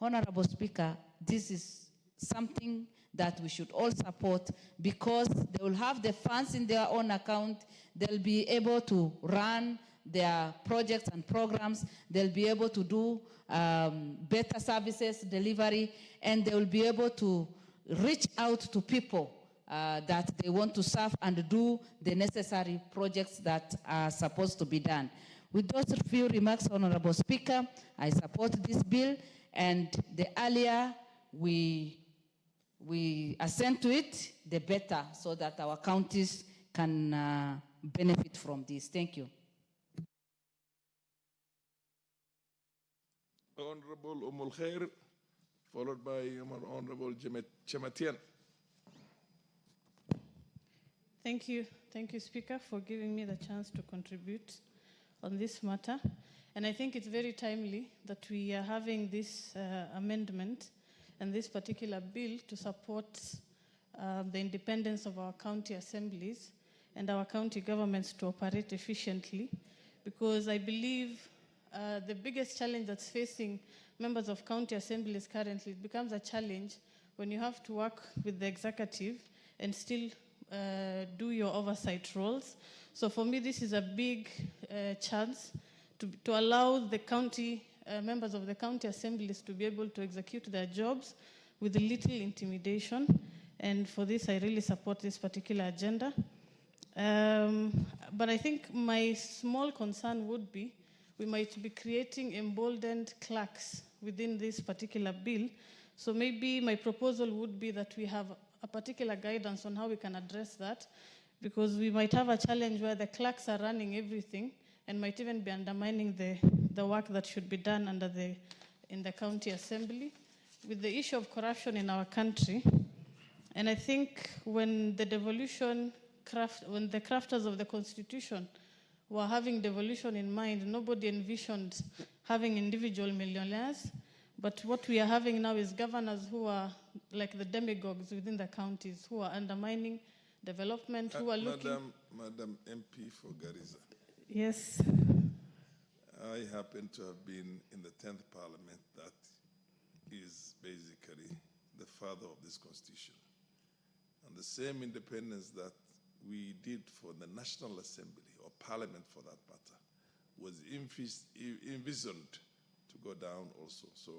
Speaker 10: Honorable Speaker, this is something that we should all support, because they will have the funds in their own account. They'll be able to run their projects and programs. They'll be able to do better services delivery, and they will be able to reach out to people that they want to serve and do the necessary projects that are supposed to be done. With those few remarks, Honorable Speaker, I support this bill, and the earlier we assent to it, the better, so that our counties can benefit from this. Thank you.
Speaker 14: Honorable Umul Khair, followed by Honorable Chematian.
Speaker 7: Thank you, Speaker, for giving me the chance to contribute on this matter. And I think it's very timely that we are having this amendment and this particular bill to support the independence of our county assemblies and our county governments to operate efficiently, because I believe the biggest challenge that's facing members of county assemblies currently, it becomes a challenge when you have to work with the executive and still do your oversight roles. So for me, this is a big chance to allow the county members of the county assemblies to be able to execute their jobs with little intimidation. And for this, I really support this particular agenda. But I think my small concern would be we might be creating emboldened clerks within this particular bill. So maybe my proposal would be that we have a particular guidance on how we can address that, because we might have a challenge where the clerks are running everything and might even be undermining the work that should be done in the county assembly. With the issue of corruption in our country, and I think when the crafters of the Constitution were having devolution in mind. Nobody envisioned having individual millionaires. But what we are having now is governors who are like the demagogues within the counties, who are undermining development, who are looking...
Speaker 14: Madam MP for Garissa.
Speaker 7: Yes.
Speaker 14: I happen to have been in the 10th Parliament that is basically the father of this constitution. And the same independence that we did for the National Assembly, or Parliament for that matter, was envisioned to go down also. So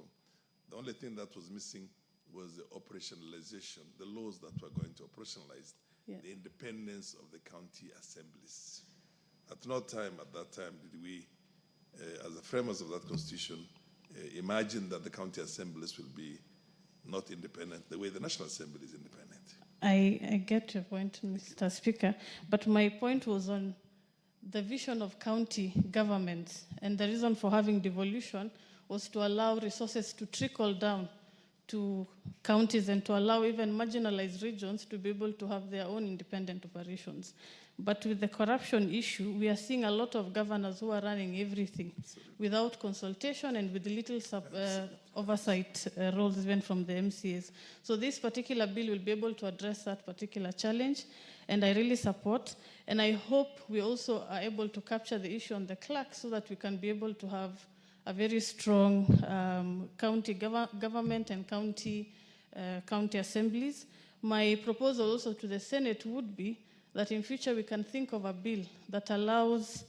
Speaker 14: the only thing that was missing was the operationalization, the laws that were going to operationalize the independence of the county assemblies. At no time at that time did we, as the framers of that constitution, imagine that the county assemblies will be not independent the way the National Assembly is independent.
Speaker 7: I get your point, Mr. Speaker, but my point was on the vision of county governments, and the reason for having devolution was to allow resources to trickle down to counties and to allow even marginalized regions to be able to have their own independent operations. But with the corruption issue, we are seeing a lot of governors who are running everything without consultation and with little oversight roles even from the MCAs. So this particular bill will be able to address that particular challenge, and I really support. And I hope we also are able to capture the issue on the clerk so that we can be able to have a very strong county government and county assemblies. My proposal also to the Senate would be that in future we can think of a bill that allows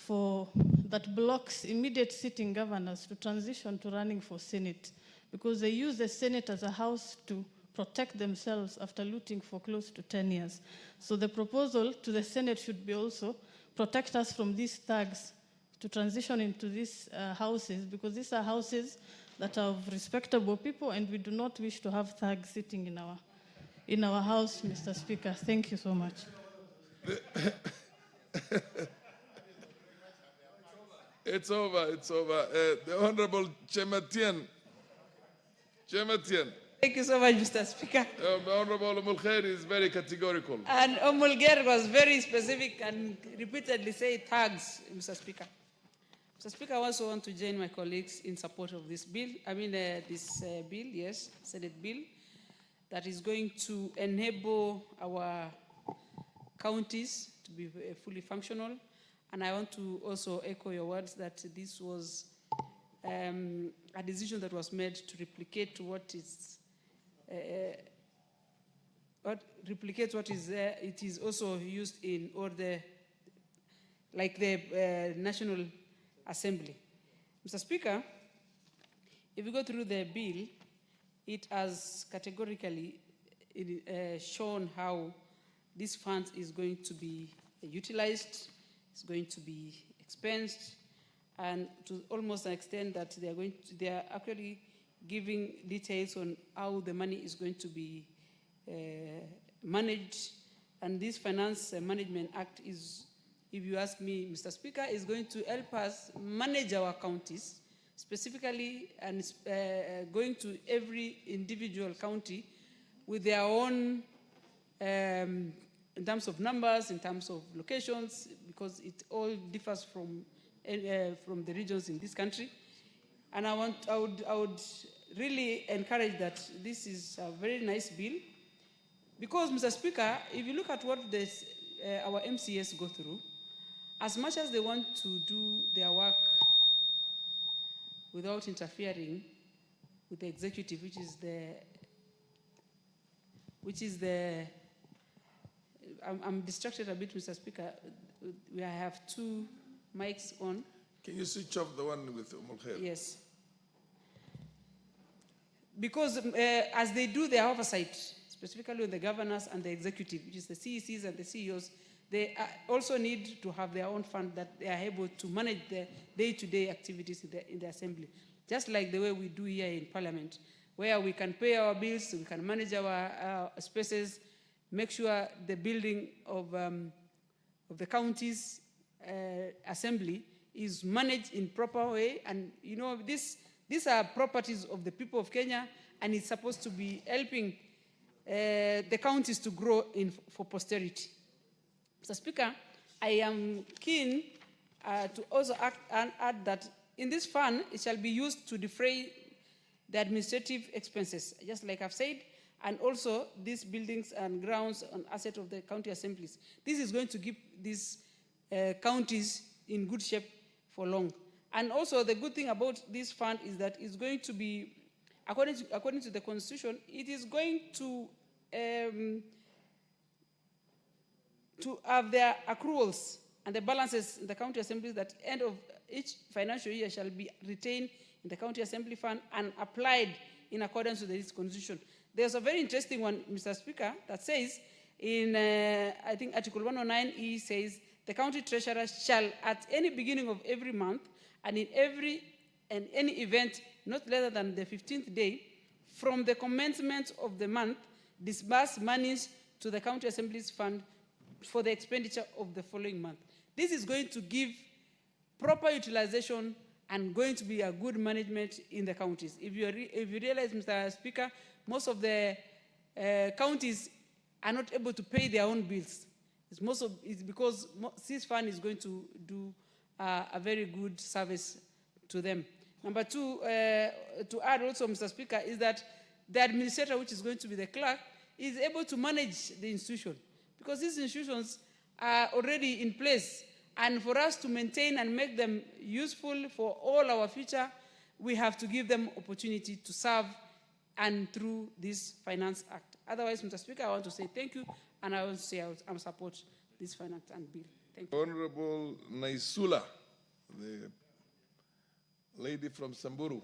Speaker 7: that blocks immediate sitting governors to transition to running for Senate, because they use the Senate as a house to protect themselves after looting for close to 10 years. So the proposal to the Senate should be also protect us from these thugs to transition into these houses, because these are houses that are of respectable people, and we do not wish to have thugs sitting in our house, Mr. Speaker. Thank you so much.
Speaker 14: It's over, it's over. The Honorable Chematian.
Speaker 9: Thank you so much, Mr. Speaker.
Speaker 14: The Honorable Mulkhair is very categorical.
Speaker 9: And Mulkhair was very specific and repeatedly said thugs, Mr. Speaker. Mr. Speaker, I also want to join my colleagues in support of this bill. Bill, yes, Senate bill, that is going to enable our counties to be fully functional. And I want to also echo your words that this was a decision that was made to replicate what is there. It is also used in all the National Assembly. Mr. Speaker, if you go through the bill, it has categorically shown how this fund is going to be utilized, it's going to be expensed, and to almost an extent that they are actually giving details on how the money is going to be managed. And this Finance Management Act is, if you ask me, Mr. Speaker, is going to help us manage our counties specifically, and going to every individual county with their own in terms of numbers, in terms of locations, because it all differs from the regions in this country. And I would really encourage that this is a very nice bill, because, Mr. Speaker, if you look at what our MCAs go through, as much as they want to do their work without interfering with the executive, which is the I'm distracted a bit, Mr. Speaker. I have two mics on.
Speaker 14: Can you switch off the one with Mulkhair?
Speaker 9: Yes. Because as they do their oversight, specifically on the governors and the executive, which is the CECs and the CEOs, they also need to have their own fund that they are able to manage the day-to-day activities in the assembly. Just like the way we do here in Parliament, where we can pay our bills, we can manage our spaces, make sure the building of the county's assembly is managed in proper way. And you know, these are properties of the people of Kenya, and it's supposed to be helping the counties to grow for posterity. Mr. Speaker, I am keen to also add that in this fund, it shall be used to defray the administrative expenses, just like I've said, and also these buildings and grounds and assets of the county assemblies. This is going to keep these counties in good shape for long. And also the good thing about this fund is that it's going to be, according to the constitution, it is going to have their accruals and the balances in the county assemblies that end of each financial year shall be retained in the county assembly fund and applied in accordance with this constitution. There's a very interesting one, Mr. Speaker, that says in, I think, Article 109E says, the county treasurer shall, at any beginning of every month and in any event not later than the 15th day, from the commencement of the month, disburse monies to the county assemblies fund for the expenditure of the following month. This is going to give proper utilization and going to be a good management in the counties. If you realize, Mr. Speaker, most of the counties are not able to pay their own bills. It's because this fund is going to do a very good service to them. Number two, to add also, Mr. Speaker, is that the administrator, which is going to be the clerk, is able to manage the institution, because these institutions are already in place. And for us to maintain and make them useful for all our future, we have to give them opportunity to serve and through this Finance Act. Otherwise, Mr. Speaker, I want to say thank you, and I want to say I support this Finance and bill. Thank you.
Speaker 14: Honorable Naisula, the lady from Samburu.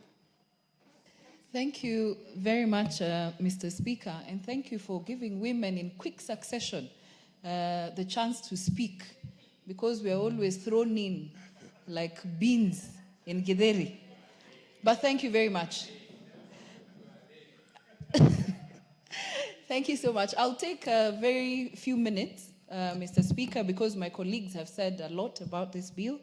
Speaker 10: Thank you very much, Mr. Speaker, and thank you for giving women in quick succession the chance to speak, because we are always thrown in like beans in Githeri. But thank you very much. Thank you so much. I'll take a very few minutes, Mr. Speaker, because my colleagues have said a lot about this bill.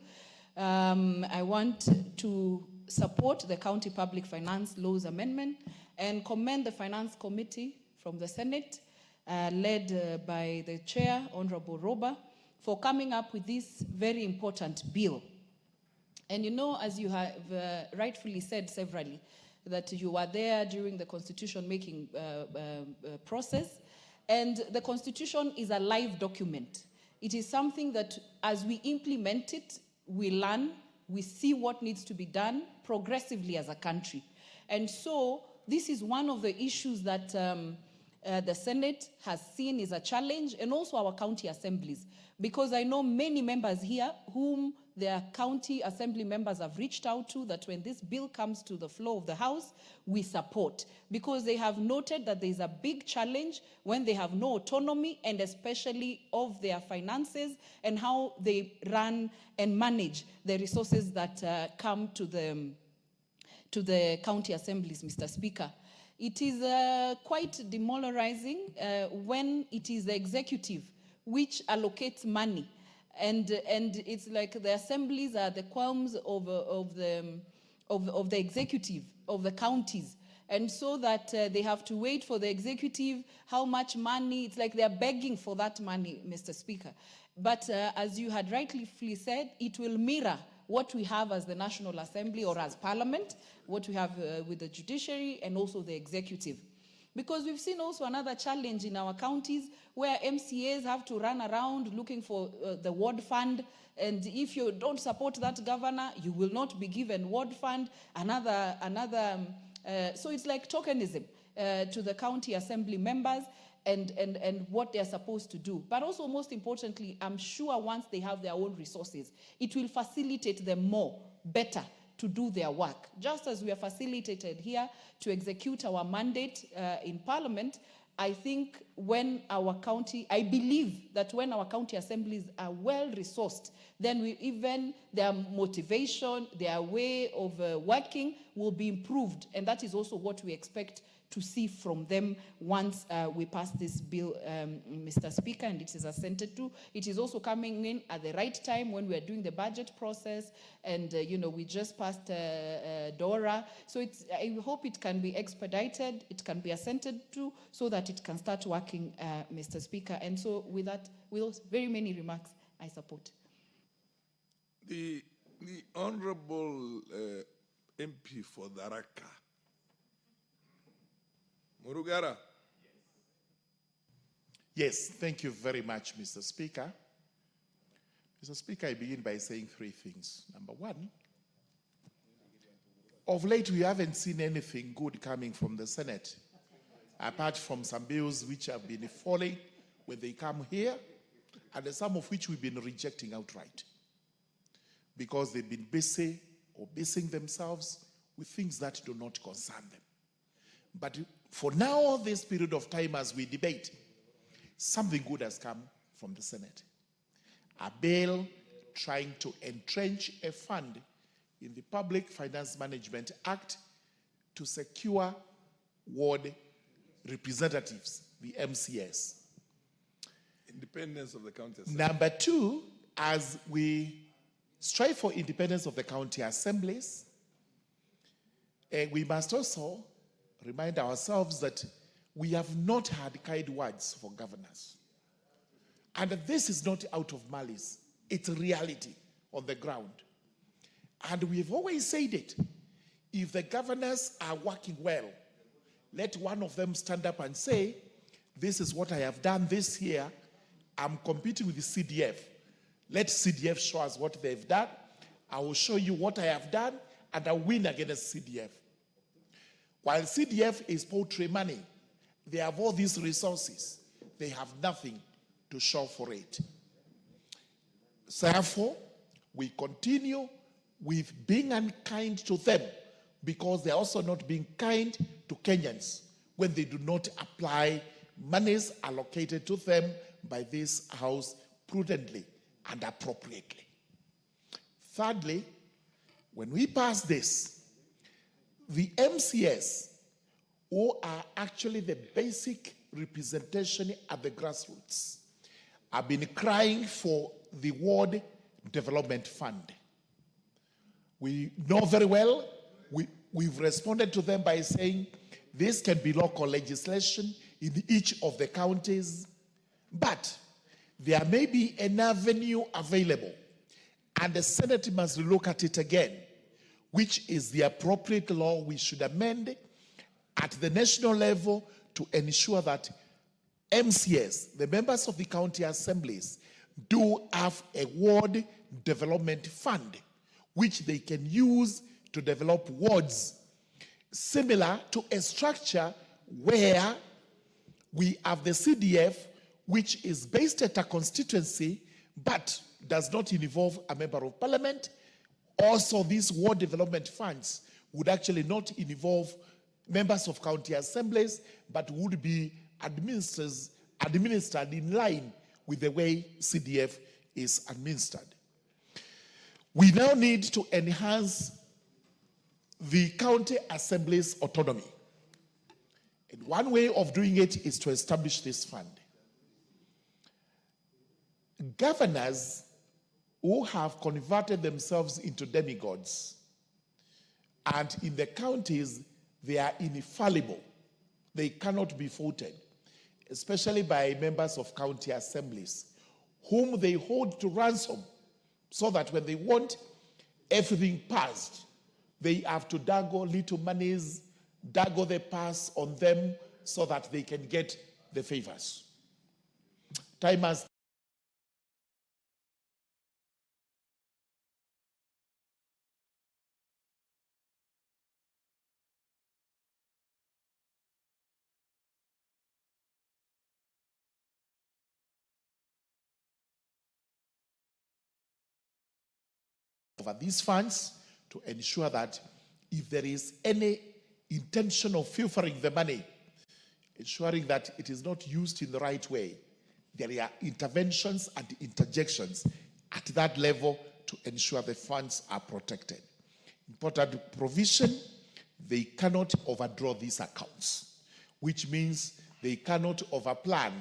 Speaker 10: I want to support the County Public Finance Laws Amendment and commend the Finance Committee from the Senate, led by the Chair, Honorable Roba, for coming up with this very important bill. And you know, as you have rightfully said severally, that you were there during the constitution-making process, and the Constitution is a live document. It is something that, as we implement it, we learn, we see what needs to be done progressively as a country. And so this is one of the issues that the Senate has seen is a challenge, and also our county assemblies, because I know many members here whom their county assembly members have reached out to, that when this bill comes to the floor of the House, we support, because they have noted that there is a big challenge when they have no autonomy, and especially of their finances and how they run and manage the resources that come to the county assemblies, Mr. Speaker. It is quite demoralizing when it is the executive which allocates money. And it's like the assemblies are the qualms of the executive, of the counties. And so that they have to wait for the executive, how much money, it's like they're begging for that money, Mr. Speaker. But as you had rightly said, it will mirror what we have as the National Assembly or as Parliament, what we have with the judiciary and also the executive. Because we've seen also another challenge in our counties where MCAs have to run around looking for the ward fund, and if you don't support that governor, you will not be given ward fund. So it's like tokenism to the county assembly members and what they're supposed to do. But also, most importantly, I'm sure once they have their own resources, it will facilitate them better to do their work. Just as we are facilitated here to execute our mandate in Parliament, I think I believe that when our county assemblies are well resourced, then their motivation, their way of working will be improved. And that is also what we expect to see from them once we pass this bill, Mr. Speaker, and it is assented to. It is also coming in at the right time when we are doing the budget process, and we just passed DORA. So I hope it can be expedited, it can be assented to, so that it can start working, Mr. Speaker. And so with those very many remarks, I support.
Speaker 14: The Honorable MP for Tharaka, Murugara.
Speaker 12: Yes, thank you very much, Mr. Speaker. Mr. Speaker, I begin by saying three things. Number one, of late we haven't seen anything good coming from the Senate, apart from some bills which have been falling when they come here, and some of which we've been rejecting outright, because they've been busy or busying themselves with things that do not concern them. But for now, this period of time as we debate, something good has come from the Senate. A bill trying to entrench a fund in the Public Finance Management Act to secure ward representatives, the MCS.
Speaker 14: Independence of the county assembly.
Speaker 12: Number two, as we strive for independence of the county assemblies, we must also remind ourselves that we have not had kind words for governors. And this is not out of malice. It's reality on the ground. And we've always said it. If the governors are working well, let one of them stand up and say, this is what I have done this year. I'm competing with the CDF. Let CDF show us what they've done. I will show you what I have done, and I'll win against CDF. While CDF is poultry money, they have all these resources. They have nothing to show for it. Therefore, we continue with being unkind to them, because they're also not being kind to Kenyans when they do not apply monies allocated to them by this House prudently and appropriately. Thirdly, when we pass this, the MCS, who are actually the basic representation at the grassroots, have been crying for the Ward Development Fund. We know very well, we've responded to them by saying this can be local legislation in each of the counties, but there may be an avenue available, and the Senate must look at it again, which is the appropriate law we should amend at the national level to ensure that MCS, the members of the county assemblies, do have a ward development fund which they can use to develop wards, similar to a structure where we have the CDF, which is based at a constituency but does not involve a member of parliament. Also, these ward development funds would actually not involve members of county assemblies, but would be administered in line with the way CDF is administered. We now need to enhance the county assembly's autonomy. And one way of doing it is to establish this fund. Governors who have converted themselves into demigods, and in the counties, they are infallible. They cannot be faulted, especially by members of county assemblies, whom they hold to ransom, so that when they want everything passed, they have to daggle little monies, daggle the pass on them so that they can get the favors. Time has over these funds to ensure that if there is any intention of filtering the money, ensuring that it is not used in the right way, there are interventions and interjections at that level to ensure the funds are protected. Important provision, they cannot overdraw these accounts, which means they cannot overplan.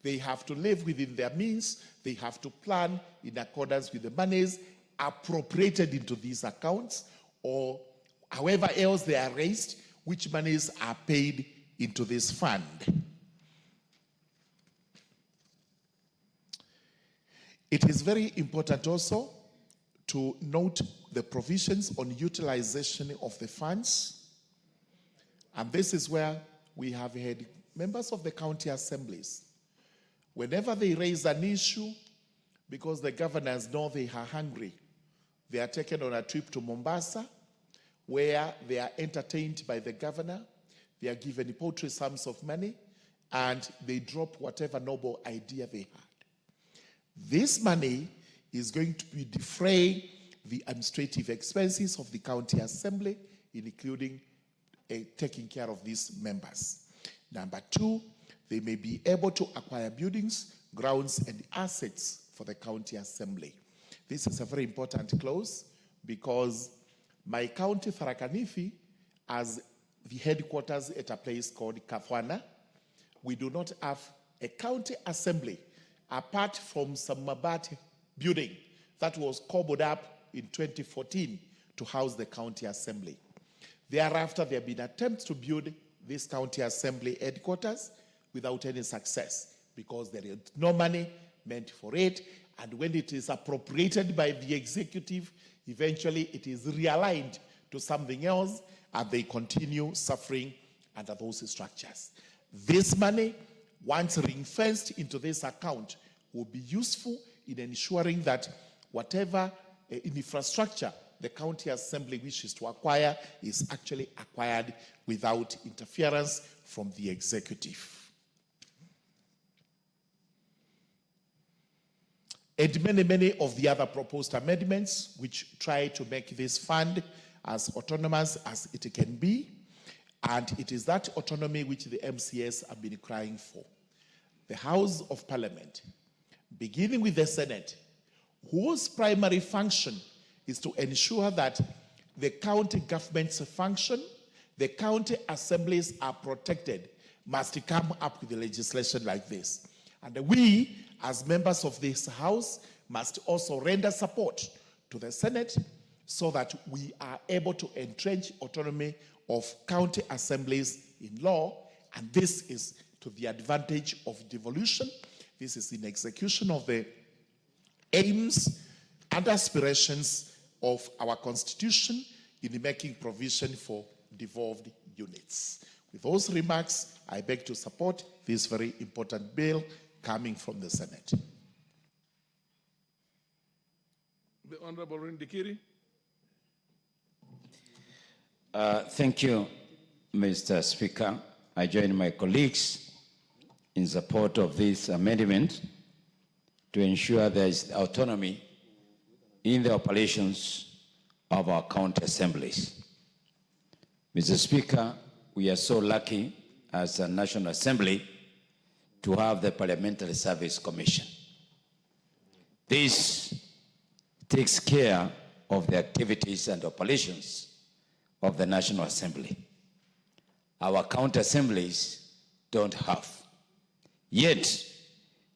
Speaker 12: They have to live within their means. They have to plan in accordance with the monies appropriated into these accounts, or however else they are raised, which monies are paid into this fund. It is very important also to note the provisions on utilization of the funds. And this is where we have had members of the county assemblies, whenever they raise an issue, because the governors know they are hungry, they are taken on a trip to Mombasa, where they are entertained by the governor, they are given paltry sums of money, and they drop whatever noble idea they had. This money is going to be defray the administrative expenses of the county assembly, including taking care of these members. Number two, they may be able to acquire buildings, grounds, and assets for the county assembly. This is a very important clause because my county, Tharaka Nithi, as the headquarters at a place called Kafwana, we do not have a county assembly apart from some mabati building that was cobbled up in 2014 to house the county assembly. Thereafter, there have been attempts to build this county assembly headquarters without any success because there is no money meant for it, and when it is appropriated by the executive, eventually it is realigned to something else, and they continue suffering under those structures. This money, once ring-fenced into this account, will be useful in ensuring that whatever infrastructure the county assembly wishes to acquire is actually acquired without interference from the executive. And many of the other proposed amendments which try to make this fund as autonomous as it can be, and it is that autonomy which the MCS have been crying for. The House of Parliament, beginning with the Senate, whose primary function is to ensure that the county government's function, the county assemblies are protected, must come up with legislation like this. And we, as members of this House, must also render support to the Senate so that we are able to entrench autonomy of county assemblies in law, and this is to the advantage of devolution. This is in execution of the aims and aspirations of our Constitution in making provision for devolved units. With those remarks, I beg to support this very important bill coming from the Senate.
Speaker 14: The Honorable Rindikiri.
Speaker 16: Thank you, Mr. Speaker. I join my colleagues in support of this amendment to ensure there is autonomy in the operations of our county assemblies. Mr. Speaker, we are so lucky as a National Assembly to have the Parliamentary Service Commission. This takes care of the activities and operations of the National Assembly. Our county assemblies don't have. Yet,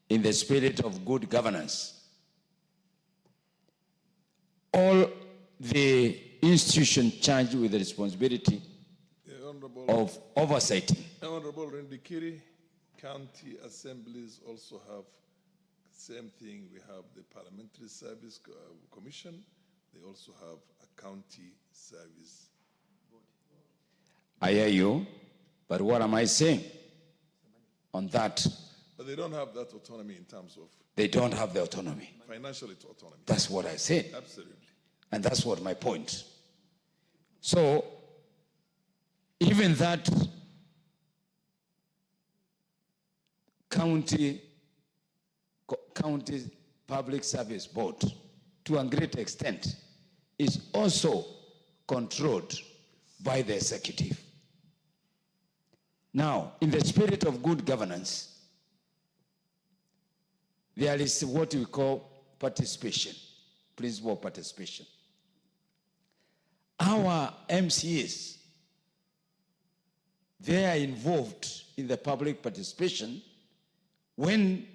Speaker 16: in the spirit of good governance, all the institutions charged with the responsibility of oversight.
Speaker 14: Honorable Rindikiri, county assemblies also have same thing. We have the Parliamentary Service Commission. They also have a county service.
Speaker 16: I hear you, but what am I saying on that?
Speaker 14: But they don't have that autonomy in terms of...
Speaker 16: They don't have the autonomy.
Speaker 14: Financial autonomy.
Speaker 16: That's what I said.
Speaker 14: Absolutely.
Speaker 16: And that's what my point. So, even that county public service board, to a great extent, is also controlled by the executive. Now, in the spirit of good governance, there is what we call participation, principle of participation. Our MCAs, they are involved in the public participation when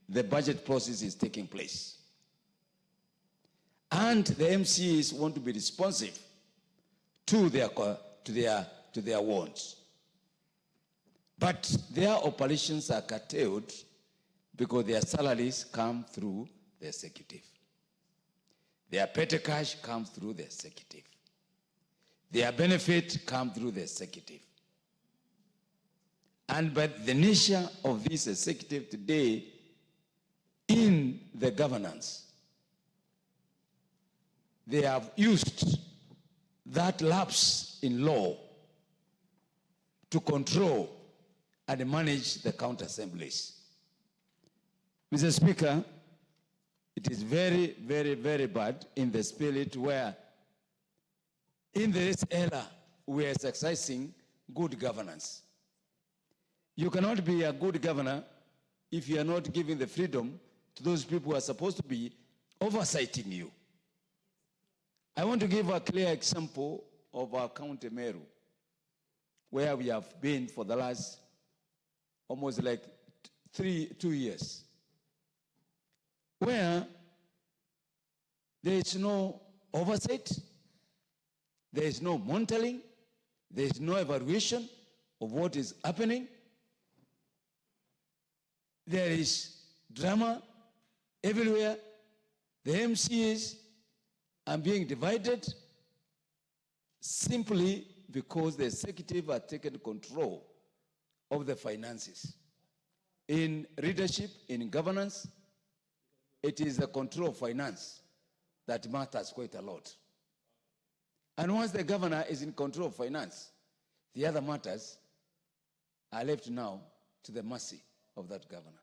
Speaker 16: the budget process is taking place. And the MCAs want to be responsive to their wants. But their operations are curtailed because their salaries come through the executive. Their petty cash comes through the executive. Their benefit comes through the executive. And by the nature of this executive today in the governance, they have used that lapse in law to control and manage the county assemblies. Mr. Speaker, it is very, very, very bad in the spirit where in this era we are exercising good governance. You cannot be a good governor if you are not giving the freedom to those people who are supposed to be oversighting you. I want to give a clear example of our county Meru, where we have been for the last almost like 2 years, where there is no oversight, there is no monitoring, there is no evaluation of what is happening. There is drama everywhere. The MCAs are being divided simply because the executive has taken control of the finances. In leadership, in governance, it is the control of finance that matters quite a lot. And once the governor is in control of finance, the other matters are left now to the mercy of that governor.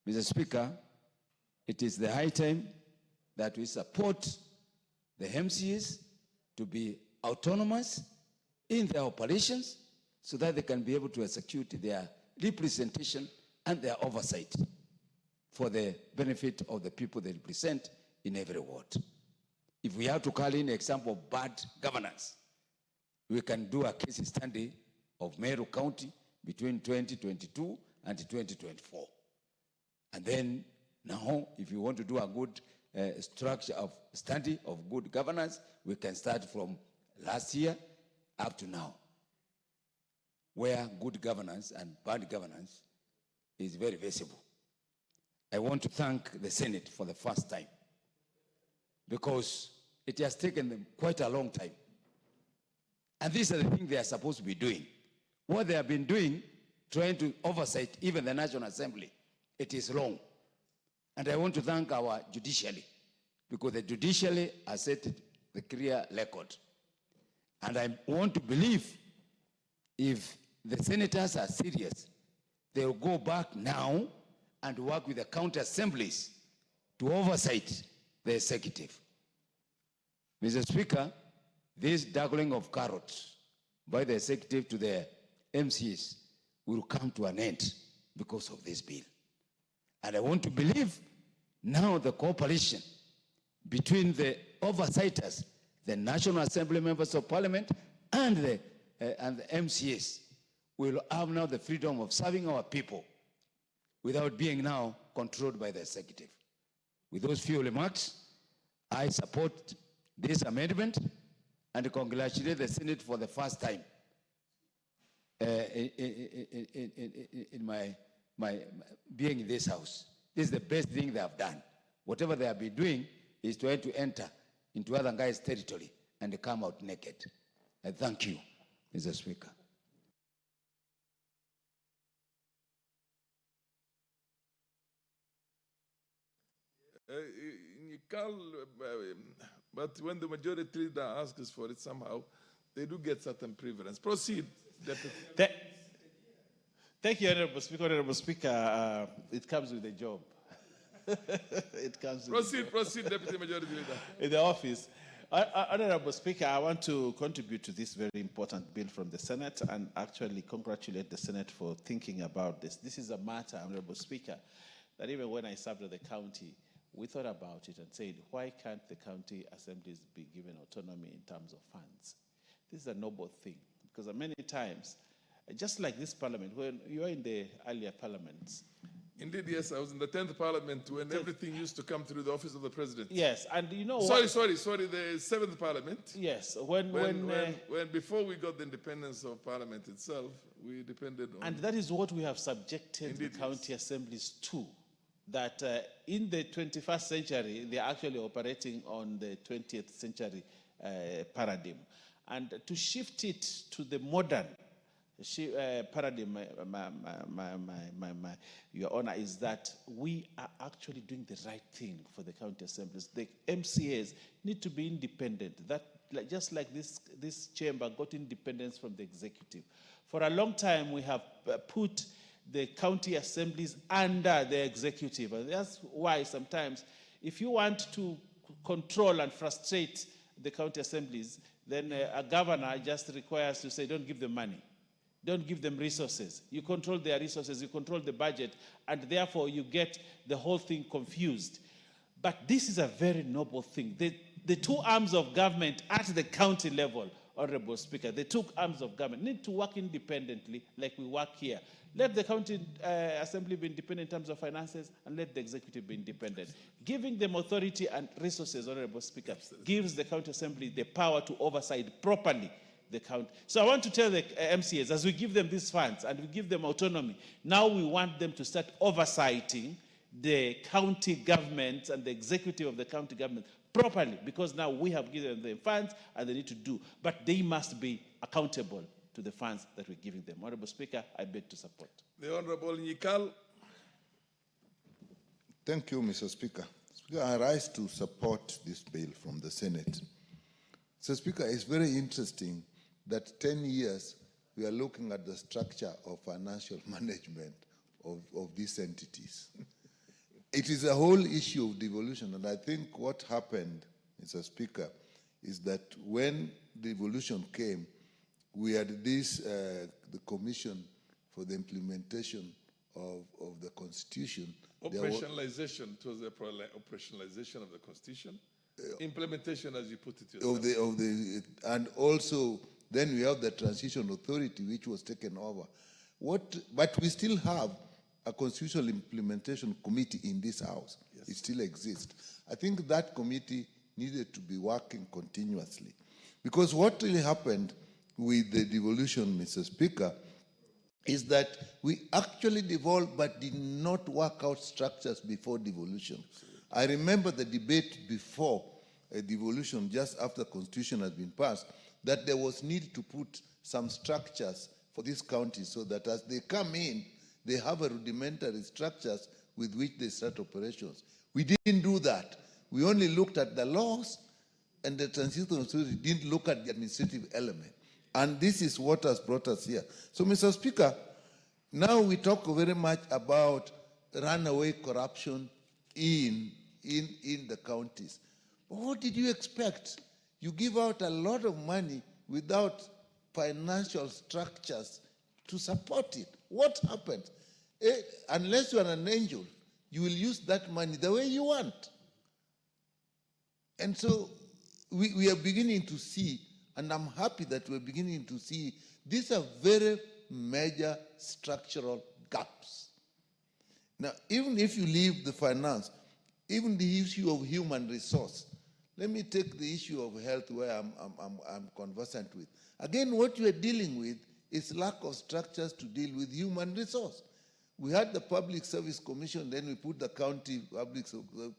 Speaker 16: Mr. Speaker, it is the high time that we support the MCAs to be autonomous in their operations so that they can be able to execute their representation and their oversight for the benefit of the people they represent in every ward. If we have to call in an example of bad governance, we can do a case study of Meru County between 2022 and 2024. And then now, if you want to do a good structure of study of good governance, we can start from last year up to now, where good governance and bad governance is very visible. I want to thank the Senate for the first time, because it has taken them quite a long time. And these are the things they are supposed to be doing. What they have been doing, trying to oversight even the National Assembly, it is wrong. And I want to thank our judiciary, because the judiciary has set the clear record. And I want to believe if the senators are serious, they will go back now and work with the county assemblies to oversight the executive. Mr. Speaker, this juggling of carrots by the executive to the MCs will come to an end because of this bill. And I want to believe now the cooperation between the oversighters, the National Assembly members of Parliament, and the MCAs will have now the freedom of serving our people without being now controlled by the executive. With those few remarks, I support this amendment and congratulate the Senate for the first time in my being in this house. This is the best thing they have done. Whatever they have been doing is trying to enter into other guys' territory and come out naked. I thank you, Mr. Speaker.
Speaker 14: But when the majority leader asks for it somehow, they do get certain preference. Proceed, Deputy.
Speaker 13: Thank you, Honorable Speaker. Honorable Speaker, it comes with the job. It comes with
Speaker 14: Proceed, Deputy Majority Leader.
Speaker 13: In the office. Honorable Speaker, I want to contribute to this very important bill from the Senate and actually congratulate the Senate for thinking about this. This is a matter, Honorable Speaker, that even when I served at the county, we thought about it and said, why can't the county assemblies be given autonomy in terms of funds? This is a noble thing, because many times, just like this parliament, when you are in the earlier parliaments.
Speaker 14: Indeed, yes, I was in the 10th parliament when everything used to come through the office of the president.
Speaker 13: Yes, and you know
Speaker 14: Sorry, the 7th parliament.
Speaker 13: Yes,
Speaker 14: when before we got the independence of parliament itself, we depended on...
Speaker 13: And that is what we have subjected the county assemblies to. that in the 21st century, they're actually operating on the 20th century paradigm. And to shift it to the modern paradigm, Your Honor, is that we are actually doing the right thing for the county assemblies. The MCAs need to be independent. That, just like this chamber got independence from the executive. For a long time, we have put the county assemblies under the executive. And that's why sometimes, if you want to control and frustrate the county assemblies, then a governor just requires to say, don't give them money. Don't give them resources. You control their resources, you control the budget, and therefore you get the whole thing confused. But this is a very noble thing. The two arms of government at the county level, Honorable Speaker, the two arms of government need to work independently like we work here. Let the county assembly be independent in terms of finances, and let the executive be independent. Giving them authority and resources, Honorable Speaker, gives the county assembly the power to oversight properly the county. So I want to tell the MCAs, as we give them these funds and we give them autonomy, now we want them to start oversighting the county government and the executive of the county government properly, because now we have given them funds and they need to do. But they must be accountable to the funds that we're giving them. Honorable Speaker, I beg to support.
Speaker 14: The Honorable Nyikal.
Speaker 2: Thank you, Mr. Speaker. Speaker, I rise to support this bill from the Senate. Mr. Speaker, it's very interesting that 10 years we are looking at the structure of financial management of these entities. It is a whole issue of devolution, and I think what happened, Mr. Speaker, is that when devolution came, we had this, the Commission for the Implementation of the Constitution.
Speaker 14: Operationalization, it was the operationalization of the Constitution. Implementation, as you put it yourself.
Speaker 2: And also, then we have the Transition Authority, which was taken over. But we still have a Constitutional Implementation Committee in this House. Yes. It still exists. I think that committee needed to be working continuously. Because what really happened with the devolution, Mr. Speaker, is that we actually devolved but did not work out structures before devolution. I remember the debate before devolution, just after the Constitution has been passed, that there was need to put some structures for these counties so that as they come in, they have a rudimentary structures with which they start operations. We didn't do that. We only looked at the laws, and the Transition Authority didn't look at the administrative element. And this is what has brought us here. So, Mr. Speaker, now we talk very much about runaway corruption in the counties. But what did you expect? You give out a lot of money without financial structures to support it. What happens? Unless you are an angel, you will use that money the way you want. And so we are beginning to see, and I'm happy that we're beginning to see, these are very major structural gaps. Now, even if you leave the finance, even the issue of human resource, let me take the issue of health where I'm conversant with. Again, what you are dealing with is lack of structures to deal with human resource. We had the Public Service Commission, then we put the County Public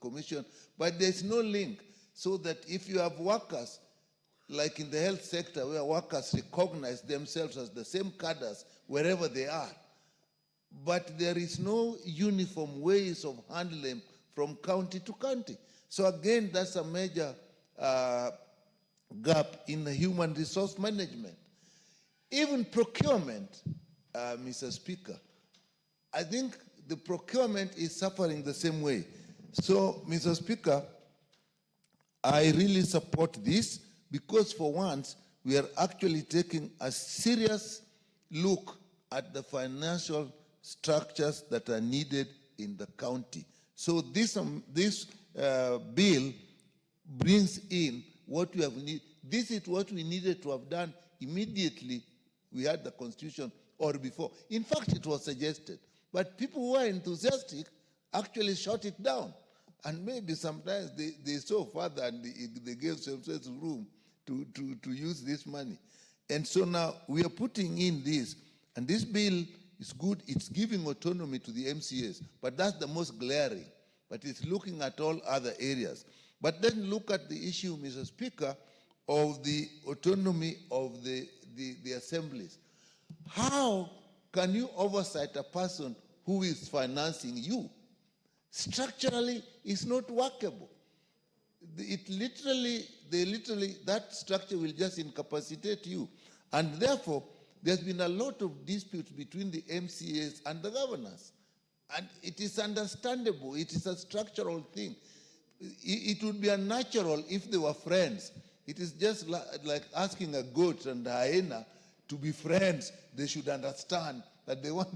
Speaker 2: Commission, but there's no link, so that if you have workers, like in the health sector, where workers recognize themselves as the same cadres wherever they are, but there is no uniform ways of handling from county to county. So again, that's a major gap in the human resource management. Even procurement, Mr. Speaker, I think the procurement is suffering the same way. So, Mr. Speaker, I really support this because for once, we are actually taking a serious look at the financial structures that are needed in the county. So this bill brings in what we have needed. This is what we needed to have done immediately we had the Constitution or before. In fact, it was suggested. But people who are enthusiastic actually shut it down. And maybe sometimes they saw further and they gave themselves room to use this money. And so now we are putting in this. And this bill
Speaker 15: it's good, it's giving autonomy to the MCAs, but that's the most glaring. But it's looking at all other areas. But then look at the issue, Mr. Speaker, of the autonomy of the assemblies. How can you oversight a person who is financing you? Structurally, it's not workable. That structure will just incapacitate you. And therefore, there's been a lot of disputes between the MCAs and the governors. And it is understandable. It is a structural thing. It would be unnatural if they were friends. It is just like asking a goat and a hyena to be friends. They should understand that they want.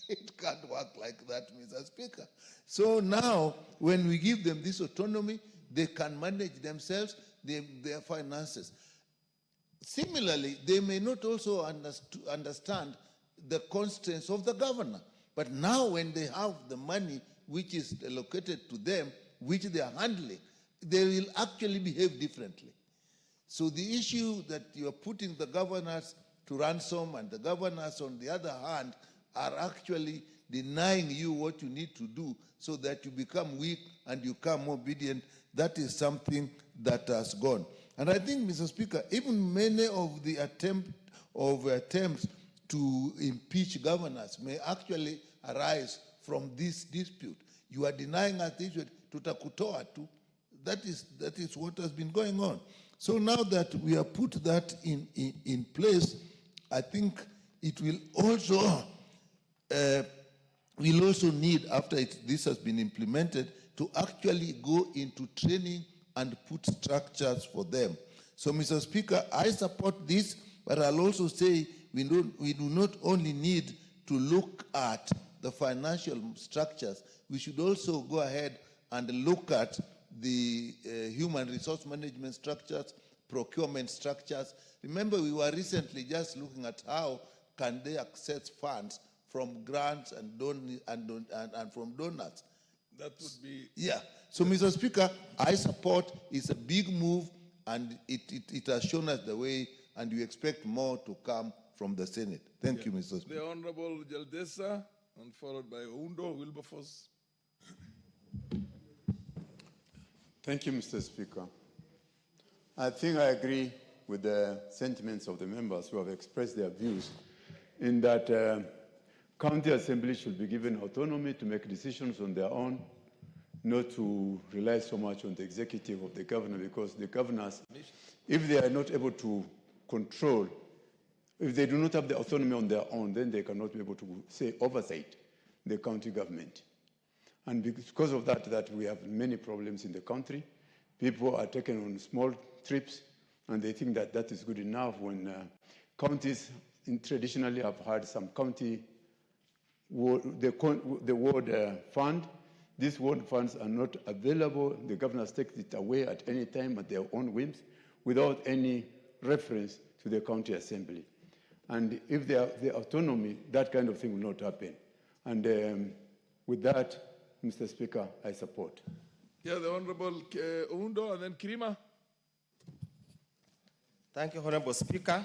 Speaker 15: It can't work like that, Mr. Speaker. So now, when we give them this autonomy, they can manage themselves, their finances. Similarly, they may not also understand the constraints of the governor. But now when they have the money which is allocated to them, which they are handling, they will actually behave differently. So the issue that you are putting the governors to ransom and the governors, on the other hand, are actually denying you what you need to do so that you become weak and you become obedient, that is something that has gone. And I think, Mr. Speaker, even many of the attempts to impeach governors may actually arise from this dispute. You are denying us this, tutakutoa tu. That is what has been going on. So now that we have put that in place, I think it will also we'll also need, after this has been implemented, to actually go into training and put structures for them. So, Mr. Speaker, I support this, but I'll also say we do not only need to look at the financial structures, we should also go ahead and look at the human resource management structures, procurement structures. Remember, we were recently just looking at how can they access funds from grants and from donors.
Speaker 14: That would be...
Speaker 15: Yeah. So, Mr. Speaker, I support. It's a big move, and it has shown us the way, and we expect more to come from the Senate. Thank you, Mr. Speaker.
Speaker 14: The Honorable Jaldesa, and followed by Undo Wilberforce.
Speaker 22: Thank you, Mr. Speaker. I think I agree with the sentiments of the members who have expressed their views in that county assemblies should be given autonomy to make decisions on their own, not to rely so much on the executive of the governor, because the governors, if they are not able to control, if they do not have the autonomy on their own, then they cannot be able to, say, oversight the county government. And because of that we have many problems in the country. People are taken on small trips, and they think that that is good enough when counties traditionally have had some county the ward fund. These ward funds are not available. The governors take it away at any time at their own whims without any reference to the county assembly. And if they have the autonomy, that kind of thing will not happen. And with that, Mr. Speaker, I support.
Speaker 14: Yeah, the Honorable Undo and then Kirima.
Speaker 23: Thank you, Honorable Speaker.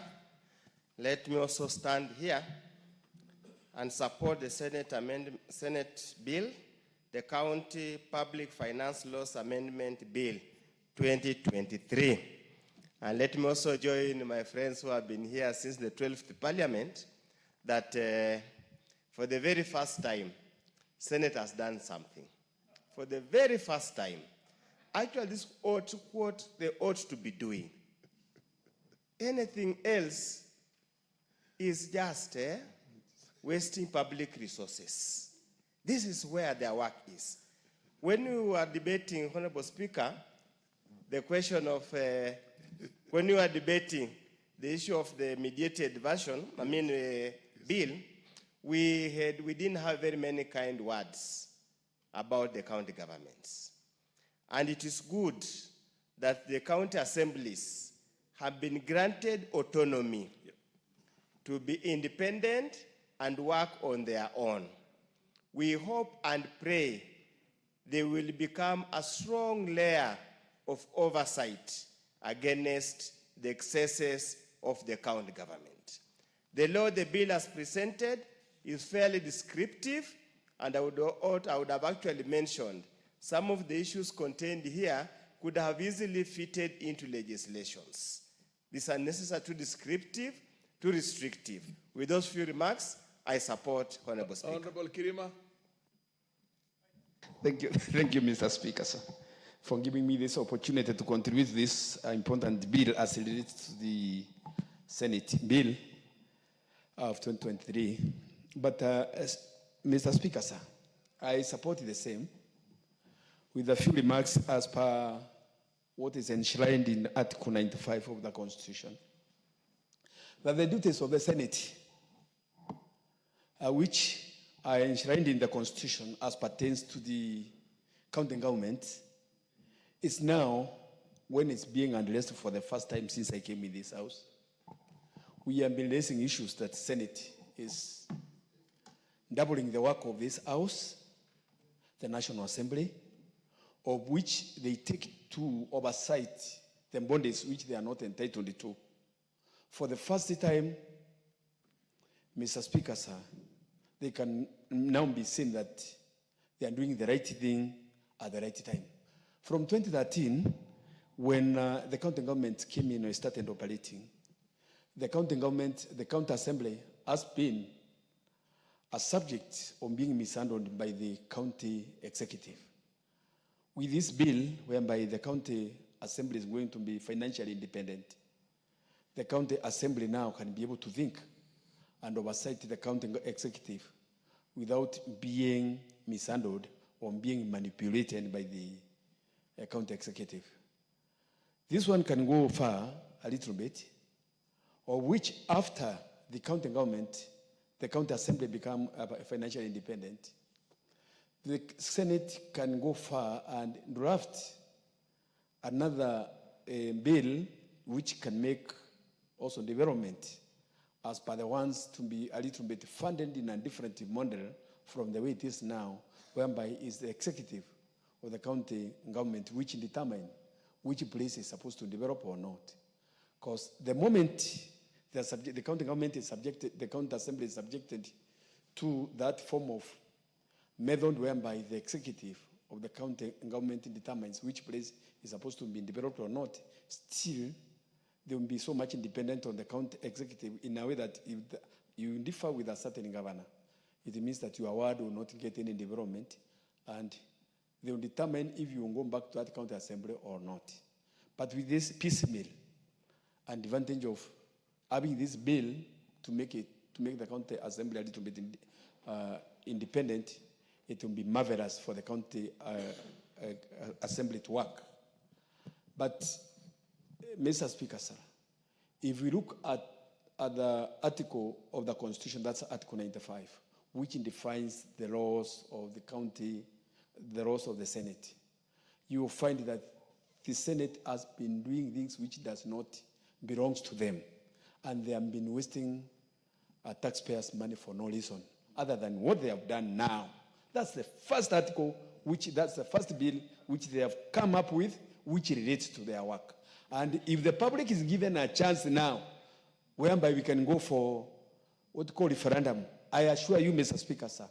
Speaker 23: Let me also stand here and support the Senate bill, the County Public Finance Laws Amendment Bill 2023. And let me also join my friends who have been here since the 12th Parliament that for the very first time, Senate has done something. For the very first time. Actually, this ought what they ought to be doing. Anything else is just wasting public resources. This is where their work is. When we were debating, Honorable Speaker, the question of, when we were debating the issue of the mediated version, bill, we didn't have very many kind words about the county governments. And it is good that the county assemblies have been granted autonomy to be independent and work on their own. We hope and pray they will become a strong layer of oversight against the excesses of the county government. The law the bill has presented is fairly descriptive, and I would have actually mentioned some of the issues contained here could have easily fitted into legislations. These are necessary, too descriptive, too restrictive. With those few remarks, I support Honorable Speaker.
Speaker 14: Honorable Kirima.
Speaker 5: Thank you, Mr. Speaker, sir, for giving me this opportunity to contribute to this important bill as it relates to the Senate bill of 2023. But, Mr. Speaker, sir, I support the same with a few remarks as per what is enshrined in Article 95 of the Constitution. That the duties of the Senate, which are enshrined in the Constitution as pertains to the county government, is now, when it's being addressed for the first time since I came in this house, we have been raising issues that the Senate is doubling the work of this house, the National Assembly, of which they take to oversight the bodies which they are not entitled to. For the first time, Mr. Speaker, sir, they can now be seen that they are doing the right thing at the right time. From 2013, when the county government came in and started operating, the county government, the county assembly has been a subject of being mishandled by the county executive. With this bill, whereby the county assembly is going to be financially independent, the county assembly now can be able to think and oversight the county executive without being mishandled or being manipulated by the county executive. This one can go far a little bit, or which after the county government, the county assembly become financially independent, the Senate can go far and draft another bill which can make also development as per the ones to be a little bit funded in a different model from the way it is now, whereby it's the executive or the county government which determine which place is supposed to develop or not. Because the moment the county government is subjected, the county assembly is subjected to that form of method whereby the executive of the county government determines which place is supposed to be developed or not, still they will be so much independent on the county executive in a way that if you differ with a certain governor, it means that your ward will not get any development, and they will determine if you will go back to that county assembly or not. But with this piecemeal and advantage of having this bill to make the county assembly a little bit independent, it will be marvelous for the county assembly to work. But, Mr. Speaker, sir, if we look at the article of the Constitution, that's Article 95, which defines the laws of the county, the laws of the Senate, you will find that the Senate has been doing things which does not belong to them, and they have been wasting taxpayers' money for no reason other than what they have done now. That's the first article, that's the first bill which they have come up with, which relates to their work. And if the public is given a chance now, whereby we can go for what we call referendum, I assure you, Mr. Speaker, sir,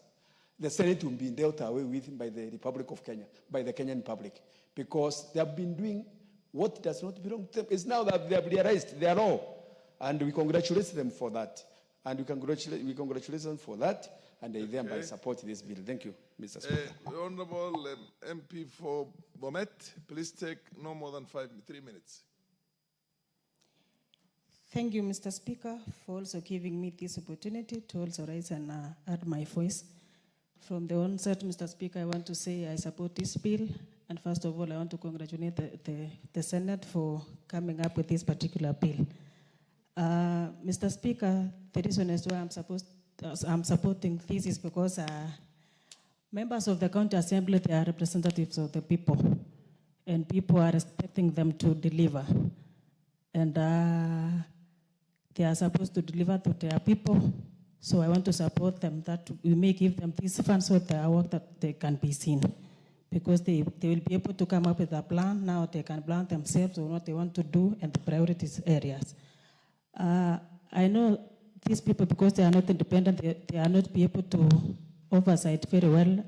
Speaker 5: the Senate will be dealt away with by the Republic of Kenya, by the Kenyan public, because they have been doing what does not belong to them. It's now that they have realized their law, and we congratulate them for that. And we congratulate them for that, and I thereby support this bill. Thank you, Mr. Speaker.
Speaker 14: Honorable MP for Bomet, please take no more than 3 minutes.
Speaker 1: Thank you, Mr. Speaker, for also giving me this opportunity to also rise and add my voice. From the onset, Mr. Speaker, I want to say I support this bill. And first of all, I want to congratulate the Senate for coming up with this particular bill. Mr. Speaker, the reason as why I'm supporting this is because members of the county assembly, they are representatives of the people, and people are expecting them to deliver. And they are supposed to deliver to their people, so I want to support them that we may give them these funds so their work that they can be seen. Because they will be able to come up with a plan. Now they can plan themselves on what they want to do and the priorities areas. I know these people, because they are not independent, they are not be able to oversight very well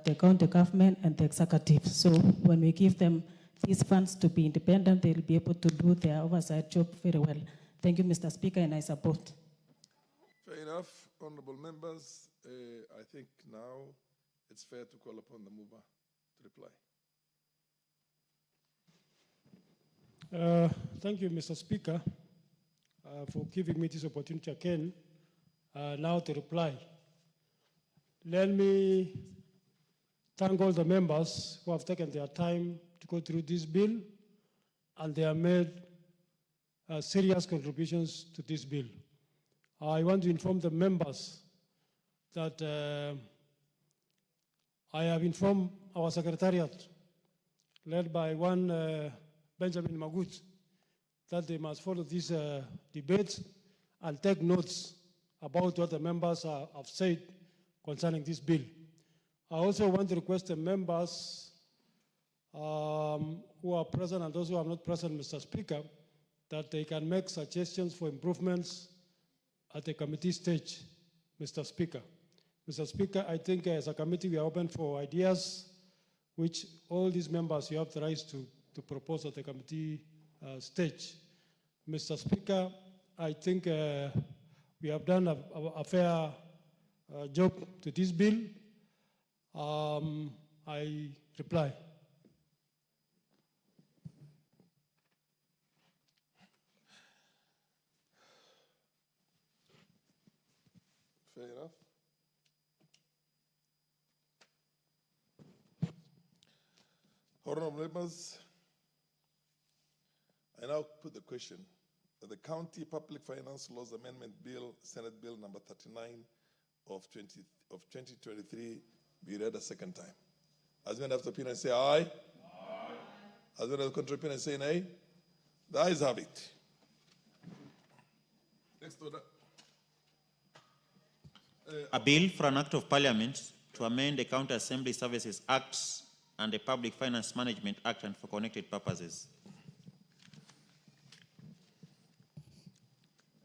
Speaker 1: the county government and the executive. So when we give them these funds to be independent, they'll be able to do their oversight job very well. Thank you, Mr. Speaker, and I support.
Speaker 14: Fair enough, honorable members. I think now it's fair to call upon the mover to reply.
Speaker 11: Thank you, Mr. Speaker, for giving me this opportunity again now to reply. Let me thank all the members who have taken their time to go through this bill, and they have made serious contributions to this bill. I want to inform the members that I have informed our secretariat, led by one Benjamin Magut, that they must follow this debate and take notes about what the members have said concerning this bill. I also want to request the members who are present and those who are not present, Mr. Speaker, that they can make suggestions for improvements at the committee stage, Mr. Speaker. Mr. Speaker, I think as a committee we are open for ideas which all these members you have the right to propose at the committee stage. Mr. Speaker, I think we have done a fair job to this bill. I reply.
Speaker 14: Fair enough. Honorable members, I now put the question that the County Public Finance Laws Amendment Bill, Senate Bill number 39 of 2023 be read a second time. As many have the opinion say aye. Aye. As many have the contrary opinion say nay. The ayes have it. Next order.
Speaker 3: A bill for an act of parliament to amend the County Assembly Services Act and the Public Finance Management Act and for connected purposes.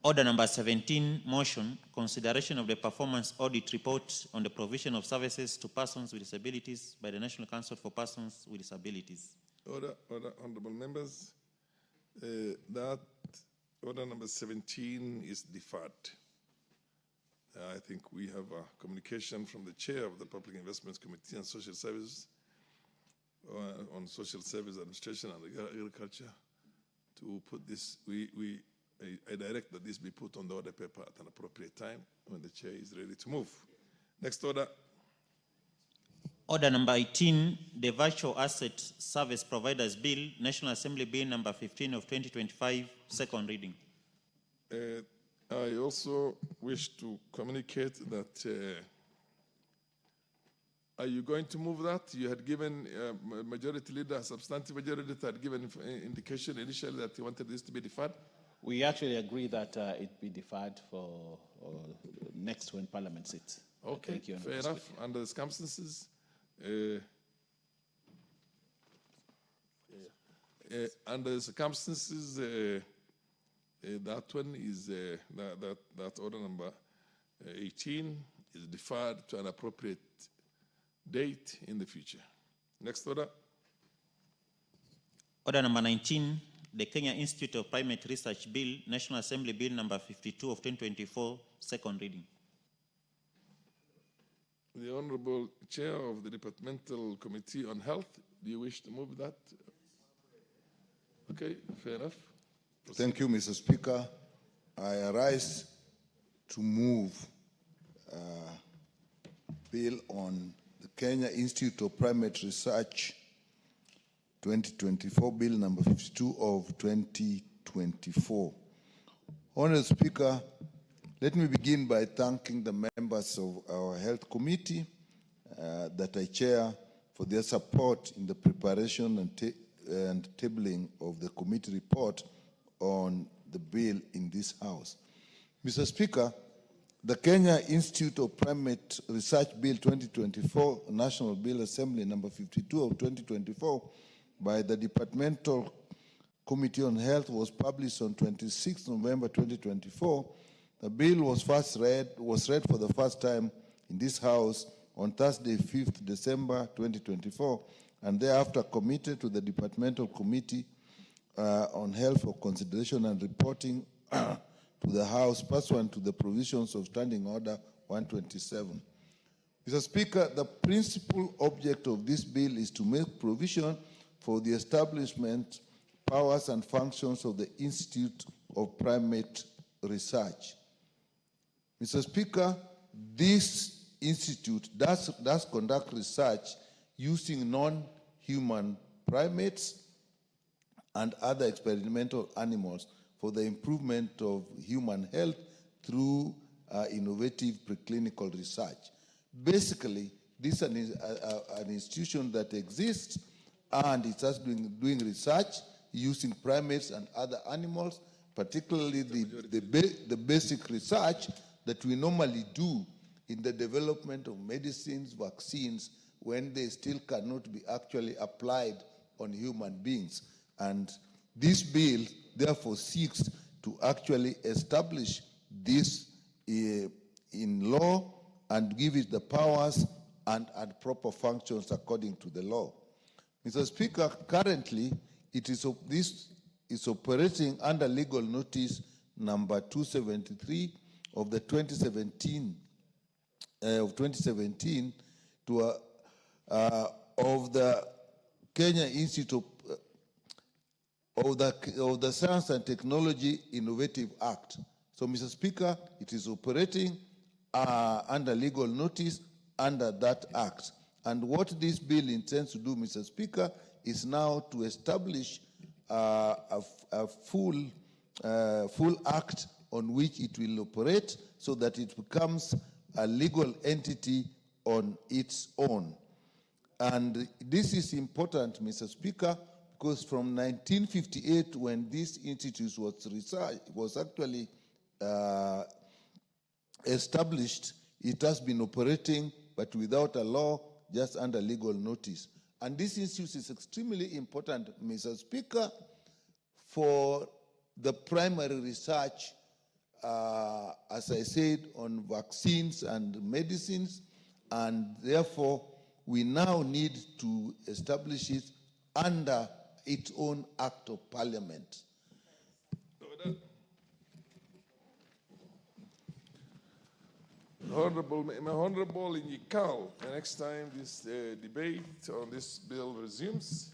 Speaker 3: Order number 17, motion, consideration of the performance audit report on the provision of services to persons with disabilities by the National Council for Persons with Disabilities.
Speaker 14: Order, honorable members. That order number 17 is deferred. I think we have a communication from the chair of the Public Investments Committee on Social Services, on Social Service Administration and Agriculture, to put this. I direct that this be put on the order paper at an appropriate time when the chair is ready to move. Next order.
Speaker 3: Order number 18, the Virtual Asset Service Providers Bill, National Assembly Bill number 15 of 2025, second reading.
Speaker 14: I also wish to communicate that are you going to move that? You had given majority leader, a substantive majority leader had given indication initially that he wanted this to be deferred.
Speaker 13: We actually agree that it be deferred for next when Parliament sits.
Speaker 14: Okay,
Speaker 13: Thank you,
Speaker 14: fair enough. Under the circumstances, that one is that order number 18 is deferred to an appropriate date in the future. Next order.
Speaker 3: Order number 19, the Kenya Institute of Primate Research Bill, National Assembly Bill number 52 of 2024, second reading.
Speaker 14: The Honorable Chair of the Departmental Committee on Health, do you wish to move that? Okay, fair enough.
Speaker 15: Thank you, Mr. Speaker. I arise to move bill on the Kenya Institute of Primate Research 2024, bill number 52 of 2024. Honorable Speaker, let me begin by thanking the members of our Health Committee that I chair for their support in the preparation and tabling of the committee report on the bill in this House. Mr. Speaker, the Kenya Institute of Primate Research Bill 2024, National Bill Assembly number 52 of 2024, by the Departmental Committee on Health was published on 26 November 2024. The bill was read for the first time in this House on Thursday, 5th December 2024, and thereafter committed to the Departmental Committee on Health for consideration and reporting to the House pursuant to the provisions of Standing Order 127. Mr. Speaker, the principal object of this bill is to make provision for the establishment, powers and functions of the Institute of Primate Research. Mr. Speaker, this institute does conduct research using non-human primates and other experimental animals for the improvement of human health through innovative preclinical research. Basically, this is an institution that exists and it's just doing research using primates and other animals, particularly the basic research that we normally do in the development of medicines, vaccines, when they still cannot be actually applied on human beings. And this bill therefore seeks to actually establish this in law and give it the powers and proper functions according to the law. Mr. Speaker, currently this is operating under legal notice number 273 of the 2017 to of the Kenya Institute of the Science and Technology Innovative Act. So, Mr. Speaker, it is operating under legal notice under that act. And what this bill intends to do, Mr. Speaker, is now to establish a full act on which it will operate so that it becomes a legal entity on its own. And this is important, Mr. Speaker, because from 1958, when this institute was actually established, it has been operating, but without a law, just under legal notice. And this institute is extremely important, Mr. Speaker, for the primary research, as I said, on vaccines and medicines, and therefore we now need to establish it under its own act of parliament.
Speaker 14: Honorable Inyikal, the next time this debate on this bill resumes,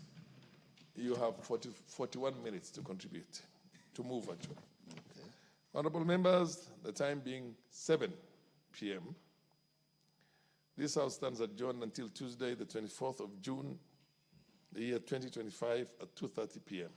Speaker 14: you have 41 minutes to contribute, to move actually. Okay. Honorable members, the time being 7 p.m., this House stands adjourned until Tuesday, the 24th of June, the year 2025 at 2:30 p.m.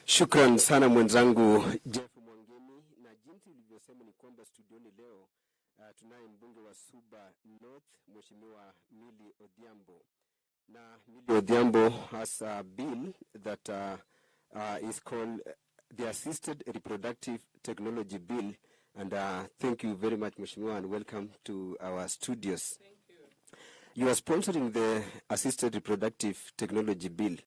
Speaker 17: Shukran sana mwenzangu Jeff Mwangemi, na jinsi ulivyosema ni kwamba studioni leo tunaye mbunge wa Suba North Mheshimiwa Milly Odhiambo. Odhiambo has a bill that is called the Assisted Reproductive Technology Bill. And thank you very much, Mheshimiwa, and welcome to our studios. Thank you. You are sponsoring the Assisted Reproductive Technology Bill.